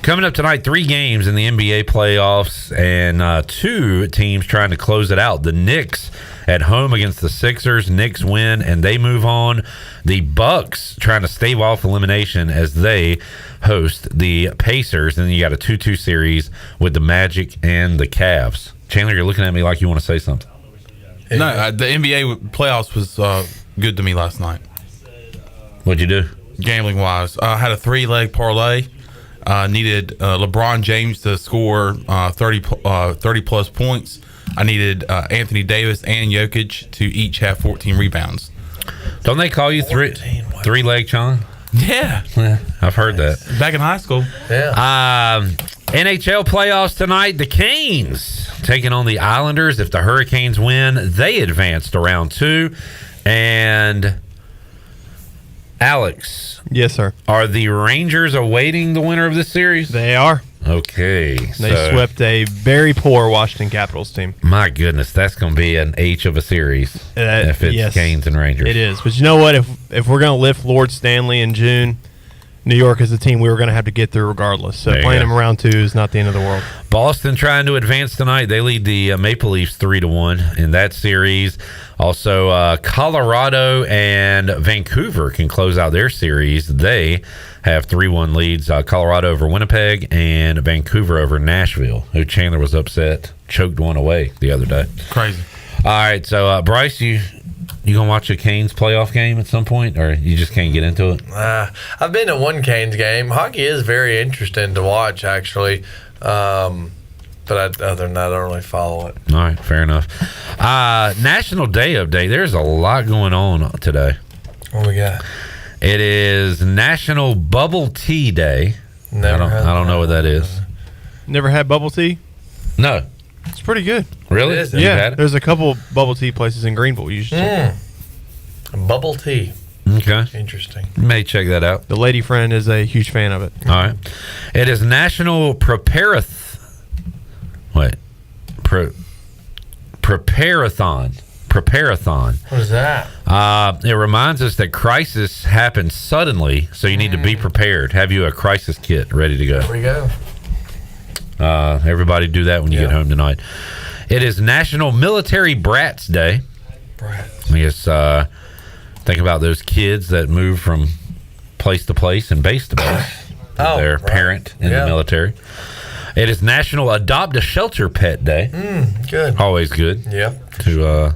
Coming up tonight, 3 games in the NBA playoffs and 2 teams trying to close it out. The Knicks at home against the Sixers. Knicks win and they move on. The Bucks trying to stave off elimination as they host the Pacers. And then you got a 2-2 series with the Magic and the Cavs. Chandler, you're looking at me like you want to say something. No, the NBA playoffs was good to me last night. What'd you do? Gambling wise, I had a 3-leg parlay. Needed LeBron James to score 30 plus points. I needed Anthony Davis and Jokic to each have 14 rebounds. Don't they call you three-leg Chong? Yeah. I've heard that. Back in high school. Yeah. NHL playoffs tonight. The Canes taking on the Islanders. If the Hurricanes win, they advance to round 2. And Alex. Yes, sir. Are the Rangers awaiting the winner of this series? They are. Okay. They swept a very poor Washington Capitals team. My goodness, that's going to be an H of a series if it's Canes and Rangers. It is. But you know what? If we're going to lift Lord Stanley in June, New York is a team we were going to have to get through regardless. So playing them round 2 is not the end of the world. Boston trying to advance tonight. They lead the Maple Leafs 3-1 in that series. Also, Colorado and Vancouver can close out their series. They have 3-1 leads. Colorado over Winnipeg and Vancouver over Nashville, who Chandler was upset, choked one away the other day. Crazy. All right, so Bryce, you gonna watch a Canes playoff game at some point, or you just can't get into it? I've been to one Canes game. Hockey is very interesting to watch, actually. But other than that, I don't really follow it. All right, fair enough. National Day update. There's a lot going on today. What we got? It is National Bubble Tea Day. I don't know what that is. Never had bubble tea? No. It's pretty good. Really? Yeah. There's a couple bubble tea places in Greenville you should Bubble tea. Okay. Interesting. May check that out. The lady friend is a huge fan of it. All right. It is National Preparathon. Preparathon. What is that? It reminds us that crisis happens suddenly, so you need to be prepared. Have you a crisis kit ready to go? There we go. Everybody do that when you get home tonight. It is National Military Brats Day. Brats. I guess think about those kids that move from place to place and base to base with their parent in the military. It is National Adopt a Shelter Pet Day. Good. Always good. Yep. To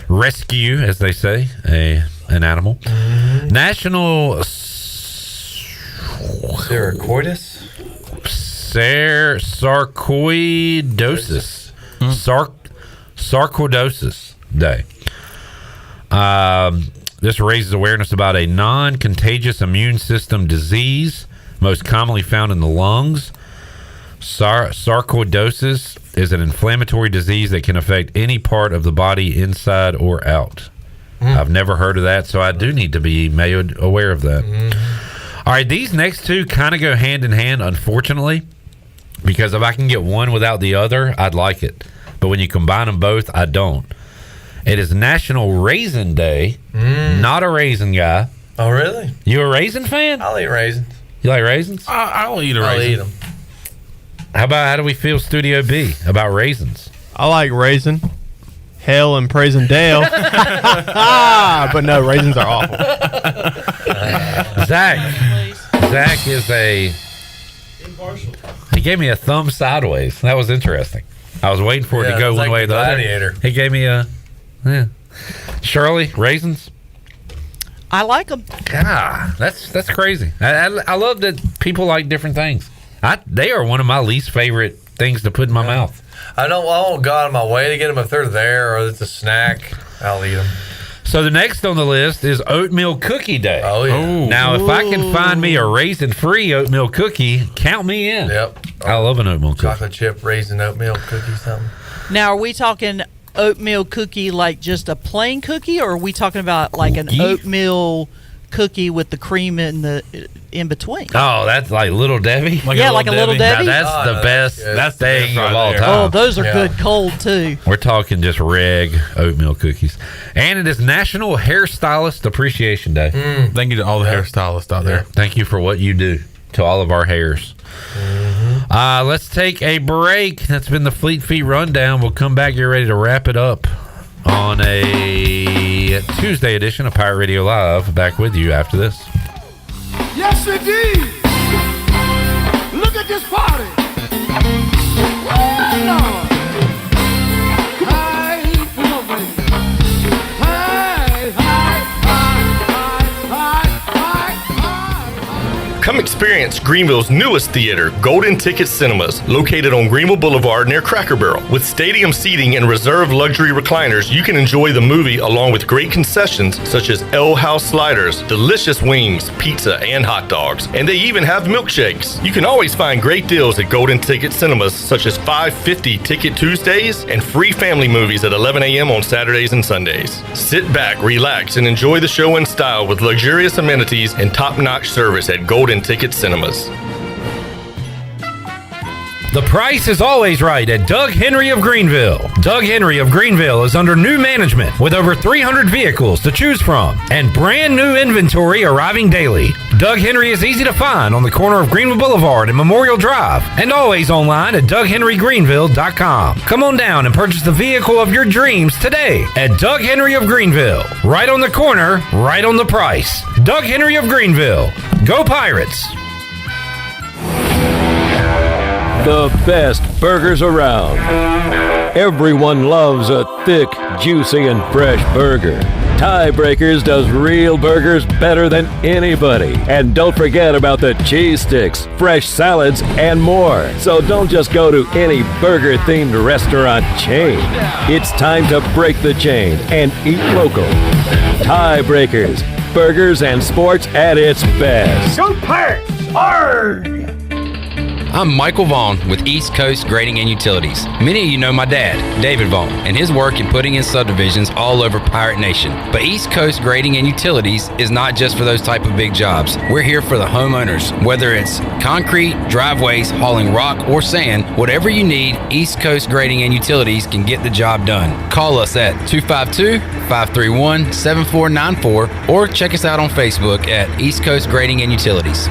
rescue, as they say, an animal. Mm-hmm. National Sarcoidosis. Sarcoidosis. Sarcoidosis Day. This raises awareness about a non-contagious immune system disease, most commonly found in the lungs. Sarcoidosis is an inflammatory disease that can affect any part of the body, inside or out. I've never heard of that, so I do need to be made aware of that. All right, these next two kind of go hand in hand, unfortunately, because if I can get one without the other, I'd like it. But when you combine them both, I don't. It is National Raisin Day. Not a raisin guy. Oh, really? You a raisin fan? I'll eat raisins. You like raisins? I'll eat a I'll raisin. eat them. How do we feel, Studio B, about raisins? I like raisin. Hell and praising Dale. But no, raisins are awful. Zach is impartial. He gave me a thumb sideways. That was interesting. I was waiting for it to go one way or the other. He gave me a Shirley, raisins. I like them. God, that's crazy. I love that people like different things. They are one of my least favorite things to put in my mouth. I won't go out of my way to get them if they're there or it's a snack. I'll eat them. So the next on the list is Oatmeal Cookie Day. Oh, yeah. Now, if I can find me a raisin-free oatmeal cookie, count me in. Yep. I love an oatmeal cookie. Chocolate chip raisin oatmeal cookie something. Now, are we talking oatmeal cookie like just a plain cookie, or are we talking about like an oatmeal cookie with the cream in between? Oh, that's like Little Debbie? Like a Little Debbie? Now, that's the best thing of all time. Oh, those are good cold, too. We're talking just reg oatmeal cookies. And it is National Hairstylist Appreciation Day. Thank you to all the hairstylists out there. Thank you for what you do to all of our hairs. Let's take a break. That's been the Fleet Feet Rundown. We'll come back, get ready to wrap it up on a Tuesday edition of Pirate Radio Live. Back with you after this. Yes, indeed. Look at this party. Oh, Lord. Come experience Greenville's newest theater, Golden Ticket Cinemas, located on Greenville Boulevard near Cracker Barrel. With stadium seating and reserved luxury recliners, you can enjoy the movie along with great concessions such as L House sliders, delicious wings, pizza, and hot dogs. And they even have milkshakes. You can always find great deals at Golden Ticket Cinemas, such as $5.50 Ticket Tuesdays and free family movies at 11 a.m. on Saturdays and Sundays. Sit back, relax, and enjoy the show in style with luxurious amenities and top-notch service at Golden Ticket Cinemas. The price is always right at Doug Henry of Greenville. Doug Henry of Greenville is under new management with over 300 vehicles to choose from and brand new inventory arriving daily. Doug Henry is easy to find on the corner of Greenville Boulevard and Memorial Drive and always online at DougHenryGreenville.com. Come on down and purchase the vehicle of your dreams today at Doug Henry of Greenville. Right on the corner, right on the price. Doug Henry of Greenville. Go Pirates! The best burgers around. Everyone loves a thick, juicy, and fresh burger. Tiebreakers does real burgers better than anybody. And don't forget about the cheese sticks, fresh salads, and more. So don't just go to any burger-themed restaurant chain. It's time to break the chain and eat local. Tiebreakers, burgers and sports at its best. Go Pirates! Arrgh! I'm Michael Vaughn with East Coast Grading and Utilities. Many of you know my dad, David Vaughn, and his work in putting in subdivisions all over Pirate Nation. But East Coast Grading and Utilities is not just for those type of big jobs. We're here for the homeowners. Whether it's concrete, driveways, hauling rock, or sand, whatever you need, East Coast Grading and Utilities can get the job done. Call us at 252-531-7494 or check us out on Facebook at East Coast Grading and Utilities.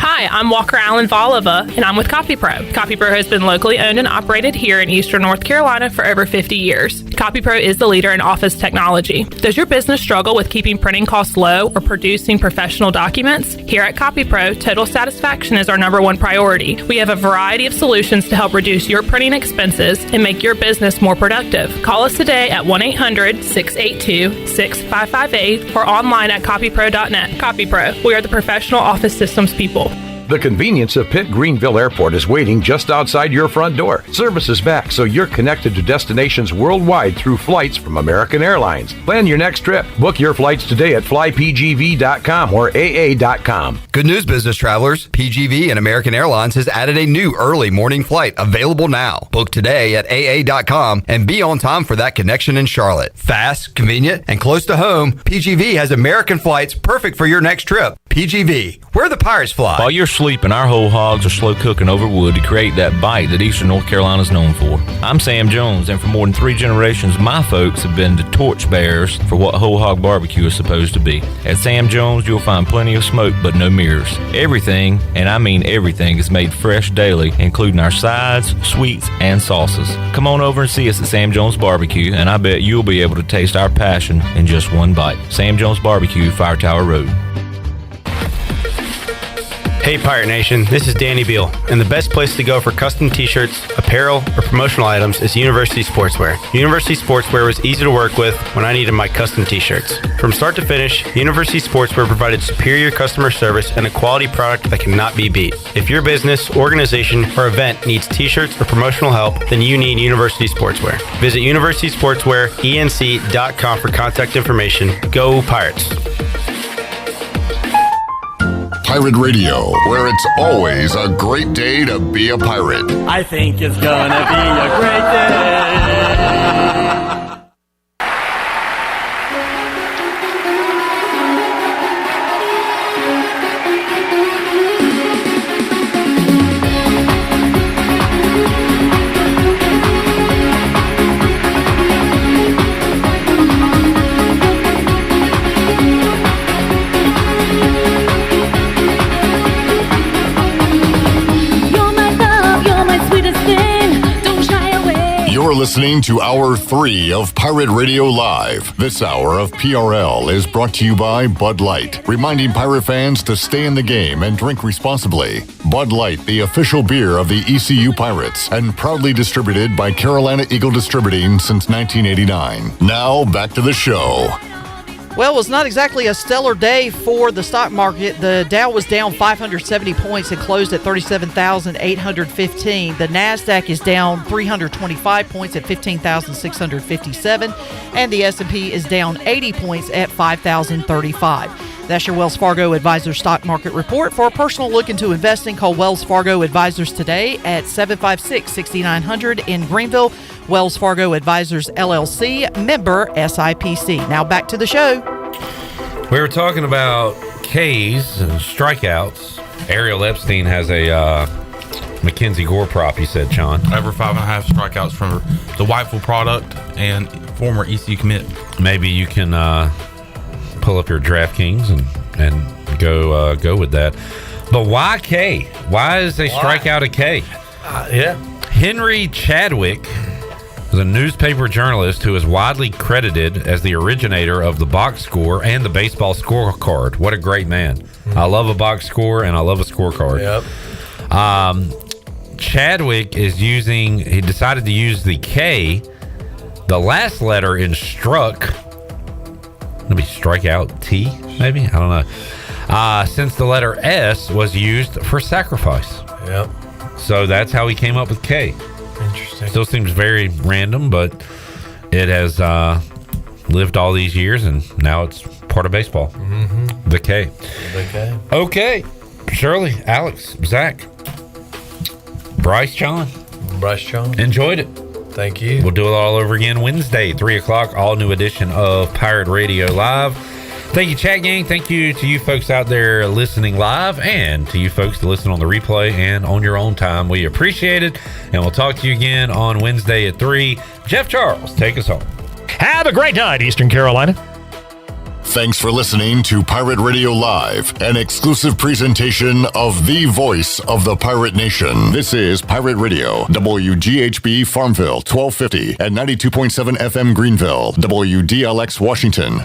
Hi, I'm Walker Allen Volova, and I'm with Copy Pro. Copy Pro has been locally owned and operated here in Eastern North Carolina for over 50 years. Copy Pro is the leader in office technology. Does your business struggle with keeping printing costs low or producing professional documents? Here at Copy Pro, total satisfaction is our #1 priority. We have a variety of solutions to help reduce your printing expenses and make your business more productive. Call us today at 1-800-682-6558 or online at copypro.net. Copy Pro, we are the professional office systems people. The convenience of Pitt Greenville Airport is waiting just outside your front door. Service is back, so you're connected to destinations worldwide through flights from American Airlines. Plan your next trip. Book your flights today at flypgv.com or aa.com. Good news, business travelers. PGV and American Airlines has added a new early morning flight available now. Book today at aa.com and be on time for that connection in Charlotte. Fast, convenient, and close to home, PGV has American flights perfect for your next trip. PGV, where the Pirates fly. While you're sleeping, our whole hogs are slow cooking over wood to create that bite that Eastern North Carolina is known for. I'm Sam Jones, and for more than 3 generations, my folks have been the torchbearers for what whole hog barbecue is supposed to be. At Sam Jones, you'll find plenty of smoke, but no mirrors. Everything, and I mean everything, is made fresh daily, including our sides, sweets, and sauces. Come on over and see us at Sam Jones Barbecue, and I bet you'll be able to taste our passion in just one bite. Sam Jones Barbecue, Fire Tower Road. Hey Pirate Nation, this is Danny Beal, and the best place to go for custom t-shirts, apparel, or promotional items is University Sportswear. University Sportswear was easy to work with when I needed my custom t-shirts. From start to finish, University Sportswear provided superior customer service and a quality product that cannot be beat. If your business, organization, or event needs t-shirts or promotional help, then you need University Sportswear. Visit universitysportswearenc.com for contact information. Go Pirates! Pirate Radio, where it's always a great day to be a pirate. I think it's gonna be a great day. You're listening to Hour 3 of Pirate Radio Live. This hour of PRL is brought to you by Bud Light, reminding pirate fans to stay in the game and drink responsibly. Bud Light, the official beer of the ECU Pirates, and proudly distributed by Carolina Eagle Distributing since 1989. Now, back to the show. Well, it was not exactly a stellar day for the stock market. The Dow was down 570 points and closed at 37,815. The NASDAQ is down 325 points at 15,657. And the S&P is down 80 points at 5,035. That's your Wells Fargo Advisors Stock Market Report. For a personal look into investing, call Wells Fargo Advisors today at 756-6900 in Greenville. Wells Fargo Advisors, LLC, member SIPC. Now back to the show. We were talking about Ks and strikeouts. Ariel Epstein has a Mackenzie Gore prop, you said, Sean. Over 5.5 strikeouts from the Whiteville product and former ECU commit. Maybe you can pull up your DraftKings and go with that. But why K? Why is a strikeout a K? Henry Chadwick was a newspaper journalist who is widely credited as the originator of the box score and the baseball scorecard. What a great man. I love a box score and I love a scorecard. Chadwick he decided to use the K, the last letter in struck. Maybe strikeout T, maybe? I don't know. Since the letter S was used for sacrifice. So that's how he came up with K. Interesting. Still seems very random, but it has lived all these years, and now it's part of baseball. The K. Okay. Shirley, Alex, Zach, Bryce, John. Enjoyed it. Thank you. We'll do it all over again Wednesday, 3 o'clock, all new edition of Pirate Radio Live. Thank you, chat gang. Thank you to you folks out there listening live, and to you folks to listen on the replay and on your own time. We appreciate it, and we'll talk to you again on Wednesday at 3. Jeff Charles, take us home. Have a great night, Eastern Carolina. Thanks for listening to Pirate Radio Live, an exclusive presentation of the voice of the Pirate Nation. This is Pirate Radio, WGHB Farmville, 1250 and 92.7 FM Greenville, WDLX Washington.